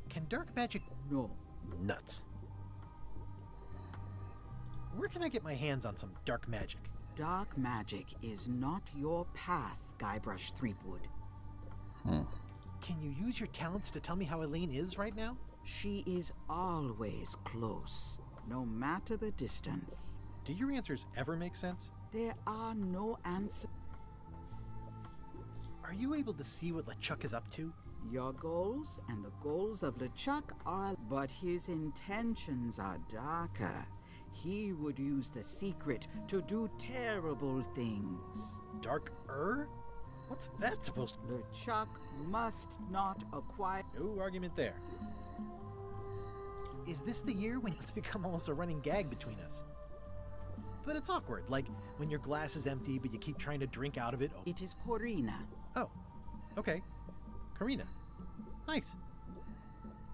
Can dark magic... No. Nuts. Where can I get my hands on some dark magic? Dark magic is not your path, Guybrush Threepwood. Can you use your talents to tell me how Eileen is right now? She is always close, no matter the distance. Do your answers ever make sense? There are no answers. Are you able to see what LeChuck is up to? Your goals and the goals of LeChuck are, but his intentions are darker. He would use the secret to do terrible things. Darker? What's that supposed to... LeChuck must not acquire... No argument there. Is this the year when it's become almost a running gag between us? But it's awkward, like when your glass is empty but you keep trying to drink out of it. It is Corina. Oh, okay. Karina. Nice.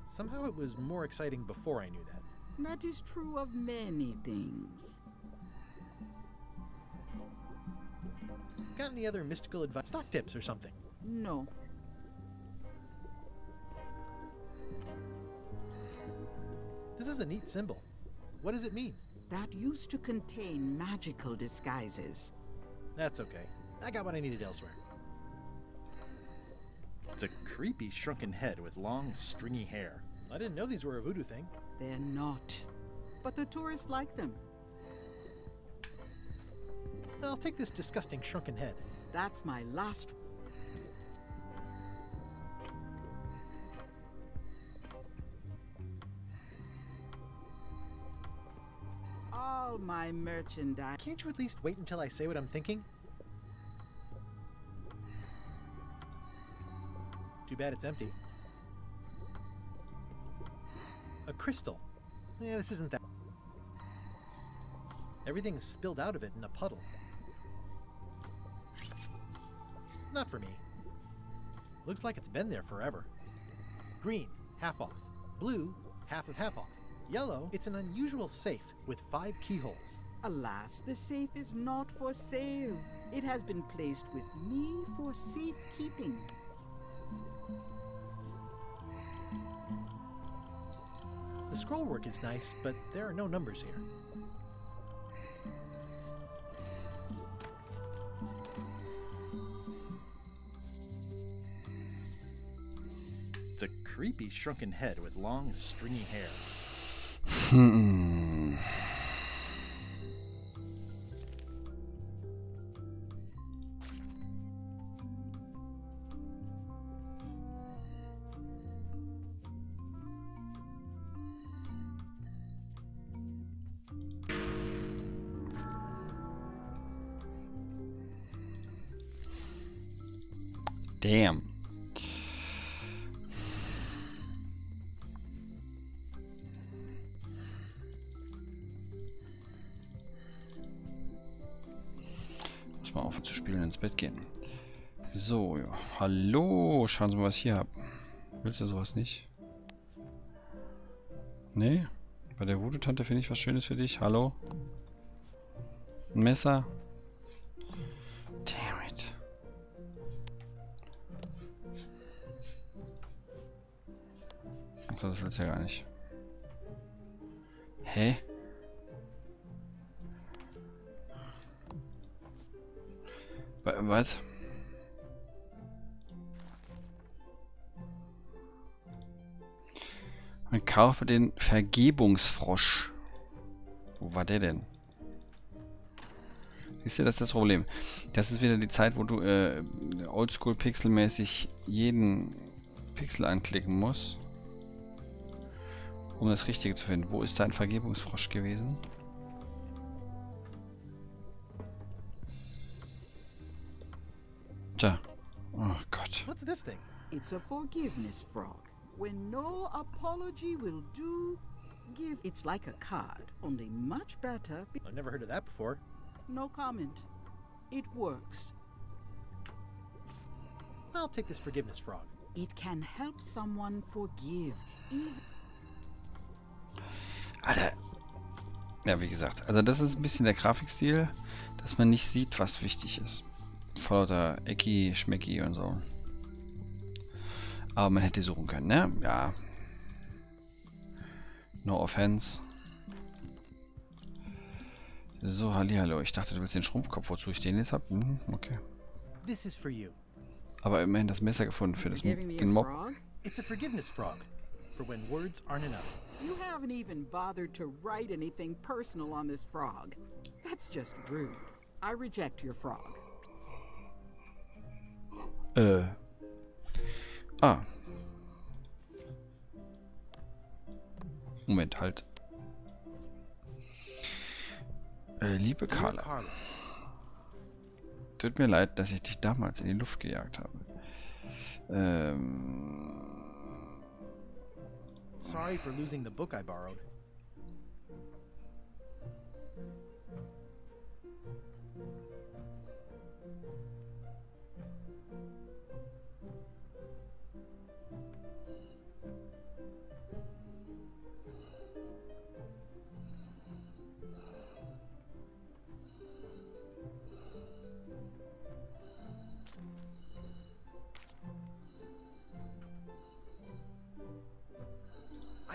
Somehow it was more exciting before I knew that. That is true of many things. Got any other mystical advice? Stock tips or something? No. This is a neat symbol. What does it mean? That used to contain magical disguises. That's okay. I got what I needed elsewhere. It's a creepy shrunken head with long, stringy hair. I didn't know these were a voodoo thing. They're not. But the tourists like them. I'll take this disgusting shrunken head. That's my last. All my merchandise. Can't you at least wait until I say what I'm thinking? Too bad it's empty. A crystal. Yeah, this isn't that. Everything's spilled out of it in a puddle. Not for me. Looks like it's been there forever. Green, half off. Blue, half of half off. Yellow, it's an unusual safe with 5 keyholes. Alas, the safe is not for sale. It has been placed with me for safekeeping. The scroll work is nice, but there are no numbers here. It's a creepy shrunken head with long, stringy hair. Damn. Muss mal aufhören zu spielen und ins Bett gehen. So, ja. Hallo, schauen Sie mal, was ich hier habe. Willst du sowas nicht? Nee? Bei der Voodoo-Tante finde ich was Schönes für dich. Hallo? Ein Messer? Damn it. Das willst du ja gar nicht. Hä? Was? Ich kaufe den Vergebungsfrosch. Wo war der denn? Siehst du, das ist das Problem. Das ist wieder die Zeit, wo du oldschool-pixelmäßig jeden Pixel anklicken musst, um das Richtige zu finden. Wo ist dein Vergebungsfrosch gewesen? Tja. Oh Gott. What's this thing? It's a forgiveness frog. When no apology will do, give. It's like a card, only much better. I've never heard of that before. No comment. It works. I'll take this forgiveness frog. It can help someone forgive, even. Alter. Ja, wie gesagt, also das ist ein bisschen der Grafikstil, dass man nicht sieht, was wichtig ist. Voll lauter Ecki, Schmecki und so. Aber man hätte suchen können, ne? Ja. No offense. So, hallihallo. Ich dachte, du willst den Schrumpfkopf, wozu ich den jetzt hab. Mhm, okay. This is for you. Aber immerhin das Messer gefunden für das den Mob. It's a forgiveness frog. For when words aren't enough. You haven't even bothered to write anything personal on this frog. That's just rude. I reject your frog. Ah. Moment, halt. Liebe Carla. Tut mir leid, dass ich dich damals in die Luft gejagt habe. Sorry for losing the book I borrowed.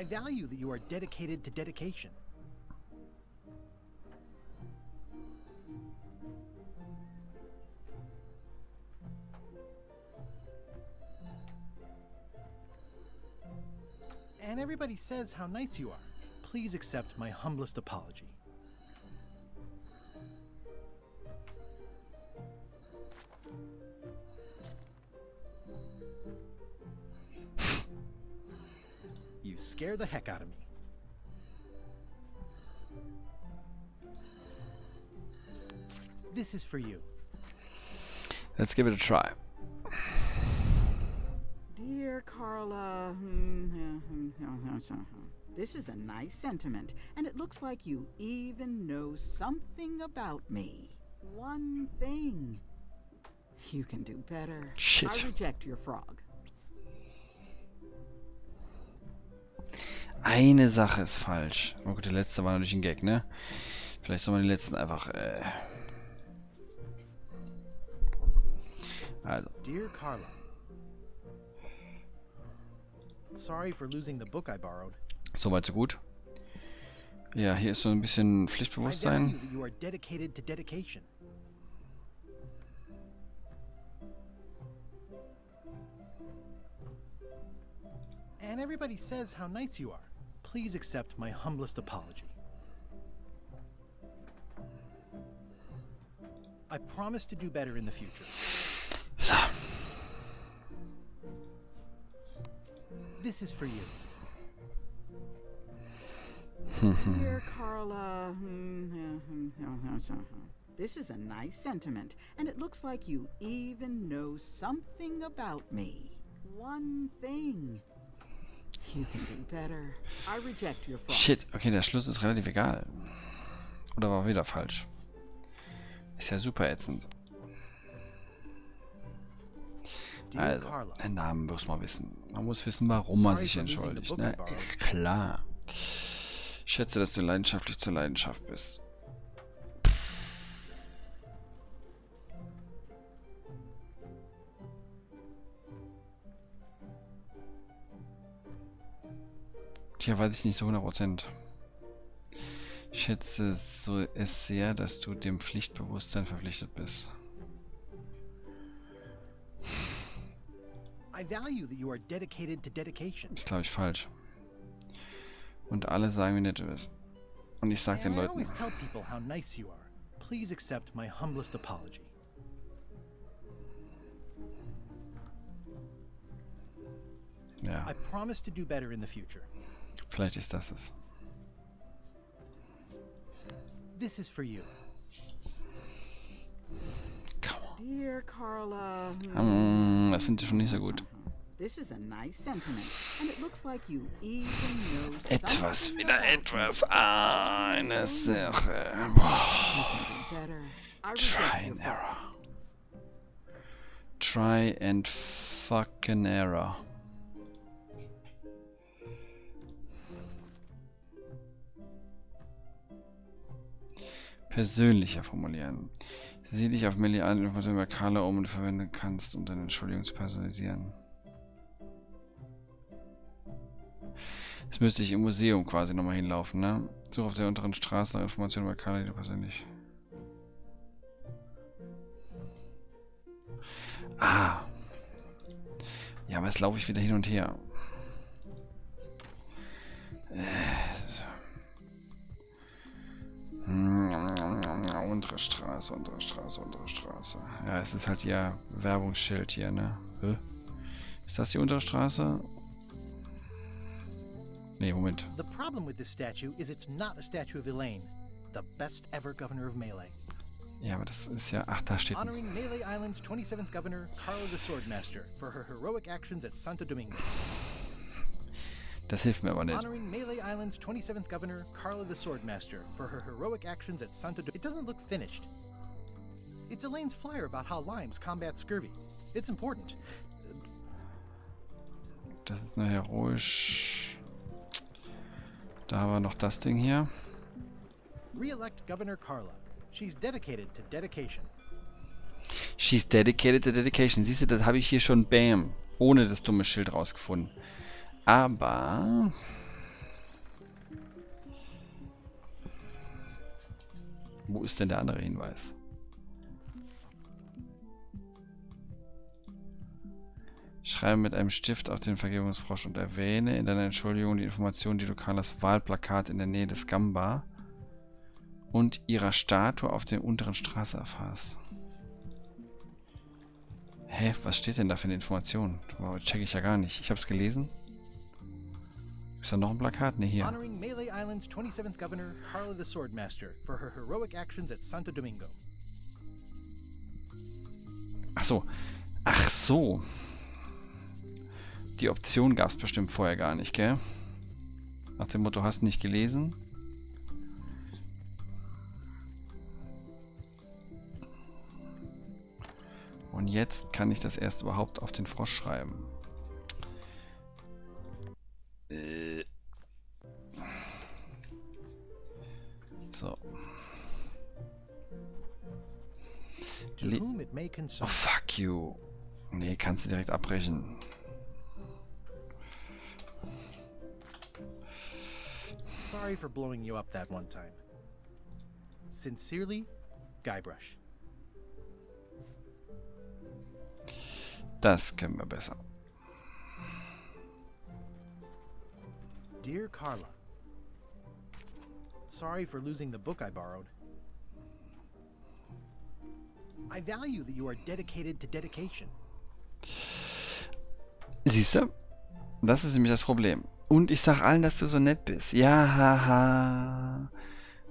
I value that you are dedicated to dedication. And everybody says how nice you are. Please accept my humblest apology. You scare the heck out of me. This is for you. Let's give it a try. Dear Carla, this is a nice sentiment, and it looks like you even know something about me. One thing. You can do better. Shit. I reject your frog. Eine Sache ist falsch. Oh gut, der letzte war natürlich ein Gag, ne? Vielleicht soll man die letzten einfach, Also. Dear Carla, sorry for losing the book I borrowed. Soweit so gut. Ja, hier ist so ein bisschen I value Pflichtbewusstsein. that you are dedicated to dedication. And everybody says how nice you are. Please accept my humblest apology. I promise to do better in the future. So. This is for you. Dear Carla, this is a nice sentiment, and it looks like you even know something about me. One thing. You can do better. I reject your frog. Shit, okay, der Schluss ist relativ egal. Oder war wieder falsch? Ist ja super ätzend. Also, den Namen muss man wissen. Man muss wissen, warum man sich entschuldigt, ne? Ist klar. Ich schätze, dass du leidenschaftlich zur Leidenschaft bist. Hier weiß ich nicht so 100%. Ich schätze es sehr, dass du dem Pflichtbewusstsein verpflichtet bist. I value that you are dedicated to dedication. Ist, glaube ich, falsch. Und alle sagen, wie nett du bist. Und ich sag den And I Leuten, always tell people how nice you are. Please accept my humblest apology. ja, I promise to do better in the future. vielleicht ist das es. This is for you. Dear Carla, Das finde ich schon nicht so gut. this is a nice sentiment, and it looks like you even know Etwas, something wieder about etwas. Eine Sache. me. Boah. You can do better. I Try reject your and frog. error. Try and fucking error. Persönlicher formulieren. Sieh dich auf Millie an und was du über Carla und verwenden kannst, um deine Entschuldigung zu personalisieren. Jetzt müsste ich im Museum quasi nochmal hinlaufen, ne? Such auf der unteren Straße nach Informationen über Carla, die du persönlich... Ah. Ja, aber jetzt laufe ich wieder hin und her. Untere Straße, untere Straße, untere Straße. Ja, es ist halt ihr Werbungsschild hier, ne? Hä? Ist das die untere Straße? Nee, Moment. The problem with this statue is it's not a statue of Elaine, the best ever governor of Melee. Ja, aber das ist ja... Ach, da steht... Honoring Melee Island's 27th governor, Carla the Swordmaster, for her heroic actions at Santo Domingo. Das hilft mir aber nicht. Honoring Melee Island's 27th governor, Carla the Swordmaster, for her heroic actions at Santo Domingo. It doesn't look finished. It's Elaine's flyer about how limes combat scurvy. It's important. Das ist nur heroisch. Da haben wir noch das Ding hier. Re-elect Governor Carla. She's dedicated to dedication. She's dedicated to dedication. Siehst du, das habe ich hier schon, bam, ohne das dumme Schild rausgefunden. Aber... Wo ist denn der andere Hinweis? Schreibe mit einem Stift auf den Vergebungsfrosch und erwähne in deiner Entschuldigung die Information, die du Carlas Wahlplakat in der Nähe des Gamba und ihrer Statue auf der unteren Straße erfasst. Hä? Was steht denn da für eine Information? Wow, check ich ja gar nicht. Ich hab's gelesen. Ist da noch ein Plakat? Ne, hier. Honoring Melee Island's 27th Governor, Carla the Swordmaster, for her heroic actions at Santo Domingo. Ach so. Ach so. Die Option gab es bestimmt vorher gar nicht, gell? Nach dem Motto, hast nicht gelesen. Und jetzt kann ich das erst überhaupt auf den Frosch schreiben. So. Oh, fuck you. Nee, kannst du direkt abbrechen. Sorry for blowing you up that one time. Sincerely, Guybrush. Das können wir besser. Dear Carla, sorry for losing the book I borrowed. I value that you are dedicated to dedication. Siehst du? Das ist nämlich das Problem. Und ich sag allen, dass du so nett bist. Ja, haha.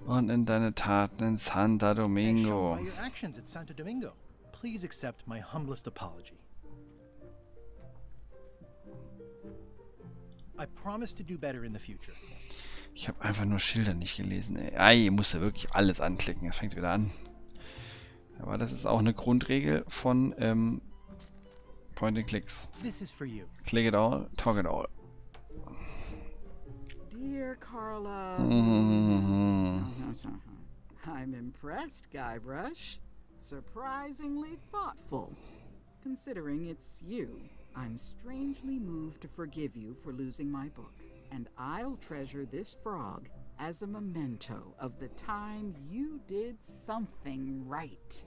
Und in deine Taten in Santo Domingo. By your actions at Santo Domingo, please accept my humblest apology. I promise to do better in the future. Ich habe einfach nur Schilder nicht gelesen, ey. Ei, musst du wirklich alles anklicken. Es fängt wieder an. Aber das ist auch eine Grundregel von Point-and-Clicks. This is for you. Click it all, talk it all. Dear Carla. I'm impressed, Guybrush. Surprisingly thoughtful. Considering it's you, I'm strangely moved to forgive you for losing my book. And I'll treasure this frog as a memento of the time you did something right.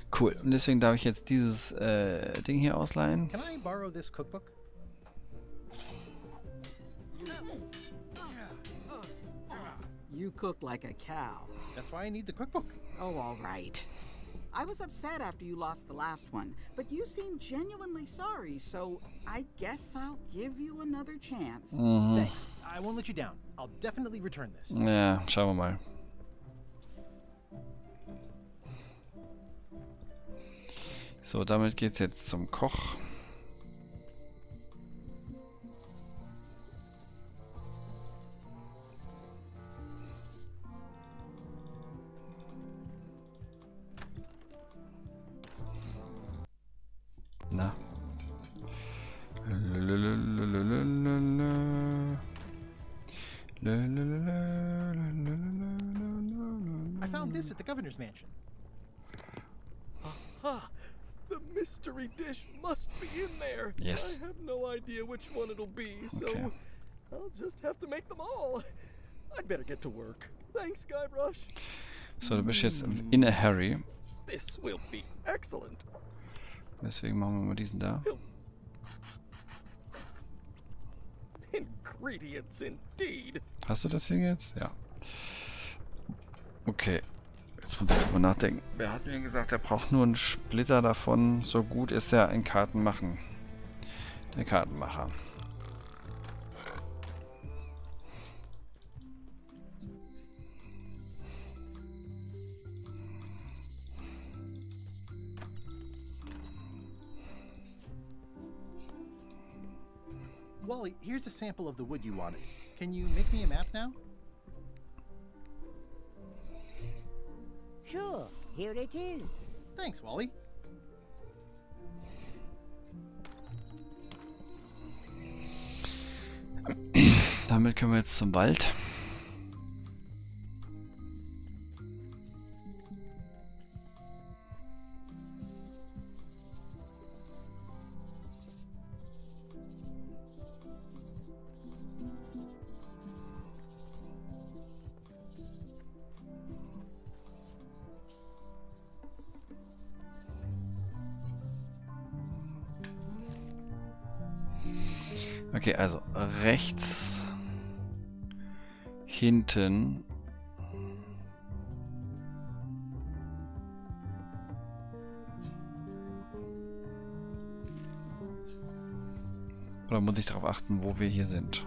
Cool. Und deswegen darf ich jetzt dieses Ding hier ausleihen. Can I borrow this cookbook? You cook like a cow. That's why I need the cookbook. Oh, all right. I was upset after you lost the last one, but you seemed genuinely sorry, so I guess I'll give you another chance. Thanks. I won't let you down. I'll definitely return this. Ja, schauen wir mal. So, damit geht's jetzt zum Koch. Na. I found this at the governor's mansion. Aha! The mystery dish must be in there. Yes. I have no idea which one it'll be, so Okay. I'll just have to make them all. I'd better get to work. Thanks, Guybrush. So, du bist jetzt in a hurry. This will be excellent. Deswegen machen wir mal diesen da. Ingredients indeed. Hast du das Ding jetzt? Ja. Okay. Jetzt muss ich drüber nachdenken. Wer hat mir gesagt, er braucht nur einen Splitter davon. So gut ist er in Kartenmachen. Der Kartenmacher. Wally, here's a sample of the wood you wanted. Can you make me a map now? Sure, here it is. Thanks, Wally. Damit können wir jetzt zum Wald. Okay, also rechts, hinten. Oder muss ich darauf achten, wo wir hier sind?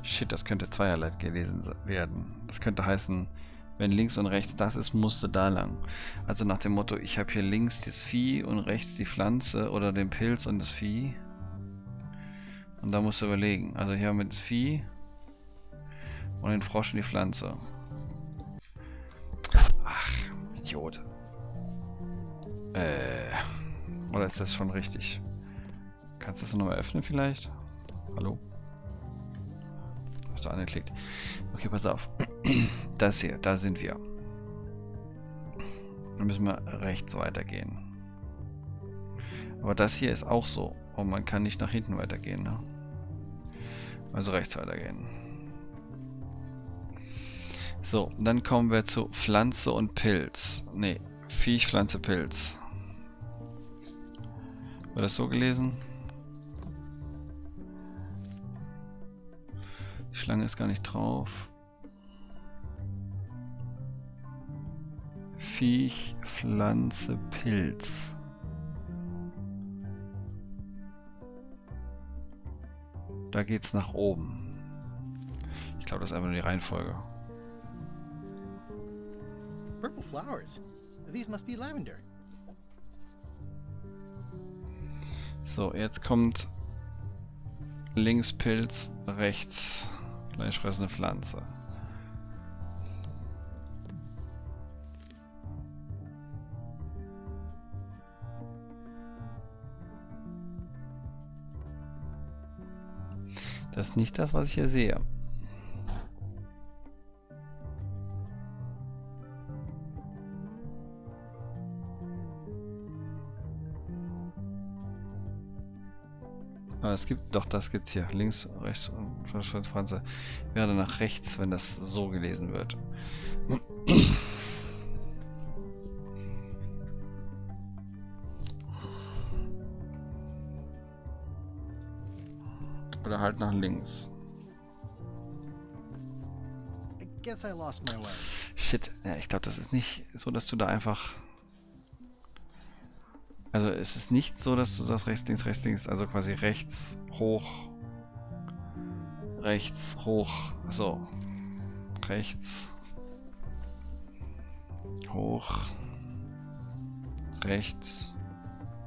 Shit, das könnte zweierlei gelesen werden. Das könnte heißen, wenn links und rechts das ist, musst du da lang. Also nach dem Motto, ich habe hier links das Vieh und rechts die Pflanze oder den Pilz und das Vieh. Und da musst du überlegen. Also hier haben wir das Vieh und den Frosch und die Pflanze. Ach, Idiot. Oder ist das schon richtig? Kannst du das nochmal öffnen vielleicht? Hallo? Hast du angeklickt? Okay, pass auf. Das hier, da sind wir. Dann müssen wir rechts weitergehen. Aber das hier ist auch so. Und man kann nicht nach hinten weitergehen, ne? Also rechts weitergehen. So, dann kommen wir zu Pflanze und Pilz. Ne, Viech, Pflanze, Pilz. War das so gelesen? Die Schlange ist gar nicht drauf. Viech, Pflanze, Pilz. Da geht's nach oben. Ich glaube, das ist einfach nur die Reihenfolge. Purple flowers. These must be lavender. So, jetzt kommt links Pilz, rechts fleischfressende Pflanze. Das ist nicht das, was ich hier sehe. Aber es gibt, doch, das gibt's hier. Links, rechts und Pflanze. Wäre nach rechts, wenn das so gelesen wird. Oder halt nach links. I guess I lost my way. Shit, ja, ich glaube, das ist nicht so, dass du da einfach... Also es ist nicht so, dass du sagst rechts, links, also quasi rechts, hoch, so, rechts, hoch, rechts.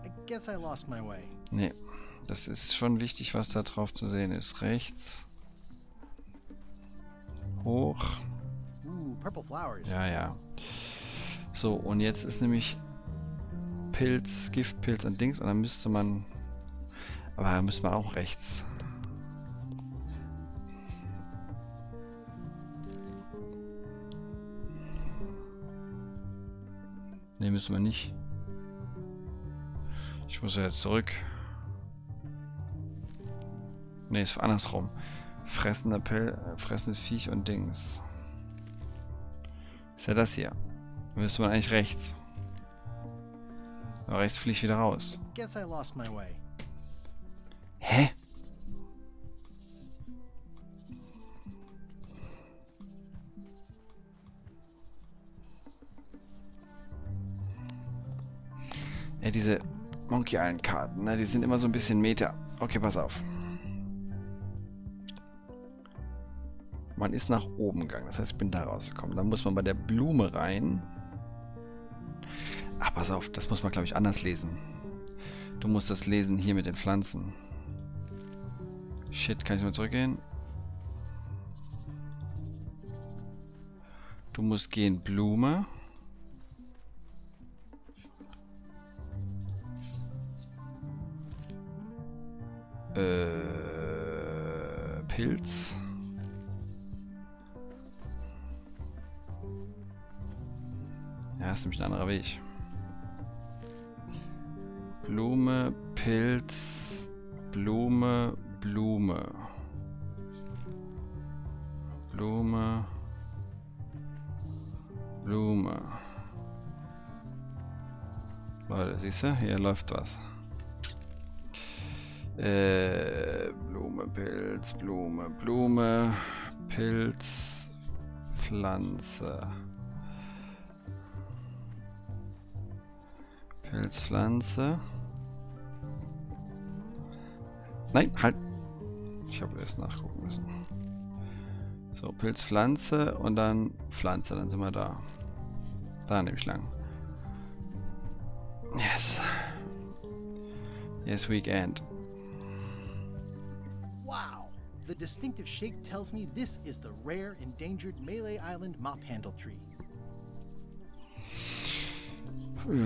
I guess I lost my way. Nee, das ist schon wichtig, was da drauf zu sehen ist. Rechts, hoch. Purple flowers. Ja, ja. So, und jetzt ist nämlich Pilz, Giftpilz und Dings und dann müsste man... Aber da müsste man auch rechts. Ne, müssen wir nicht. Ich muss ja jetzt zurück. Ne, ist andersrum. Fressendes Viech und Dings. Ist ja das hier. Dann müsste man eigentlich rechts. Aber rechts fliege ich wieder raus. Guess I lost my way. Hä? Ja, diese Monkey Island Karten, ne, die sind immer so ein bisschen Meta. Okay, pass auf. Man ist nach oben gegangen, das heißt, ich bin da rausgekommen. Dann muss man bei der Blume rein. Ach, pass auf, das muss man, glaube ich, anders lesen. Du musst das lesen hier mit den Pflanzen. Shit, kann ich mal zurückgehen? Du musst gehen Blume. Pilz. Ja, ist nämlich ein anderer Weg. Blume, Pilz, Blume, Blume. Blume, Blume. siehst du, hier läuft was. Blume, Pilz, Blume, Blume, Pilz, Pflanze. Pilzpflanze. Nein, halt. Ich habe erst nachgucken müssen. So, Pilzpflanze und dann Pflanze, dann sind wir da. Da nehme ich lang. Yes. Yes, weekend. Wow! The distinctive shape tells me this is the rare, endangered Melee Island mop handle tree. Ja.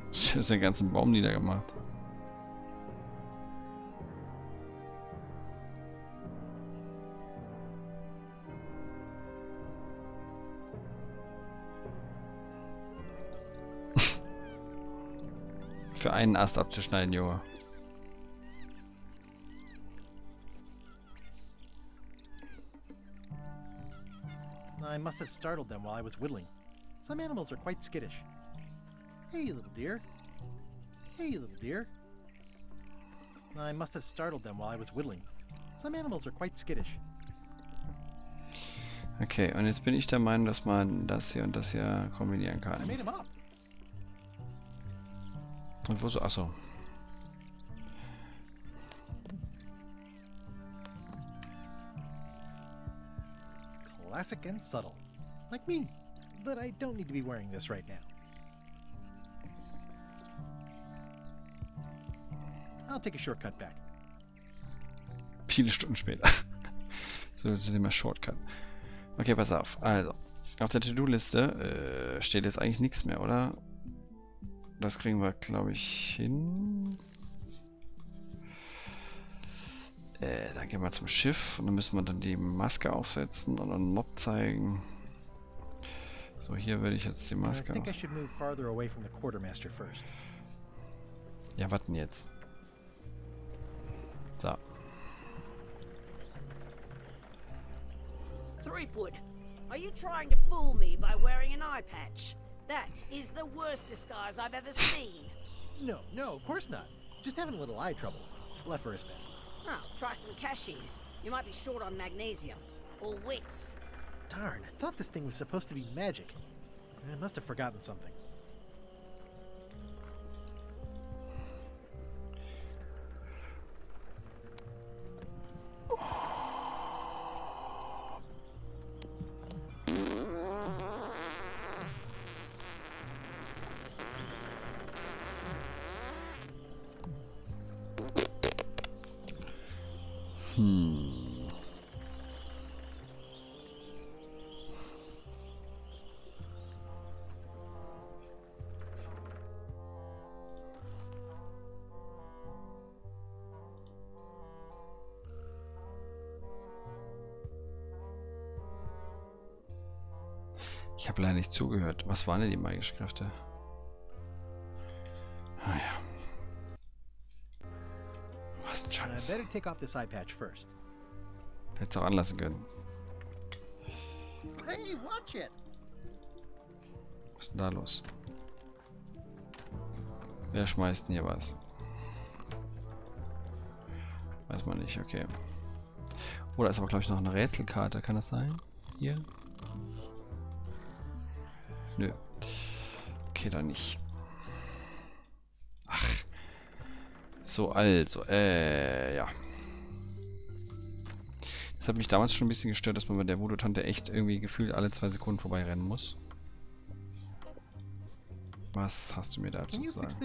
Ich habe den ganzen Baum niedergemacht. Für einen Ast abzuschneiden, Junge. I must have startled them while I was whittling. Some animals are quite skittish. Hey, little dear. Hey, little dear. I must have startled them while I was whittling. Some animals are quite skittish. Okay, und jetzt bin ich der Meinung, dass man das hier und das hier kombinieren kann. I made him up. Und wo so? Achso. Classic and subtle. Like me. But I don't need to be wearing this right now. I'll take a shortcut back. Viele Stunden später. So, das ist immer Shortcut. Okay, pass auf. Also, auf der To-Do-Liste steht jetzt eigentlich nichts mehr, oder? Das kriegen wir, glaube ich, hin. Dann gehen wir zum Schiff und dann müssen wir dann die Maske aufsetzen und einen Mob zeigen. So, hier würde ich jetzt die Maske aufsetzen. Ja, warten jetzt. So. Threepwood, are you trying to fool me by wearing an eye patch? That is the worst disguise I've ever seen. No, of course not. Just having a little eye trouble. Blepharismus. Oh, try some cashews. You might be short on magnesium. Or wits. Darn, I thought this thing was supposed to be magic. I must have forgotten something. Ich habe leider nicht zugehört. Was waren denn die magischen Kräfte? Ah ja. Was ein Scheiß. Better take off this eye patch first. Hättest auch anlassen können. Hey, watch it! Was ist denn da los? Wer schmeißt denn hier was? Weiß man nicht, okay. Oh, da ist aber glaube ich noch eine Rätselkarte. Kann das sein? Hier? Nö. Okay, dann nicht. Ach. So, also, ja. Das hat mich damals schon ein bisschen gestört, dass man bei der Voodoo-Tante echt irgendwie gefühlt alle 2 Sekunden vorbeirennen muss. Was hast du mir dazu zu sagen?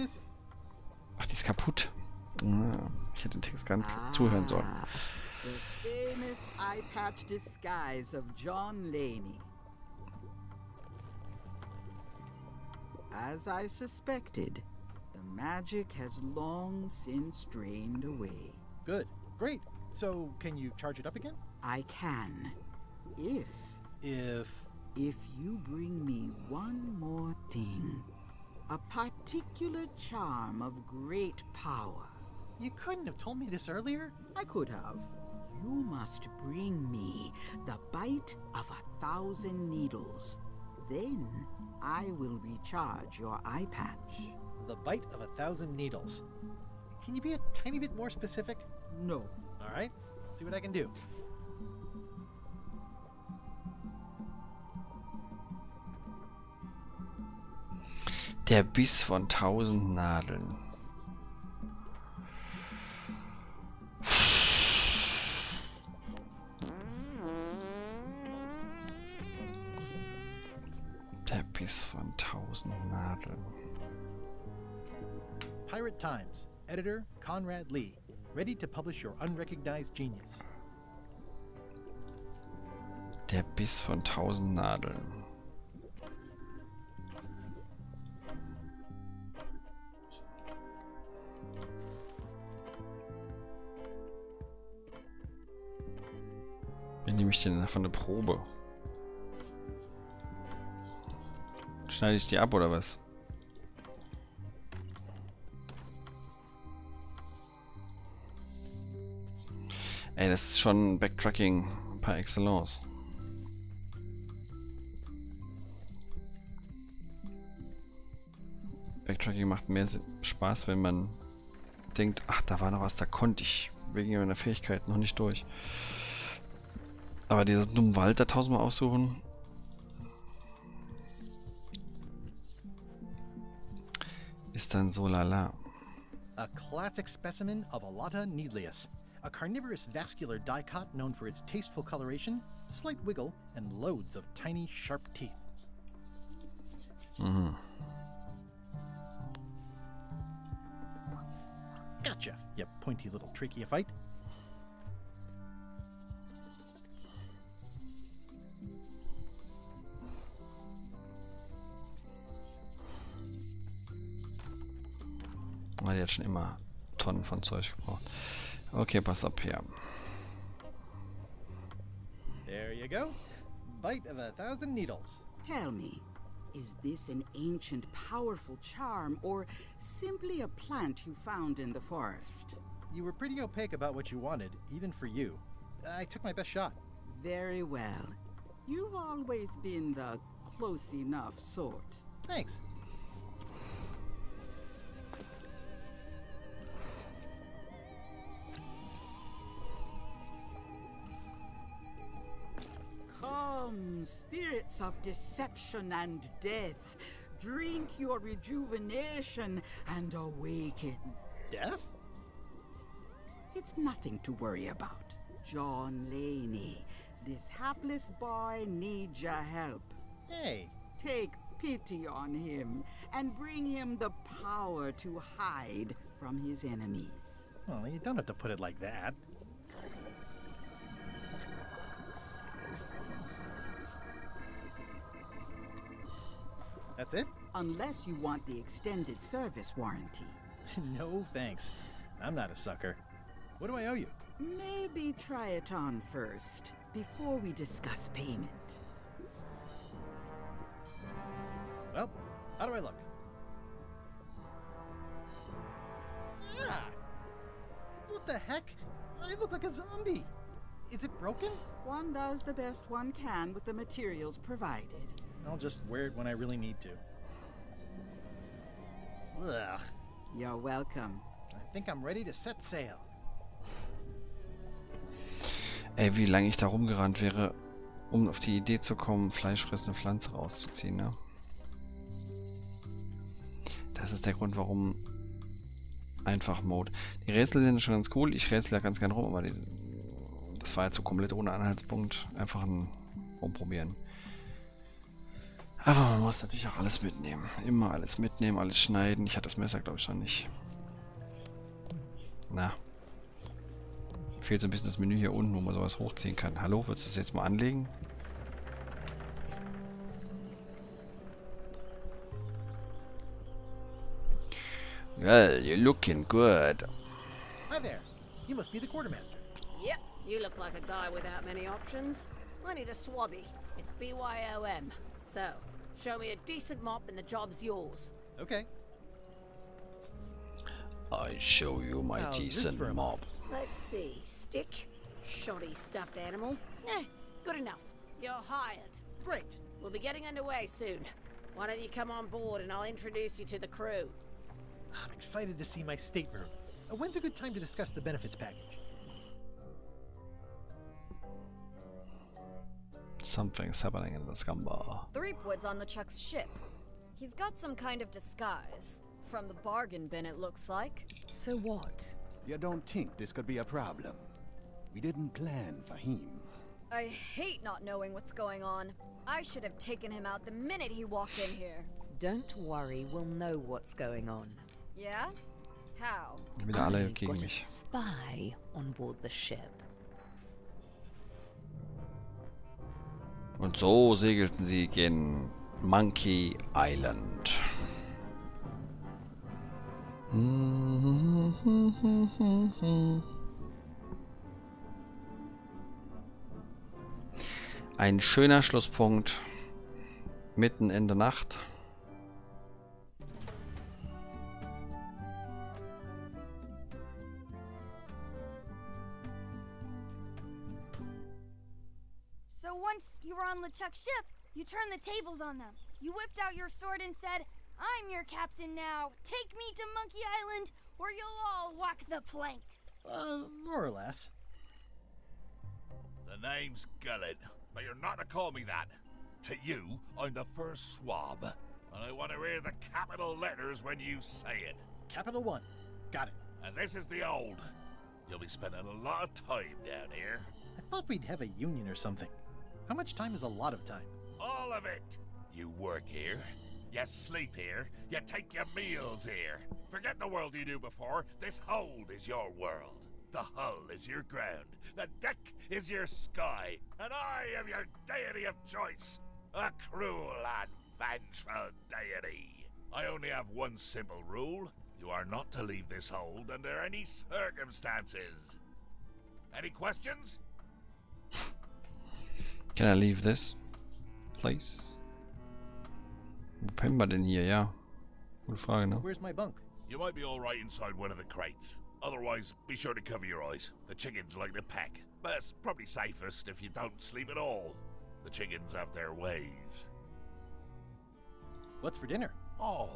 Ach, die ist kaputt. Ah, ich hätte den Text ganz zuhören sollen. The famous eye patch disguise of John Laney. As I suspected, the magic has long since drained away. Good. Great. So, can you charge it up again? I can. If you bring me one more thing. A particular charm of great power. You couldn't have told me this earlier? I could have. You must bring me the bite of 1,000 needles. Then I will recharge your eye patch. The bite of 1,000 needles. Can you be a tiny bit more specific? No. All right. See what I can do. Der Biss von 1000 Nadeln. Der Biss von 1000 Nadeln. Pirate Times. Editor Conrad Lee. Ready to publish your unrecognized genius. Der Biss von 1000 Nadeln. Wie nehme ich denn davon eine Probe? Schneide ich die ab oder was? Ey, das ist schon Backtracking par excellence. Backtracking macht mehr Spaß, wenn man denkt, ach, da war noch was, da konnte ich wegen meiner Fähigkeit noch nicht durch. Aber diesen dummen Wald da 1000-mal aussuchen. Ist dann so lala. A classic specimen of Alata needleus. A carnivorous vascular dicot known for its tasteful coloration, slight wiggle, and loads of tiny, sharp teeth. Mhm. Gotcha, you pointy little tracheophyte. Die hat schon immer Tonnen von Zeug gebraucht. Okay, pass auf hier. There you go. Bite of 1,000 needles. Tell me, is this an ancient, powerful charm, or simply a plant you found in the forest? You were pretty opaque about what you wanted, even for you. I took my best shot. Very well. You've always been the close enough sort. Thanks. Come, spirits of deception and death, drink your rejuvenation and awaken. Death? It's nothing to worry about. John Laney, this hapless boy needs your help. Hey. Take pity on him and bring him the power to hide from his enemies. Well, you don't have to put it like that. That's it? Unless you want the extended service warranty. No, thanks. I'm not a sucker. What do I owe you? Maybe try it on first, before we discuss payment. Well, how do I look? Ah! What the heck? I look like a zombie. Is it broken? One does the best one can with the materials provided. I'll just wear it when I really need to. Ugh. You're welcome. I think I'm ready to set sail. Ey, wie lange ich da rumgerannt wäre, um auf die Idee zu kommen, fleischfressende Pflanze rauszuziehen, ne? Das ist der Grund, warum einfach Mode. Die Rätsel sind schon ganz cool, ich rätsel ja ganz gern rum, aber das war jetzt so komplett ohne Anhaltspunkt. Einfach ein Rumprobieren. Aber man muss natürlich auch alles mitnehmen. Immer alles mitnehmen, alles schneiden. Ich hatte das Messer, glaube ich, schon nicht. Na. Fehlt so ein bisschen das Menü hier unten, wo man sowas hochziehen kann. Hallo, würdest du das jetzt mal anlegen? Well, you're looking good. Hi there. You must be the quartermaster. Yep, you look like a guy without many options. I need a swabby. It's BYOM. So, show me a decent mop and the job's yours. Okay. I show you my How's this decent for a mob. Let's see. Stick. Shoddy stuffed animal. Good enough. You're hired. Great. We'll be getting underway soon. Why don't you come on board and I'll introduce you to the crew. I'm excited to see my stateroom. When's a good time to discuss the benefits package? Something's happening in the scum bar. Threepwood's on the Chuck's ship. He's got some kind of disguise. From the bargain bin, it looks like. So what? You don't think this could be a problem? We didn't plan for him. I hate not knowing what's going on. I should have taken him out the minute he walked in here. Don't worry, we'll know what's going on. Yeah? How? Wieder alle I've gegen got a mich. spy on board the ship. Und so segelten sie gen Monkey Island. Ein schöner Schlusspunkt mitten in der Nacht. So once you were on LeChuck's ship, you turned the tables on them. You whipped out your sword and said, "I'm your captain now. Take me to Monkey Island, or you'll all walk the plank." More or less. The name's Gullet, but you're not to call me that. To you, I'm the first swab, and I want to hear the capital letters when you say it. Capital 1. Got it. And this is the old. You'll be spending a lot of time down here. I thought we'd have a union or something. How much time is a lot of time? All of it. You work here, you sleep here, you take your meals here. Forget the world you knew before. This hold is your world. The hull is your ground. The deck is your sky. And I am your deity of choice. A cruel and vengeful deity. I only have one simple rule. You are not to leave this hold under any circumstances. Any questions? Can I leave this place? Wo pennen wir denn hier? Ja. Gute Frage, ne? Where's my bunk? You might be all right inside one of the crates. Otherwise, be sure to cover your eyes. The chickens like to peck. But it's probably safest if you don't sleep at all. The chickens have their ways. What's for dinner? Oh,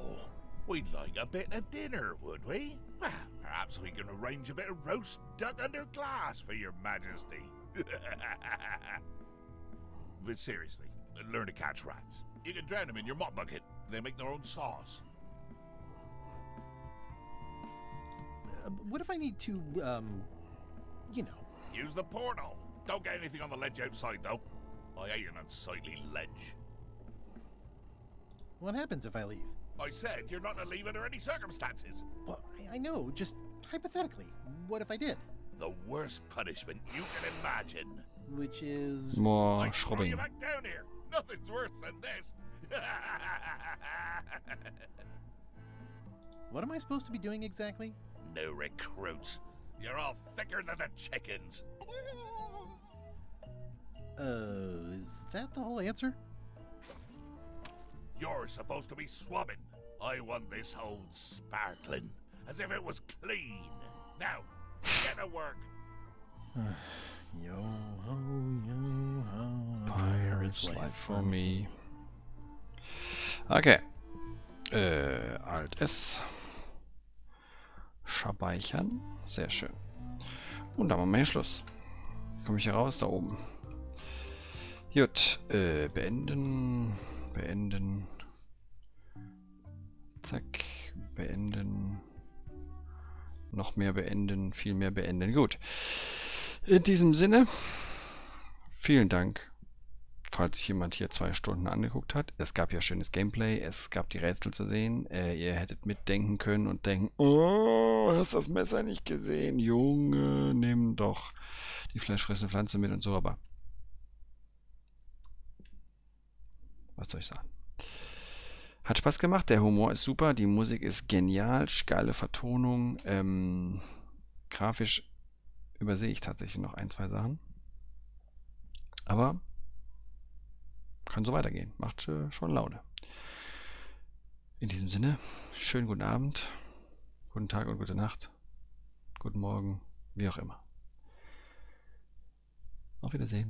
we'd like a bit of dinner, would we? Well, perhaps we can arrange a bit of roast duck under glass for your majesty. But seriously, learn to catch rats. You can drown them in your mop bucket. They make their own sauce. What if I need to, you know... Use the portal. Don't get anything on the ledge outside, though. I hate an unsightly ledge. What happens if I leave? I said you're not to leave under any circumstances. Well, I know, just hypothetically. What if I did? The worst punishment you can imagine. Which is... More I throw you schrubbing. back down here. Nothing's worse than this. What am I supposed to be doing exactly? No recruits. You're all thicker than the chickens. Is that the whole answer? You're supposed to be swabbing. I want this hold sparkling, as if it was clean. Now, get to work. Yo ho, yo ho. Pirate's life for me. Okay. Alt S. Speichern. Sehr schön. Und dann machen wir hier Schluss. Komme ich hier raus? Da oben. Gut. Beenden. Beenden. Zack. Beenden. Noch mehr beenden. Viel mehr beenden. Gut. In diesem Sinne. Vielen Dank. Falls sich jemand hier 2 Stunden angeguckt hat. Es gab ja schönes Gameplay. Es gab die Rätsel zu sehen. Ihr hättet mitdenken können und denken, oh, hast das Messer nicht gesehen? Junge, nimm doch die fleischfressende Pflanze mit und so. Aber was soll ich sagen? Hat Spaß gemacht. Der Humor ist super. Die Musik ist genial. Geile Vertonung. Grafisch übersehe ich tatsächlich noch ein, zwei Sachen. Aber kann so weitergehen. Macht schon Laune. In diesem Sinne, schönen guten Abend, guten Tag und gute Nacht, guten Morgen, wie auch immer. Auf Wiedersehen.